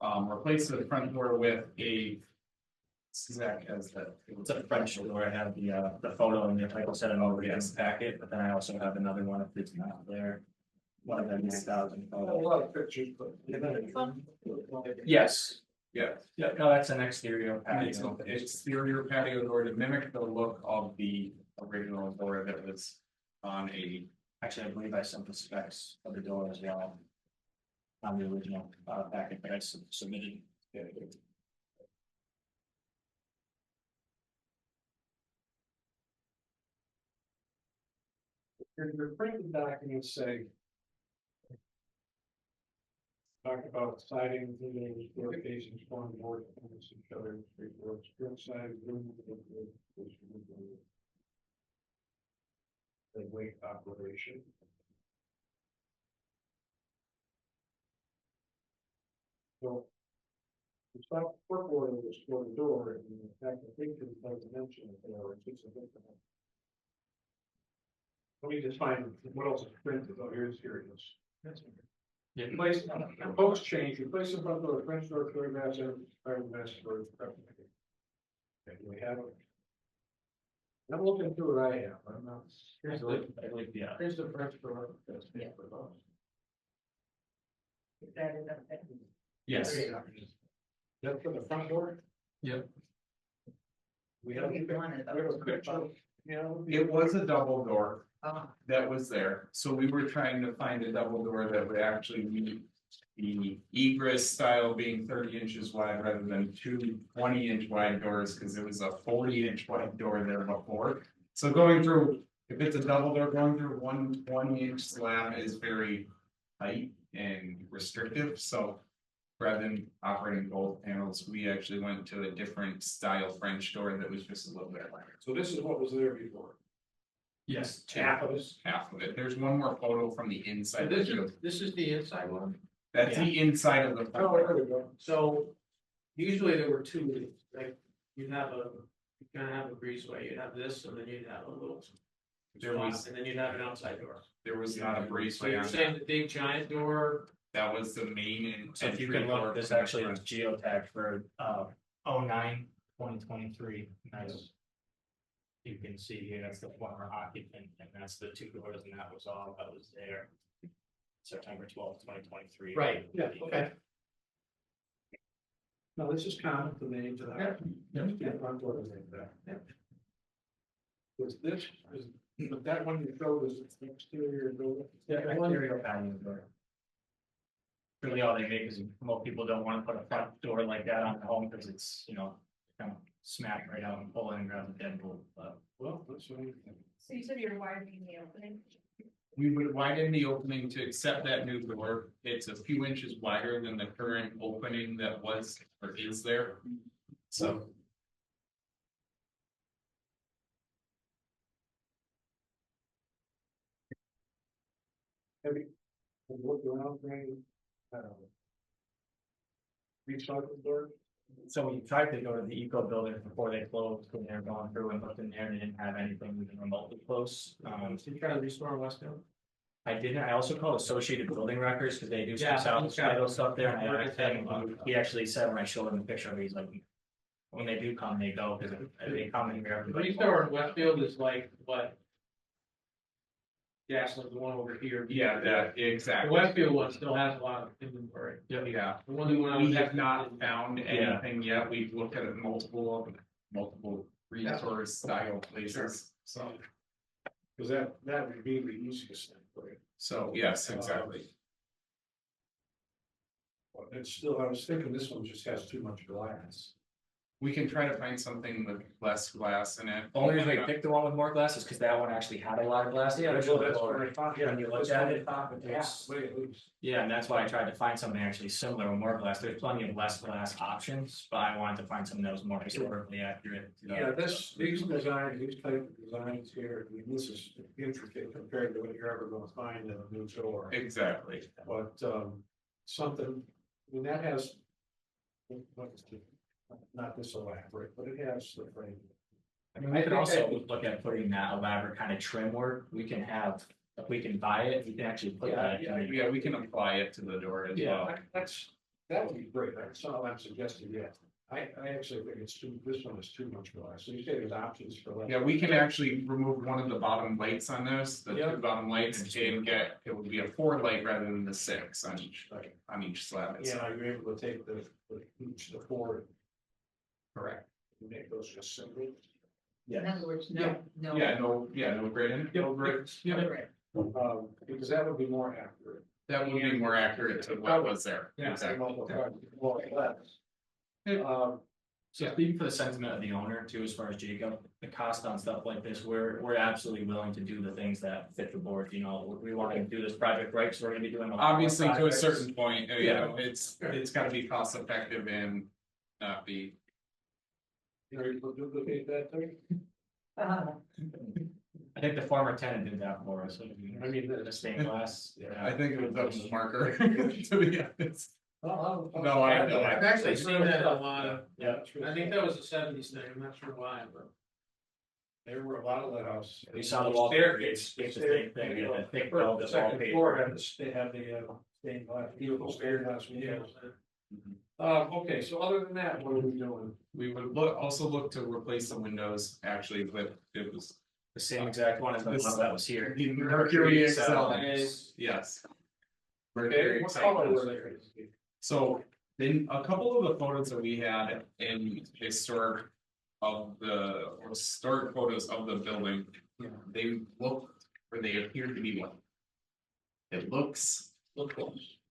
Replace the front door with a. Zach has that. It's a French door, I have the photo and the title set over against the packet, but then I also have another one if it's not there. One of them is 1,000. A lot of pictures, but. Yes, Yeah, yeah, no, that's an exterior it's patio. an exterior patio door to mimic the look of the original door that was on a. Actually, I believe I sent the specs of the door as well. On the original packet that I submitted. Your printed documents say. Talk about siding, windows, door casings, front board, each other, three doors, good side, room. The weight operation. So. The stop work order was for the door, and in fact, the picture doesn't mention it, or it's just a different. Let me just find what else is printed, oh, here it is. Yeah. Replace, proposed change, replace the front door, French door, photographs, and fire master door. Okay, do we have it? I'm looking through what I have, I'm not. I believe, yeah. Here's the French door. That's Yeah. proposed. That is up there. Yes. That's for the front door? Yep. We have. We wanted we have a picture. Yeah. It was a double door Oh, that was there, so we were trying to find a double door that would actually meet. The egress style being 30 inches wide rather than two 20-inch wide doors, because it was a 40-inch wide door there before. So going through, if it's a double door, going through one 20-inch slab is very tight and restrictive, so. Rather than operating both panels, we actually went to a different style French door that was just a little bit lighter. So this is what was there before. Yes. Half of this. Half of it, there's one more photo from the inside. This is the inside one. That's the inside of the front Oh, door. there we go. So usually there were two, like, you kind of have a breezeway, you'd have this, and then you'd have a little. There was- spot, and then you'd have an outside door. There was not a So breezeway you're on saying that, the big giant door. that was the main and. So if you can look, this actually is geotagged for 09/2023. That's. You can see here, that's the former occupant, and that's the two doors, and that was all that was there. September 12th, 2023. Right, yeah, okay. No, this is common to the age of that. Yeah. Front door is like that. Yeah. Was this, but that one you showed is exterior door. Yeah, exterior patio door. really all they make is most people don't want to put a front door like that on the home because it's, you know, kind of smack right out and pull in and grab the deadbolt, but. Well, that's what I think. So you said you're widening the opening? We would widen the opening to accept that new door. It's a few inches wider than the current opening that was or is there. So Have you looked around for any, recycle door? So we tried to go to the eco building before they closed, when they were going through and looked in there and they didn't have anything we can remotely close. Did you try to restore Westfield? I didn't, I also called Associated Building Records because they do some Yeah, salvage he's got- title stuff there, and I asked him, he actually said when I showed him the picture, he's like. When they do come, they go, because they come in here. everybody- Restore in Westfield is like, what? Yeah, so the one over here. yeah, that The exactly. Westfield one still has a lot of inventory. Yeah, The one that went on. we have not found Yeah. anything yet. We've looked at multiple resource style places. So, Cause that would be the easiest thing for you. so yes, exactly. But it's still, I was thinking this one just has too much glass. We can try to find something with less glass in it. Only reason we picked the one with more glass is because that one actually had a lot of glass. Yeah, Which well, was that's lower. what I thought. Yeah, when you looked at it, It's way at least. yeah, and that's why I tried to find something actually similar with more glass. There's plenty of less glass options, but I wanted to find something that was more historically accurate. Yeah, these designs, these type of designs here, I mean, this is intricate compared to what you're ever gonna find in a new door. Exactly. But, something, I mean, that has. What is the, not this elaborate, but it has the frame. I mean, we could also look at putting that elaborate kind of trim work. We can have, if we can buy it, we can actually put that. Yeah, we can apply it to the door as Yeah, well. that would be great, that's not what I'm suggesting yet. I actually think it's too, this one is too much glass, so you say there's options for that. Yeah, we can actually remove one of the bottom lights on this, the Yeah. two bottom lights, and get, it would be a 4 light rather than the 6 on each slab. Yeah, you're able to take the four Correct. and make those just simple. In other words, Yeah. no. Yeah, no grid in it. No grids. Yeah, Because that would be more accurate. that would be more accurate to what was there. Yeah. Exactly. More or less. So speaking for the sentiment of the owner too, as far as Jacob, the cost on stuff like this, we're absolutely willing to do the things that fit the board, you know, we want to do this project right, so we're gonna be doing. a lot more Obviously, to a projects. certain point, you know, it's gotta be cost effective and not be. You're able to duplicate that thing? I think the former tenant did that for us, I mean, the stained glass. I think it was up to the marker, to be honest. No, I know. I've actually seen that a lot of, Yeah. I think that was a seventies thing, I'm not sure why, but. There were a lot of that house. You saw the wall staircase, it's the same thing, yeah, the thick The velvet second wallpaper. floor had the stained glass, beautiful staircase. Okay, so other than that, what are we doing? We would also look to replace the windows, actually, but it was. The same exact one as the one that was here. The Mercury Excel, Nice. yes. Okay, Mercury what color Excel. were they? So then a couple of the photos that we had in historic historic photos of the building, they look, or they appear to be white. It looks,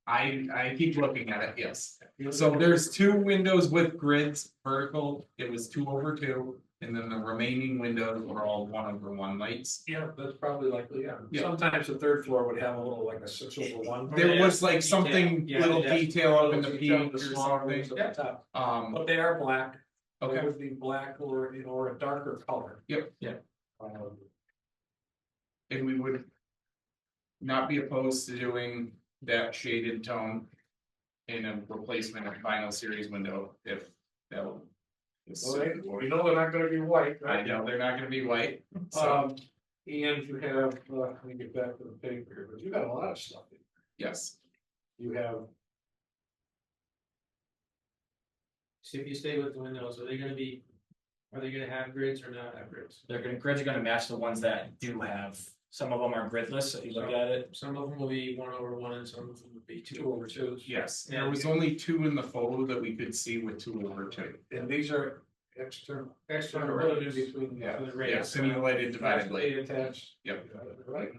I keep looking at it, yes. So there's 2 windows with grids vertical, it was 2/2, and then the remaining windows were all 1/1 lights. Yeah, that's probably likely, yeah. Yeah. Sometimes the third floor would have a little like a 6/1. There was like something, Yeah, little yeah. detail up in the peak The or smaller ones something. at the top. But They are black. They okay, would be black or, you know, or a darker color. Yep. Yeah. and we would not be opposed to doing that shaded tone in a replacement of vinyl series window, if that will. You know they're not gonna be white, I right? know they're not gonna be white, so, And you have, let me get back to the paper here, but you got a lot of stuff. yes. You have, See if you stay with the windows, are they gonna have grids or not have grids? Grids are gonna match the ones that do have, some of them are gridless, if you look at it. Some of them will be 1/1 and some of them will be 2/2. Yes, there was only 2 in the photo that we could see with 2/2. and these are external. External Relative roads. between. Yeah, For the yeah, rails. simulated divided They blade, attached. Yep. Right.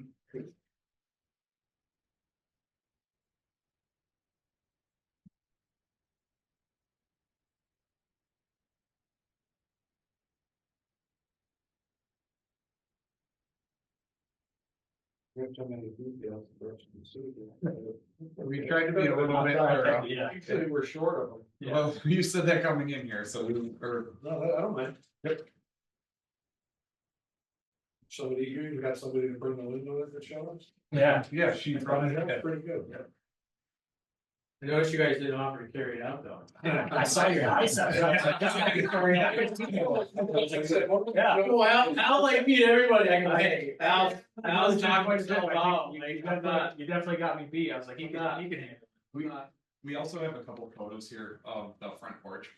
We have so many details. We tried to be a little bit thorough. Actually, we're short of them. Well, you said that coming in here, so No, I don't mind. Yep. Somebody, you got somebody to bring the window in to show us? yeah, she brought it That's up. pretty good. I noticed you guys didn't offer to carry it out though. I saw your eyes. Yeah, well, Al like beat everybody, I go, hey, Al's talking himself out, like, you definitely got me beat, I was like, he can handle it. We also have a couple photos here of the front porch.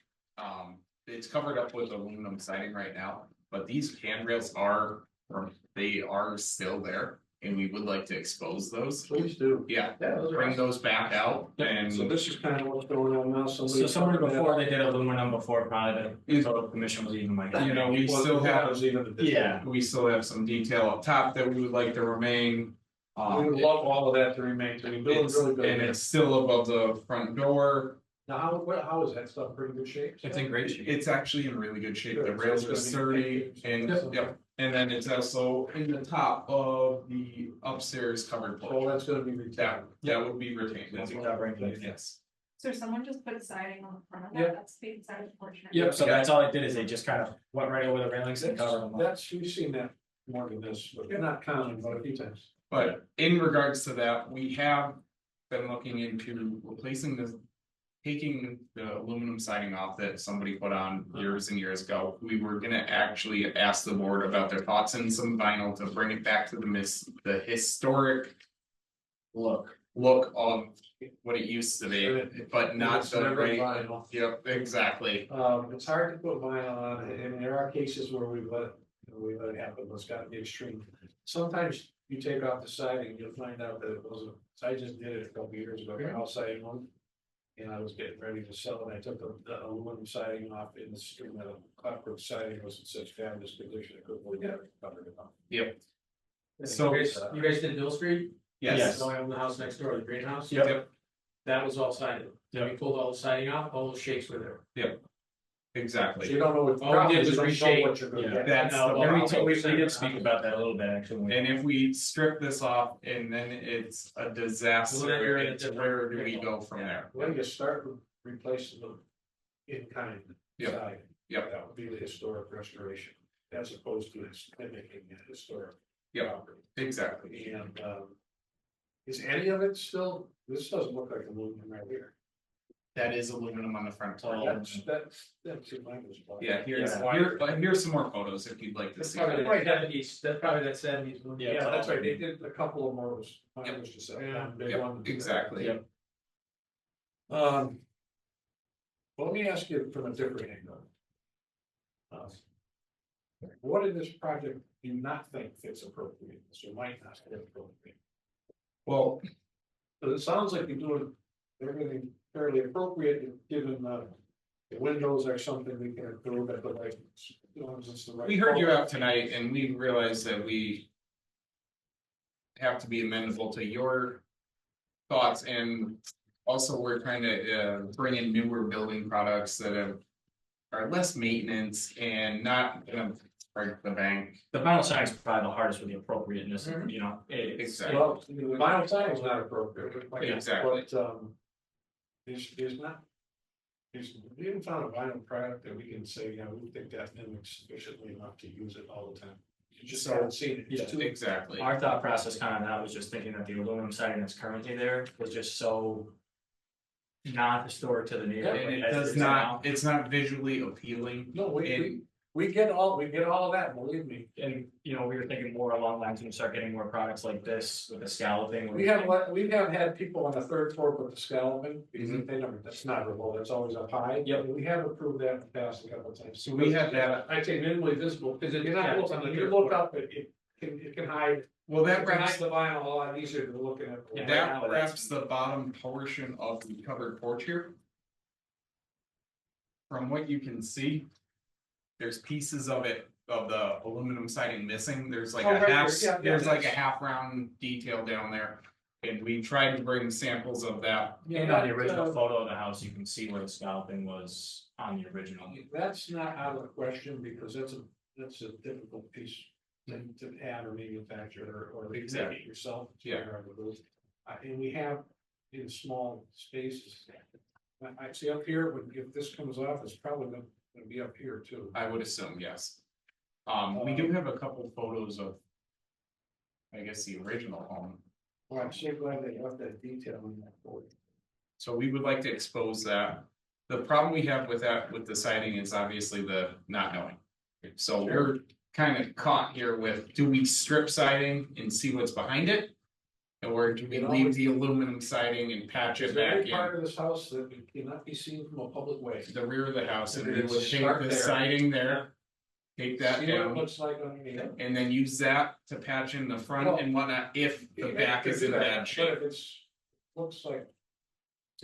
It's covered up with aluminum siding right now, but these handrails they are still there. And we would like to expose those. Please do. Yeah, Yeah, those are bring awesome. those back out and. So this is kind of what's going on now. So somebody before they did aluminum before probably the photo commission was even like. You know, we still have, Yeah. we still have some detail up top that we would like to remain. We would love all of that to remain, to be doing really good. And it's still above the front door. Now, how is that stuff pretty good shape? It's in great shape. It's actually in really good shape. The Good. rails So are it's gonna sturdy be- and, yep. And then it's also in the top of the upstairs covered So porch. that's gonna be retained. That would be retained. That's what that brings in. Yes. So someone just put siding on the front of Yep. that, that's the inside of the porch. Yep, so that's all I did is they just kind of went right over the railings and covered them up. That's, we've seen that more than this, but not common, but a few times. But in regards to that, we have been looking into replacing taking the aluminum siding off that somebody put on years and years ago. We were gonna actually ask the board about their thoughts and some vinyl to bring it back to the historic look of what it used to be, but not It's the never right. vinyl. Yep, exactly. It's hard to put vinyl on, and there are cases where we let it happen, but it's gotta be extreme. Sometimes you take off the siding, you'll find out that it wasn't, so I just did it a couple years ago, the house siding one. And I was getting ready to sell, and I took the aluminum siding off in the stream, the clapboard siding was in such fabulous condition, I couldn't believe it covered it up. Yep. So you guys did Bill Street? Yes. Going on the house next door, the greenhouse? Yep. That was all sided. Yeah, we pulled all the siding off, all those shakes were there. So Exactly. you don't know what. All we did was you don't know reshape. what you're gonna get. That's the No, problem. we did speak about that a little bit, actually. And if we strip this off and then it's a Well, then disaster, you're in a it's different- where do we go from there? When you start replacing them in kind Yep. side. Yep. That would be the historic restoration, as opposed to mimicking the historic. Yep. property. Exactly. And, is any of it still, this doesn't look like aluminum right here. That is aluminum on the front. That's in my. Yeah, Yeah. here's some more photos if you'd like to That's see. probably that 70s, that's probably that 70s. Yeah, that's right, they did a couple of more, mine Yep. was just a Yeah. one big Yep, one. exactly. Yep. Well, let me ask you from a different angle. What in this project do you not think fits appropriate, so might not fit appropriate? Well, But it sounds like you're doing everything fairly appropriate, given the windows are something we can improve at the right. It's the right. we heard you out tonight and we realized that we have to be amenable to your thoughts, and also we're trying to bring in newer building products that are less maintenance and not gonna break the bank. The vinyl siding is probably the hardest with the appropriateness, you know, it's. Exactly. Well, the vinyl siding is not appropriate. Exactly. But, there's not. We haven't found a vinyl product that we can say, yeah, we think that mimics sufficiently enough to use it all the time. You just haven't seen it. It's too. Exactly. Our thought process kind of that was just thinking that the aluminum siding that's currently there was just so. Not historic to the neighborhood. And it as does is now. not, it's not visually appealing. No, we And get all of that, believe me. And, you know, we were thinking more along lines when we start getting more products like this with the scalloping. We have had people on the third floor put the scalloping, because they never, that's not real, that's always up high. Mm-hmm. Yep. And we have approved that in the past a couple of times. So we have that. I say minimally visible, because if you're not Yeah, looking, it's on if the you third look floor. up, it can hide. Well, that It can wraps, hide the vinyl a lot easier than looking at. the- that wraps the bottom portion of the covered porch here. From what you can see, there's pieces of it, of the aluminum siding missing. There's like Oh, a right half, there. Yeah, there's like a that's- half round detail down there. And we tried to bring samples of that. And on the original photo of the house, you can see where the scalloping was on the original. That's not out of the question, because that's a difficult piece to add or manufacture or make Exactly. it yourself. Yeah. And we have in small spaces. I see up here, if this comes off, it's probably gonna be up here too. I would assume, yes. We do have a couple photos of. I guess the original home, Well, I'm so glad they left that detail in that for you. so we would like to expose that. The problem we have with that, with the siding is obviously the not knowing. So we're kind of caught here with, do we strip siding and see what's behind it? Or do we leave the aluminum siding and patch Is it there back any in? part of this house that cannot be seen from a public way? The rear of the house, and And then it's we'll take start the there. siding there. Take that See what it down, looks like underneath. and then use that to patch in the front and whatnot, if the back is in bad shape. But if it's, looks like,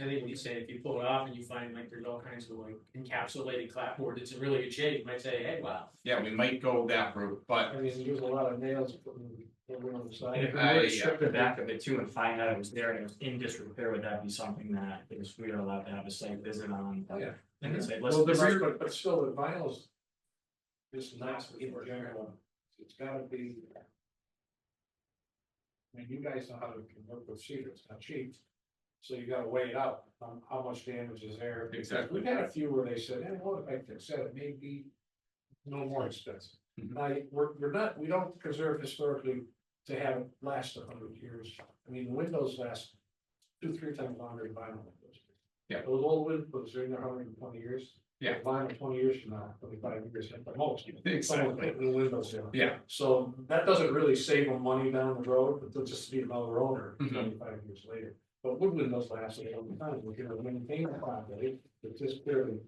I think what you say, if you pull it off and you find like there's all kinds of like encapsulated clapboard, it's in really good shape, you might say, hey, wow. Yeah, we might go that route, but I mean, there's a lot of nails putting on the side. And if we were to strip the back of it too and find out it was there and it was in disrepair, would that be something that is we are allowed to have a site visit on? Oh, yeah. And then say, Well, let's, but still, the vinyl's just not in general, it's gotta be. I mean, you guys know how to work with cedar, it's not cheap. So you gotta weigh it out, how much damage is there. Because Exactly. We've had a few where they said, hey, what if I fix that, it may be no more expensive. Mhm. We're not, we don't preserve historically to have it last 100 years. I mean, the windows last 2-3 times longer than vinyl windows. Yeah. Those old windows are in there 120 years. Yeah. Vinyl 20 years from now, 25 years, at the most. Exactly. Someone put new windows in. yeah, So that doesn't really save them money down the road, but they'll just be another owner Mhm. 25 years later. But wood windows last a long time, we're gonna maintain the property, it's just clearly,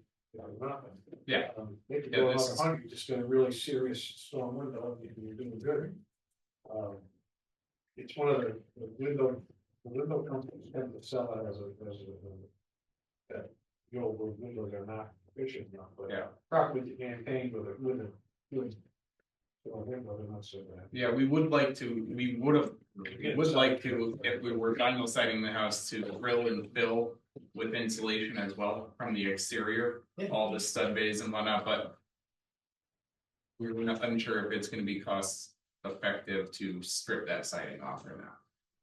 nothing. Yeah. They could Yeah, go this another is- 100, just get a really serious storm window, and you're doing good. It's one of the window companies tend to sell it as that the old wood windows are not efficient enough, but Yeah. properly maintained with a good. Window, they're not so bad. yeah, we would like to, we would like to, if we were vinyl siding the house, to grill and fill with insulation as well from the exterior, all the stud bays and whatnot, but. We're not unsure if it's gonna be cost effective to strip that siding off or not,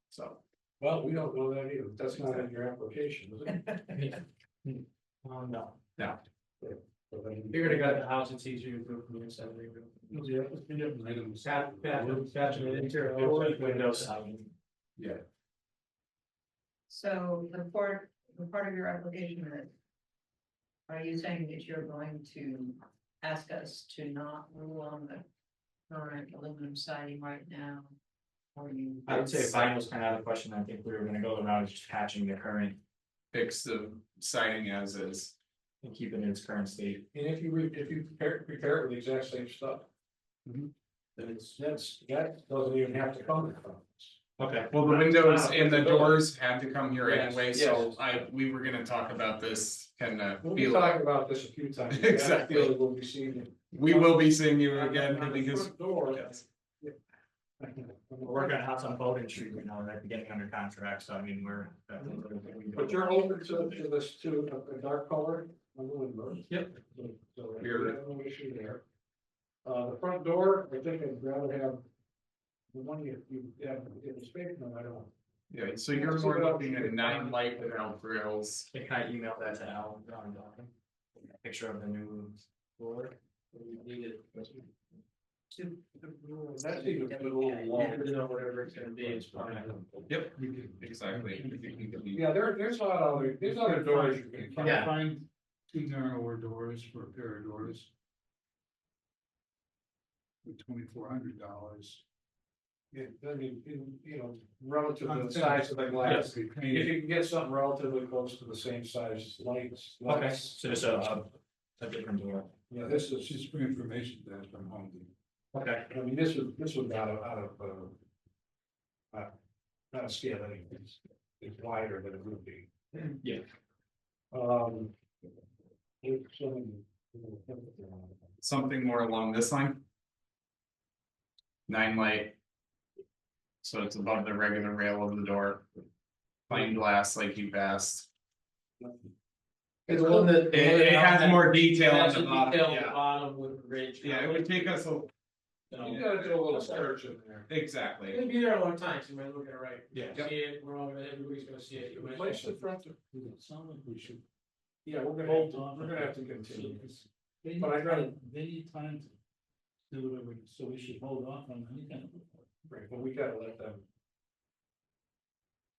so. Well, we don't know that either, that's not in your application, is it? no. No. So then- If you're gonna gut the house, it's easier to do from the inside. Patching it interior, windows. Yeah. So the part of your application that. Are you saying that you're going to ask us to not rule on the current aluminum siding right now? Or you? I would say vinyl's kind of out of the question, I think we were gonna go the route of just patching the current Fix the siding as is. and keeping it in its current state. And if you prepare it with the exact same stuff. Mhm. Then that doesn't even have to come from us. Okay. Well, the windows and the Building. doors had to come here Yes, anyway, so yes. we were gonna talk about this kind of We'll be feel. talking about this a few times. Exactly. I feel we'll be seeing it. We will be seeing you On the- again on the because. front door. Yes. We're working on a house on Bowden Street right now, we're getting under contract, so I mean, we're. But you're open to this, to a dark color on the windows. Yep. So we have no issue there. The front door, I think I'd rather have. The one you have in the space, no, I don't. Yeah, so you're more looking at 9 light without grills. Can I email that to Al? Picture of the new floor. We need it. That's even a little longer. You know, whatever it's gonna be, it's fine. Yep, exactly. Yeah, there's a lot of there's other doors you can find. Yeah. Find 2 narrower doors for a pair of doors. For $2,400. Yeah, I mean, relative to I'm the saying size of the glass, Yes. if you can get something relatively close to the same size lights. Okay, lights, so just a different door. Yeah, this is, Just for information that's from Home Depot. Okay. I mean, this was out of scale anyways. It's wider than it would be. Yeah. There's so many- Something more along this line. 9 light. So it's above the regular rail of the door. Plain glass like you asked. It's one that. It has more detail on the bottom, Detail on the yeah. bottom with the ridge. Yeah, it would take us You gotta do a little search in there. Exactly. It's gonna be there a long time, so you might look at it right. Yeah. See it, we're all gonna, everybody's gonna see it. You might- Place the front, Sound like we should. yeah, we're Hold gonna, on. we're gonna have to continue this. They But I'd rather- they need time to do whatever, so we should hold off on any kind of. Right, but we gotta let them,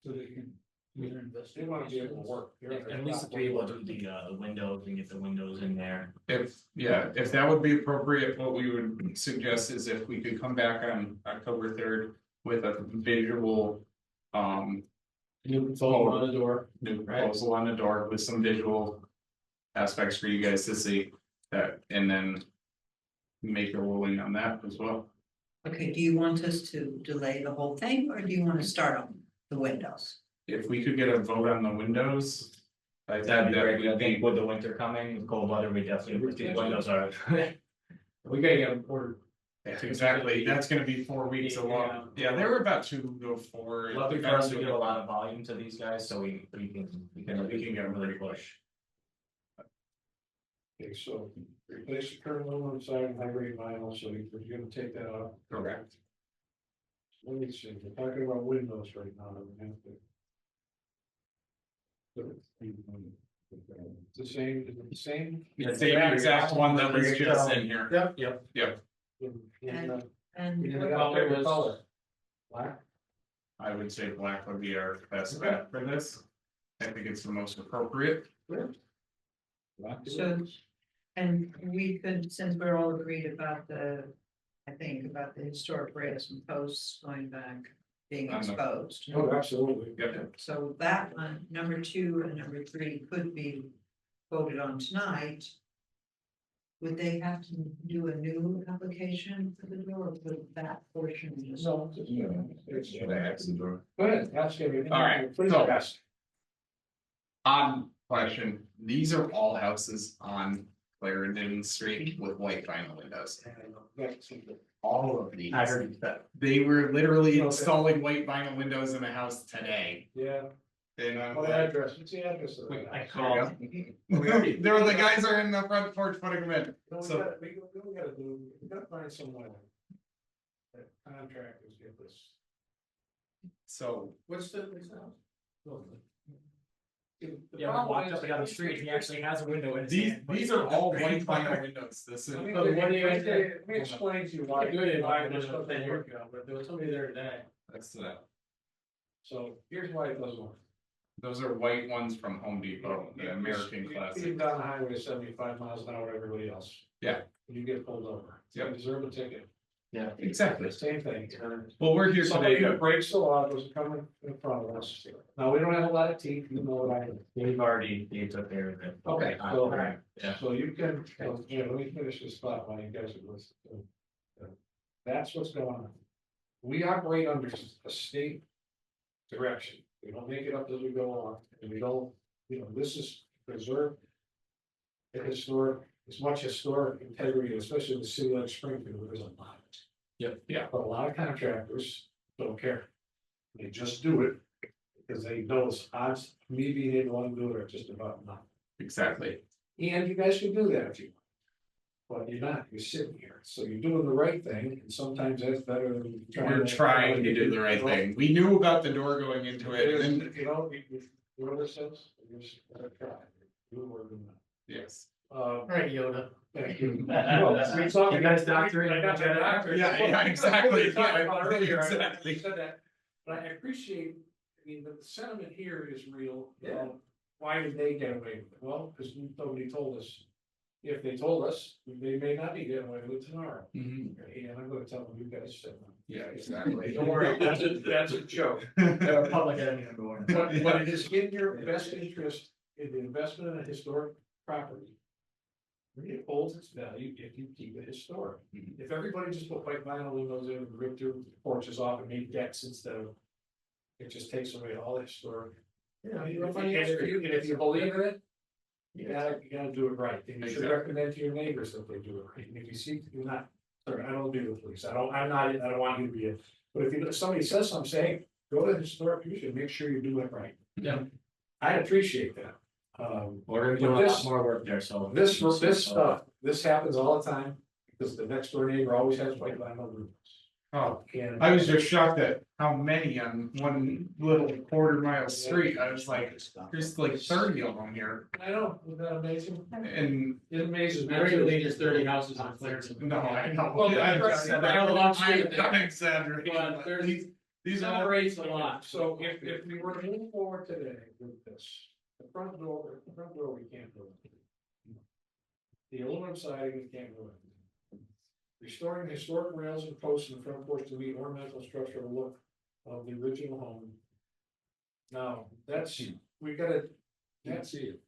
So they can. do their they wanna be able to work. At least to be able to do the windows and get the windows in there. If that would be appropriate, what we would suggest is if we could come back on October 3rd with a visual. New proposal on the door. New proposal on the door with some visual aspects for you guys to see that, and then. Make a ruling on that as well. Okay, do you want us to delay the whole thing, or do you want to start on the windows? If we could get a vote on the windows. I That'd be think great, I would think be, with the winter coming, with cold weather, we definitely, the windows are. We gotta get them ordered. exactly, that's gonna be 4 weeks along, yeah, they were about 2 to 4. Luckily for us, we get a lot of volume to these guys, so we can get them really pretty push. Okay, so replace the current aluminum siding, high grade vinyl, so you're gonna take that off. Correct. Let me see, we're talking about windows right now. We have to- It's the same, is it the same? The same exact one that was just in here. Yep. And You The got a color favorite was- color? Black? I would say black would be our best bet for this. I think it's the most appropriate. Black. So, and we could, since we're all agreed about I think about the historic rails and posts going back, being On the- exposed. Oh, absolutely. Yep. So that one, number 2 and number 3 could be voted on tonight. Would they have to do a new application for the door, or would that portion just? No, it's, Should I ask the door? go ahead, ask everything. All right, Please so- ask. Odd question, these are all houses on Clarendon Street with white vinyl windows. All of these. I heard that. They were literally Okay. installing white vinyl windows in a house today. Yeah, And I'm what like, address, what's the address of that? I called, there were the guys are in the front porch putting them in. You know, So- we gotta do, we gotta find some way. That contractors get this. So What's the? The Yeah, we problem walked is- up and down the street, he actually has a window in his these hand. are all white vinyl windows. This is. Let me, Oh, the one you- let me explain to you why. I do it in why my, this there's doesn't nothing work. here, but there was somebody there today. That's So here's why it doesn't work. those are white ones from Home Depot, the American You Classic. speed down the highway 75 miles an hour, everybody else. Yeah. You get pulled over. Yep. You deserve a ticket. yeah, Exactly. Same thing. Well, we're here Somebody today who to, breaks the law doesn't come in front of us. Now, we don't have a lot of teeth, you know what I mean. they took care of it. Okay, Uh, so- right, yeah. So you can, yeah, let me finish this thought while you guys are listening. That's what's going on. We operate under a state direction. We don't make it up as we go along, and we don't, this is preserved. The historic, as much historic integrity, especially in the city like Springfield, where there's a lot. yeah, But a lot of contractors don't care. They just do it because they know it's odds, of me being able to undo it are just about nothing. exactly. And you guys can do that if you want. But you're not, you're sitting here, so you're doing the right thing, and sometimes that's better than. We're trying to do the right thing. We knew about the door going into it and, You know, you know what it says? You just gotta try. You were doing that. yes. All right, Yoda. Thank you. You guys doctorate, I got my doctorate. Yeah, exactly. We talked about Yeah, earlier, I exactly. said that, but I appreciate, I mean, the sentiment here is real. Yeah. Why did they get away with it? Well, because nobody told us. If they told us, they may not be getting away with it tomorrow. Mhm. And I'm gonna tell them, you guys said that. Yeah, exactly. Don't worry, that's a joke. They're public enemy number one. But it is in your best interest in the investment in a historic property. It holds its value if you keep it historic. Mhm. If everybody just put white vinyl windows in, and ripped your porches off and made decks instead of. It just takes away all the historic. You know, if you believe in it. You gotta do it right, and you should Exactly. recommend to your neighbors that they do it right, and if you see, you're not, sorry, I don't do the police, I don't want you to be a. But if somebody says something, say, go to the historic commission, make sure you do it right. Yeah. I appreciate that. We're gonna be doing a lot more work there, so. This stuff, this happens all the time, Because the next door neighbor always has white vinyl roofs. Oh, And I was just shocked at how many on one little quarter-mile street. I was like, there's like 30 of them here. I know, isn't that amazing? And It amazes me. Actually, there's 30 houses on Clarendon. no, I know. Well, I'm exaggerating. But but there's- these are all. Separates a lot. So if we were to move forward today with this, the front door we can't do it. The aluminum siding, we can't do it. Restoring historic rails and posts in the front porch to meet ornamental structural look of the original home. Now, that's, we gotta, that's it.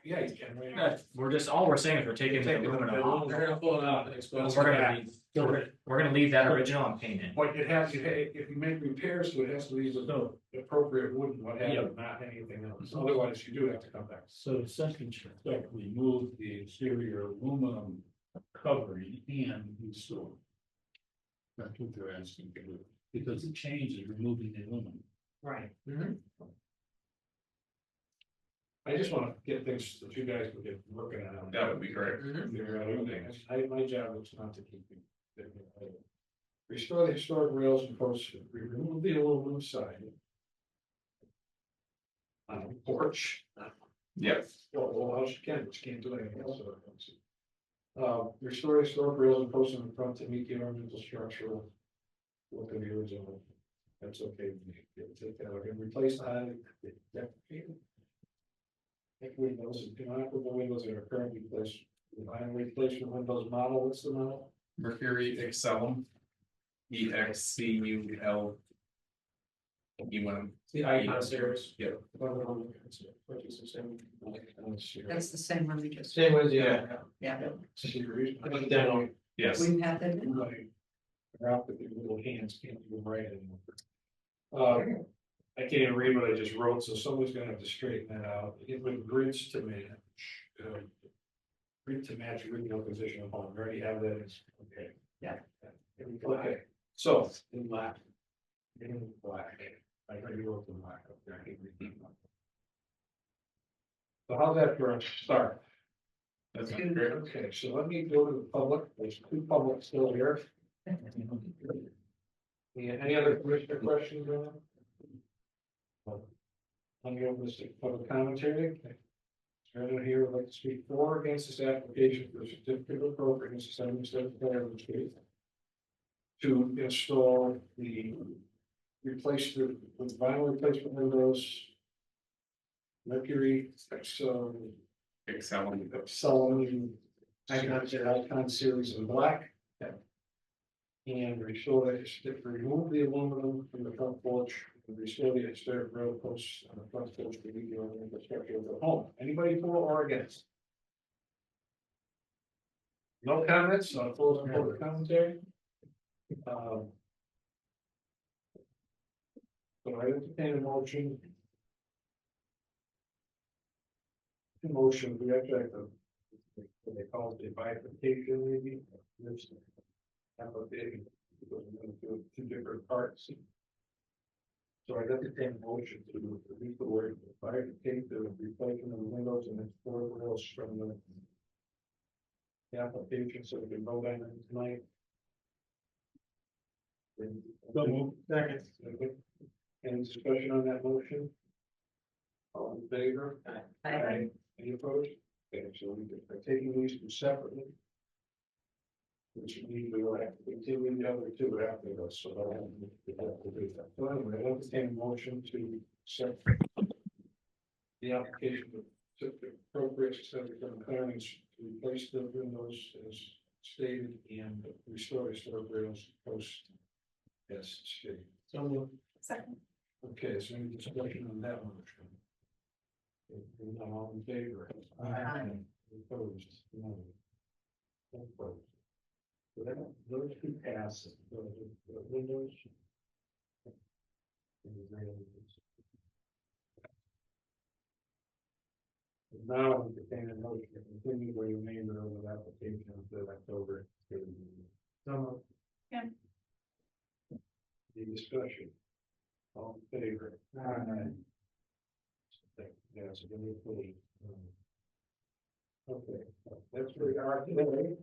Yeah, you can. Right? We're just, all we're saying is we're taking the aluminum off. We're gonna pull it out and expose We're it gonna, back. we're gonna leave that original and paint it. But it has, if you make repairs to it, it has to be the appropriate wood and what have you, not anything else. Otherwise, you do have to come back. So the second check, remove the exterior aluminum covering and restore. That's what they're asking to do, because the change is removing the aluminum. Right. I just wanna get things that you guys would get working on. That would be great. Figure out everything. My job is not to keep it. Restore the historic rails and posts, remove the aluminum siding. On the porch. Yes. Well, house you can, but you can't do anything else. Restore historic rails and posts in the front to meet the ornamental structural look of the original. That's okay. Take that out and replace the high. Make windows, inoperable windows that are currently placed. Vinyl replacement windows model, what's the model? Mercury Excellum. EXCUL. The icon series. Yeah. That's the same one we just. Same with, yeah. Yeah. Yes. We've had that. Out with your little hands, can't even write anymore. I can't even read what I just wrote, so someone's gonna have to straighten that out. It would grids to match. Grid to match original position of home, we already have that, okay. Yeah. Okay, so in black. In black, I already wrote the black up there, I can read them. So how's that for a start? That's great. Okay, so let me go to the public, there's two public still here. Yeah, any other commissioner questions on that? Any of this public commentary? Is there anyone here would like to speak for or against this application for a certificate of appropriateness, 77 Clarendon Street? To install the replacement with vinyl replacement windows. Mercury Excellum icon series in black. And restore remove the aluminum from the front porch and restore the exterior rail posts on the front porch to meet the ornamental structure of the home. Anybody for or against? No comments, so I'll close the public commentary. So I entertain a motion. We actually have to, what they call it, the bifurcation maybe. Application, because we're going to do two different parts. So I entertain a motion to release the word bifurcate the replacement of the windows and then four rails from the application, so we can vote on it tonight. So move. Second. Any discussion on that motion? All in favor? Aye. Any opposed? Okay, so we're taking these two separately. Which means we will have to continue the other two after this, so I have to do that. So anyway, I entertain a motion to set the application to appropriate septic and clearance to replace the windows as stated and restore historic rails post as stated. So Second. okay, so any discussion on that motion? If we're not all in favor? Aye. Opposed? No. Opposed. So that, those two pass, the windows. And the railings. Now, we can a motion to continue the remainder of the application until October. So. Yeah. The discussion. All in favor? Aye. Yeah, so then we put it, okay, that's where we are today.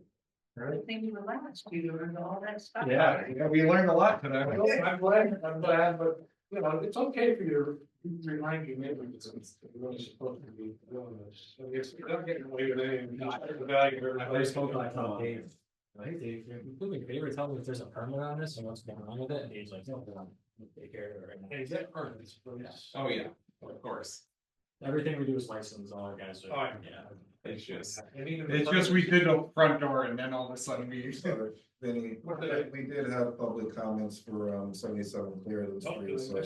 Right? Think you relaxed, you learned all that stuff. Yeah, we learned a lot today. I'm glad, but, you know, it's okay for you to remind your neighbors it's really supposed to be doing this. I guess you're not getting away with anything. The value of I've already spoken, I told Dave, hey Dave, do me a favor, tell me if there's a permit on this and what's going on with it, and he's like, no, we'll take care of it right now. Hey, is that permits, please? Oh, yeah, of course. Everything we do is licensed, all our guys are, Oh, yeah. It's just, And even it's just we did the front door and then all of a sudden we. Vinny, we did have public comments for 77 Clearland Street, so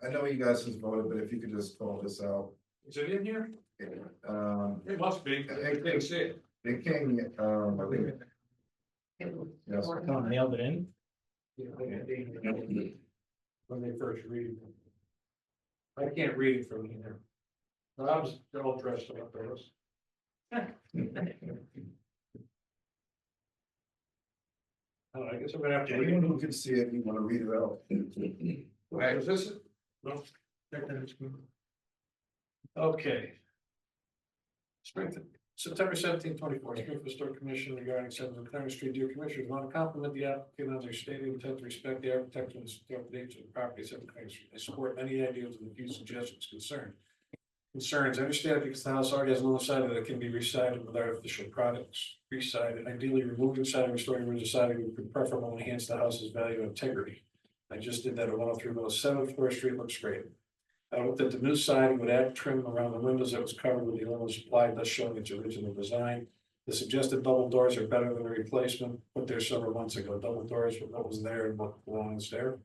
I know you guys just voted, but if you could just call this out. Is it in here? It must be. It see it. came, I think. Yes. Nailed it in. When they first read it. I can't read it from here. But I was all dressed up for us. I guess I'm gonna have to read Anyone it. who can see it, you wanna read it out. Wait, is this it? No. Okay. Springfield, September 17, 24. Springfield Historic Commission regarding 7 Clemens Street. Dear Commissioners, want to compliment the applicant on their stated intent to respect the architectural and historic nature of the property. 7 Clemens Street. They support any ideas and views, suggestions, concerns. I understand because the house already has one side that it can be resided with artificial products. Resided, ideally removing siding, restoring original siding would be preferable, enhance the house's value and integrity. I just did that at 103 7th Floor Street, looks great. I looked at the new siding would add trim around the windows that was covered with the aluminum supply, thus showing its original design. The suggested double doors are better than the replacement put there several months ago. Double doors with what was there and what belongs there.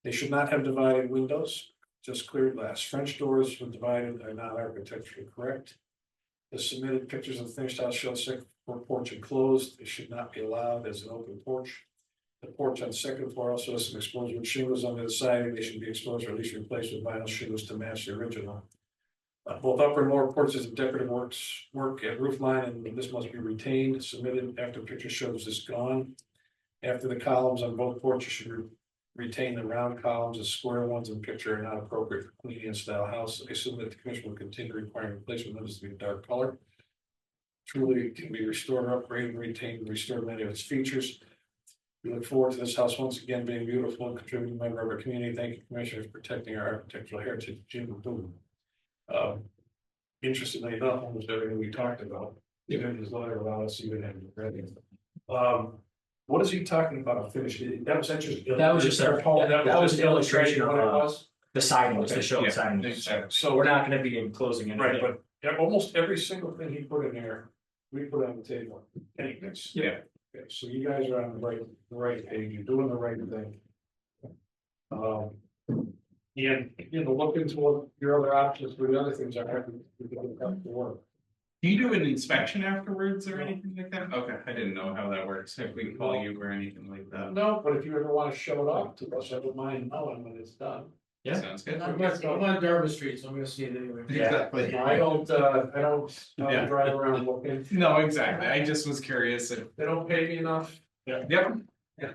They should not have divided windows, just clear glass. French doors with divided are not architecturally correct. The submitted pictures of the finished house show second floor porch enclosed. They should not be allowed as an open porch. The porch on the second floor also has some exposed wood shingles on the siding. They should be exposed or at least replaced with vinyl shingles to match the original. Both upper and lower porches of decorative work at roof line, and this must be retained. Submitted after picture shows this gone. After the columns on both porches should retain the round columns. The square ones in picture are not appropriate for Canadian style house. I assume that the commission will continue requiring replacement windows to be a dark color. Truly it can be restored, upgraded, retained, and restored many of its features. We look forward to this house once again being beautiful and contributing member of our community. Thank you, Commissioners, for protecting our architectural heritage. Jim Boone. Interestingly enough, almost everything we talked about, even his lawyer allowed us to even have it ready. What is he talking about? Finished? That was interesting. That was just that was an illustration what it of was. the siding, just to Okay, show the yeah, siding. exactly. So we're not gonna be enclosing anything. Right, but almost every single thing he put in there, we put on the table. Anything. Yeah. Okay, so you guys are on the right page, you're doing the right thing. And, you know, look into what your other options for the other things are, we can come to work. Do you do an inspection afterwards or anything like that? Okay, I didn't know how that works, if we can call you or anything like that. No, but if you ever want to show it off to us, I don't mind knowing when it's done. Yeah. Sounds good. I'm on Derby Street, so I'm gonna see it anyway. Exactly. I don't Yeah. drive around looking, No, exactly, I just was curious if. they don't pay me enough. Yep.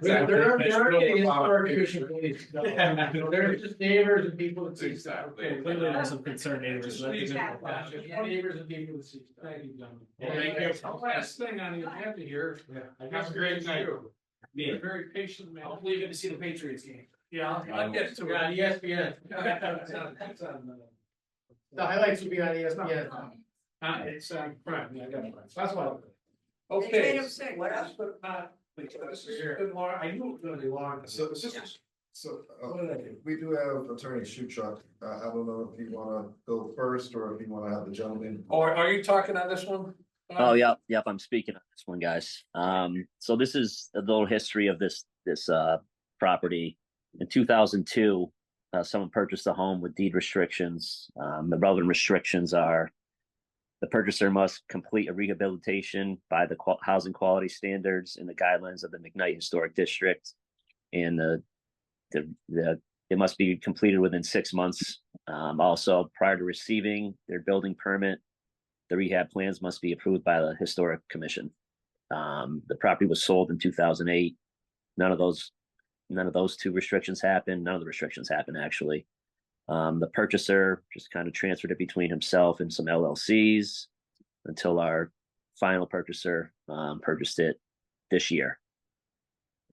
They're getting historic commission police. They're just neighbors and people that see stuff. Exactly. Clearly there's some concerned neighbors. so I think Yeah. it's- Just neighbors and people that see. Thank you, gentlemen. Thank you. One last thing on the agenda here. I guess Have a great it's night. you. You're a very patient man. Hopefully you get to see the Patriots game. Yeah, I'll get to it. On ESPN. It's on, The highlights will be on ESPN. it's on Prime, yeah, I got it. That's why. They Okay. made him sick. Last but not least, this has been long, I knew it was gonna be long. So What did I do? we do have Attorney Shuchuk. I don't know if you wanna go first or if you wanna have the gentleman. Oh, are you talking on this one? Oh, yep, I'm speaking on this one, guys. So this is a little history of this property. In 2002, someone purchased a home with deed restrictions. The relevant restrictions are the purchaser must complete a rehabilitation by the housing quality standards and the guidelines of the McKnight Historic District, and it must be completed within 6 months. Also, prior to receiving their building permit, the rehab plans must be approved by the Historic Commission. The property was sold in 2008. None of those two restrictions happened. None of the restrictions happened, actually. The purchaser just kind of transferred it between himself and some LLCs until our final purchaser, purchased it this year.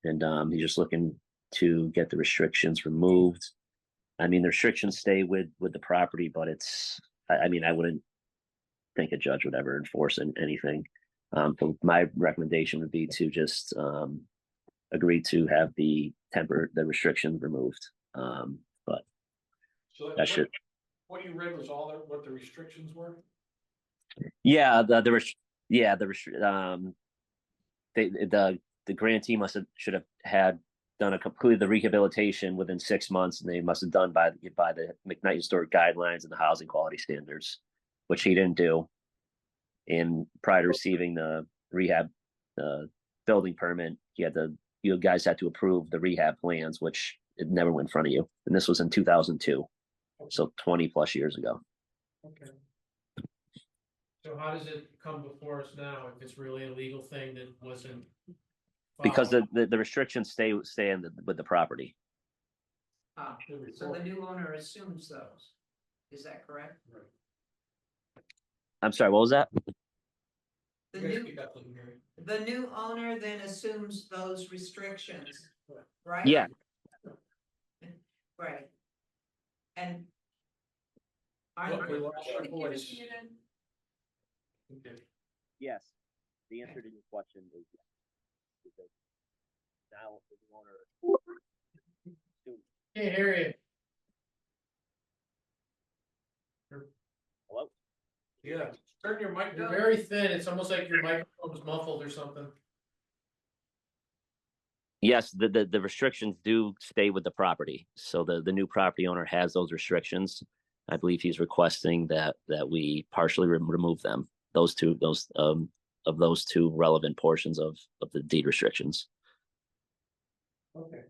And he's just looking to get the restrictions removed. I mean, the restrictions stay with the property, but I mean, I wouldn't think a judge would ever enforce anything. So my recommendation would be to just agree to have the restrictions removed. But So that should. what you read was what the restrictions were? Yeah, the grantee should have had done completed the rehabilitation within 6 months, and they must have done by the McKnight Historic Guidelines and the housing quality standards, which he didn't do. And prior to receiving the rehab building permit, you guys had to approve the rehab plans, which it never went in front of you. And this was in 2002, so 20 plus years ago. Okay. So how does it come before us now if it's really a legal thing that wasn't? Because the restrictions stay with the property. So the new owner assumes those, is that correct? Right. I'm sorry, what was that? The new owner then assumes those restrictions, right? Yeah. Right. And. Look, we lost our voice. Yes. The answer to your question is yes. Because now the owner. Can't hear you. Hello? Yeah, turn your mic, you're very thin, it's almost like your microphone was muffled or something. Yes, the restrictions do stay with the property. So the new property owner has those restrictions. I believe he's requesting that we partially remove them. Those two relevant portions of the deed restrictions. Okay.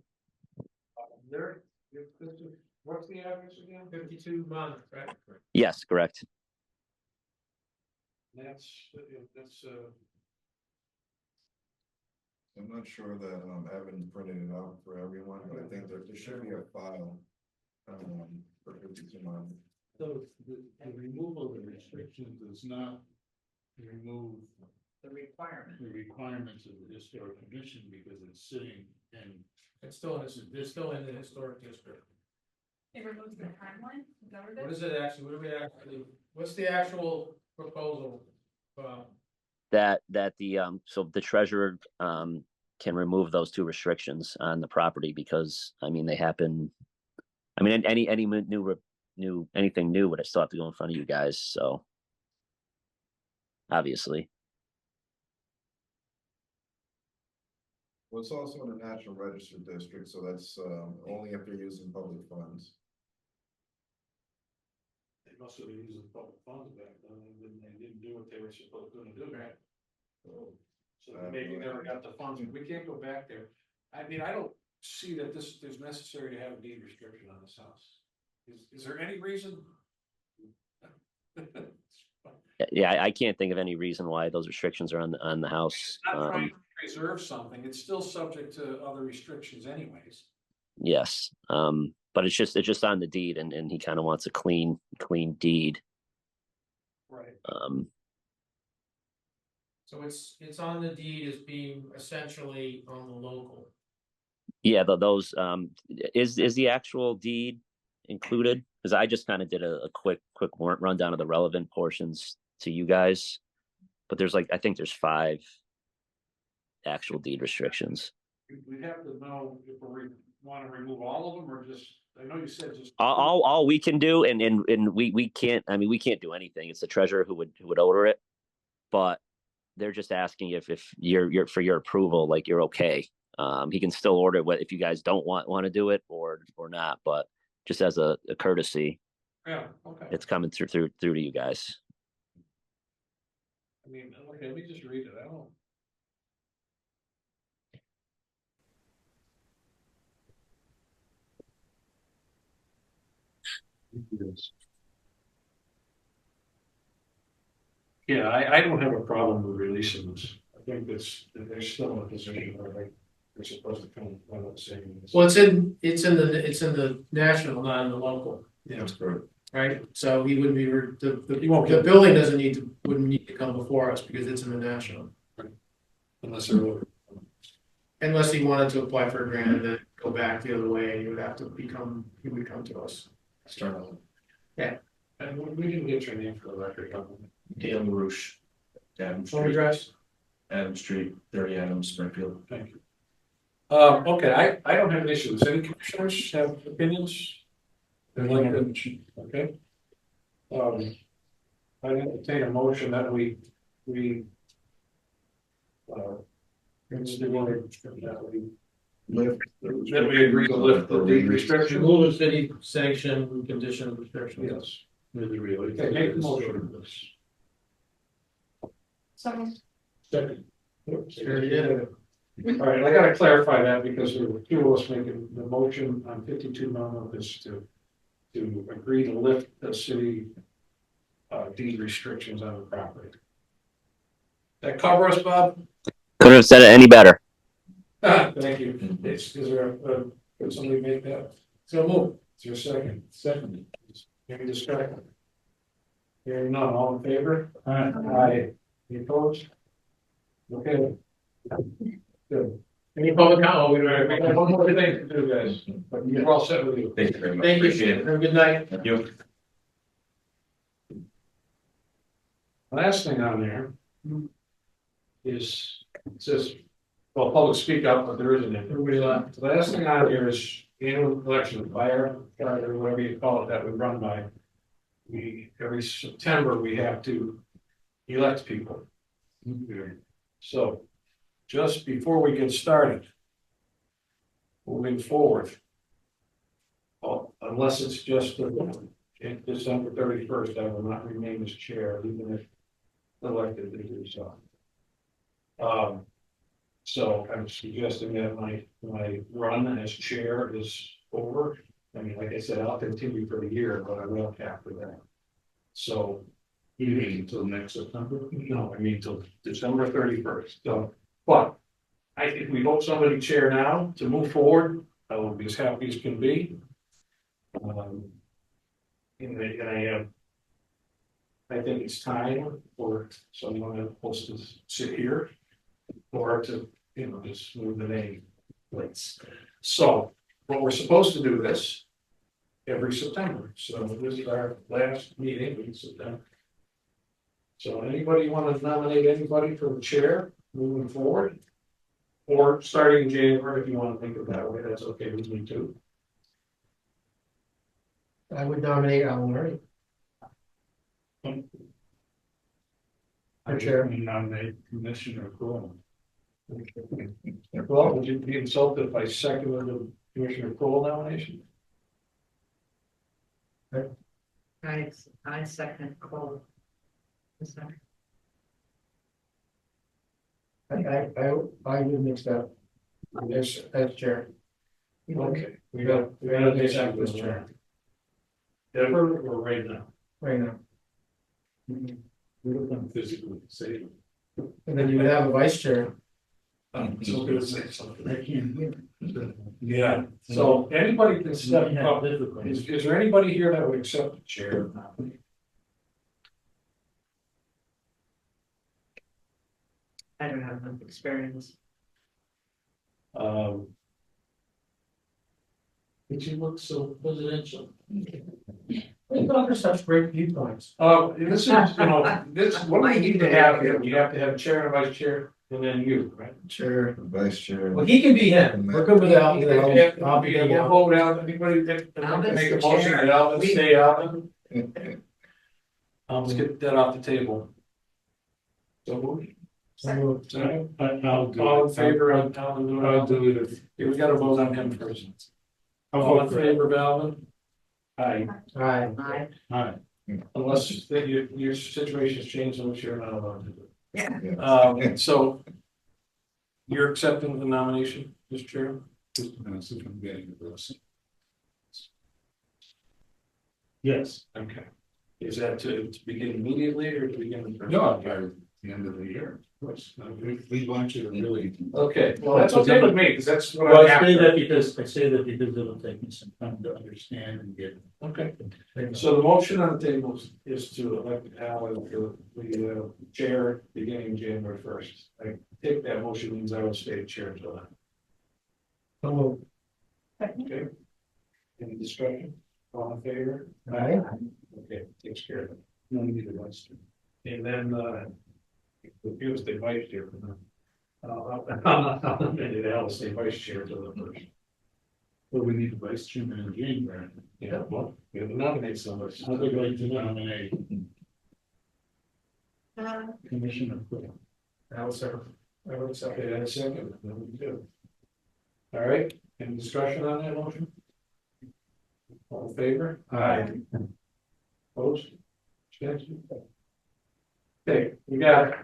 What's the address again? 52 month, right? Yes, correct. That's. I'm not sure that, Evan printed it out for everyone, but I think there should be a file, for 52 months. So the removal of the restriction does not remove The requirement. the requirements of the historic commission because it's sitting and. It's still in the historic district. It removes the timeline, is that what it What is? is it actually, what's the actual proposal? That so the treasurer can remove those two restrictions on the property because I mean they happen. I mean any anything new would still have to go in front of you guys. So obviously. Well, it's also in the National Register District, so that's, only if they're using public funds. They must have been using public funds back then, and they didn't do what they were supposed to do. Right. So they maybe never got the funds, we can't go back there. I mean, I don't see that there's necessary to have a deed restriction on this house. Is there any reason? Yeah, I can't think of any reason why those restrictions are on the house. Not trying to preserve something, it's still subject to other restrictions anyways. Yes, but it's just on the deed, and he kind of wants a clean deed. Right. So it's on the deed as being essentially on the local. Yeah, those is the actual deed included? Because I just kind of did a quick rundown of the relevant portions to you guys, but I think there's 5 actual deed restrictions. We'd have to know if we want to remove all of them or just, I know you said just. All we can do, and we can't, I mean, we can't do anything. It's the treasurer who would order it, but they're just asking if you're for your approval, like you're okay. He can still order it if you guys don't want to do it or not, but just as a courtesy. Yeah, okay. It's coming through to you guys. I mean, okay, let me just read it. I don't. Yeah, I don't have a problem with releasing this. I think they're still in a position where they're supposed to come out saying this. Well, it's in the national, not in the local. Yeah, that's correct. right? So he wouldn't be, the building doesn't need to, wouldn't need to come before us because it's in the national. Unless they're. Unless he wanted to apply for a grant and then go back the other way, he would have to become, he would come to us. Start over. Yeah. And we didn't get your name for the record. Dale LaRouche. Adam Home Street, address? Adam Street, 30 Adams, Springfield. Thank you. Okay, I don't have an issue. Does any commissioners have opinions? They'd like to, okay. I entertain a motion that we. That we agree to lift the deed restriction. Rule of city sanction condition of restriction. Yes. Okay, make the motion of this. Second. Second. All right, I gotta clarify that because there were two of us making the motion on 52 non-office to agree to lift the city deed restrictions on the property. That cover us, Bob? Couldn't have said it any better. Thank you. Is there could somebody make that? So move. Is there a second? Second. Any discussion? Hearing none, all in favor? Aye. Any opposed? Okay. Good. Any public comment? We We have one more thing to do, guys, but you're all set with you. Thank you very much. Thank you. Appreciate it. Have a good night. Thank you. Last thing on there is, it says, well, public speak up, but there isn't any. Everybody left. The last thing on here is annual election, fire, or whatever you call it, that we run by. Every September, we have to elect people. So, just before we get started, moving forward, well, unless it's just December 31st, I will not remain as chair, even if elected to do so. So I'm suggesting that my run as chair is over. I mean, like I said, I'll continue for the year, but I won't after that. So. You mean until next September? No, I mean till December 31st. So, but if we vote somebody chair now to move forward, I will be as happy as can be. I think it's time for someone that's supposed to sit here or to, just move the name plates. So what we're supposed to do this every September. So this is our last meeting in September. So anybody want to nominate anybody for the chair moving forward? Or starting in January, if you want to think of that way, that's okay with me too. I would nominate Alan Murray. I chair. Nominate Commissioner Cool. Well, would you be insulted if I seconded the Commissioner Cool nomination? I second Cole. I would mix that. As chair. Okay, we got to make that this chair. Ever or right now? Right now. We don't want physically say. And then you would have a vice chair. I'm so gonna say something. I can't hear. Yeah, so anybody can step up. Is there anybody here that would accept the chair? I don't have enough experience. But you look so presidential. We offer such great viewpoints. This is, this, what we need to have here, we have to have a chair and a vice chair, and then you, right? Chair. Vice chair. Well, he can be him. We're good with Al. I'll be Yeah, we'll vote out, anybody that Alvin's make a the motion chair. that Alvin stay Alvin. Let's get that off the table. So moved. All in favor of Alvin? I'll do it. We gotta vote on him first. All in favor of Alvin? Aye. Aye. Aye. Unless your situation's changed, in which you're not allowed to do. Yeah. So. You're accepting the nomination, Mr. Chair? Yes. Okay. Is that to begin immediately or to begin? No, the end of the year. Of course, we want you to really. Okay, well, that's okay with me, because that's what Well, I'm I say after. that because, it'll take me some time to understand and get. Okay, so the motion on the table is to elect Al as the chair beginning January first. I think that motion means I will stay chair until then. Okay. Any discussion? All in favor? Aye. Okay, takes care of it. No need to vice chair. And then, the Tuesday vice chair. I'll amend Al to stay vice chair until the first. But we need a vice chairman in January. Yeah, well, we have to nominate somebody. I would like to nominate Commissioner Quill. I would second. Okay, and a second, then we do. All right, any discussion on that motion? All in favor? Aye. Opposed? Abstentions? Okay, we got it.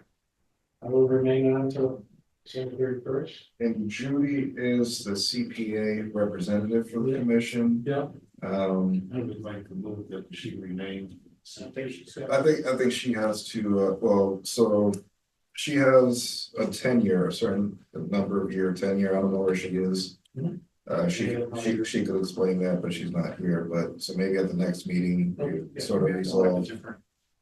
I will remain on until December 31st. And Judy is the CPA representative for the commission. Yeah. I would like to move that she remain. I think she has to, well, so she has a tenure, a certain number of year tenure. I don't know where she is. She could explain that, but she's not here. But so maybe at the next meeting, we sort of resolve.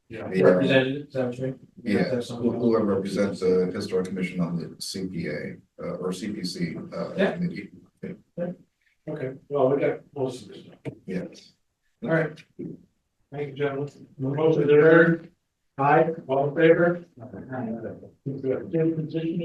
Yeah. Representative, is that what you mean? Yeah, That's something else. whoever represents the historic commission on the CPA or CPC Yeah. committee. Okay, well, we got most of this. Yes. All right. Thank you, gentlemen. Motion adjourned. Aye, all in favor? Good. Position of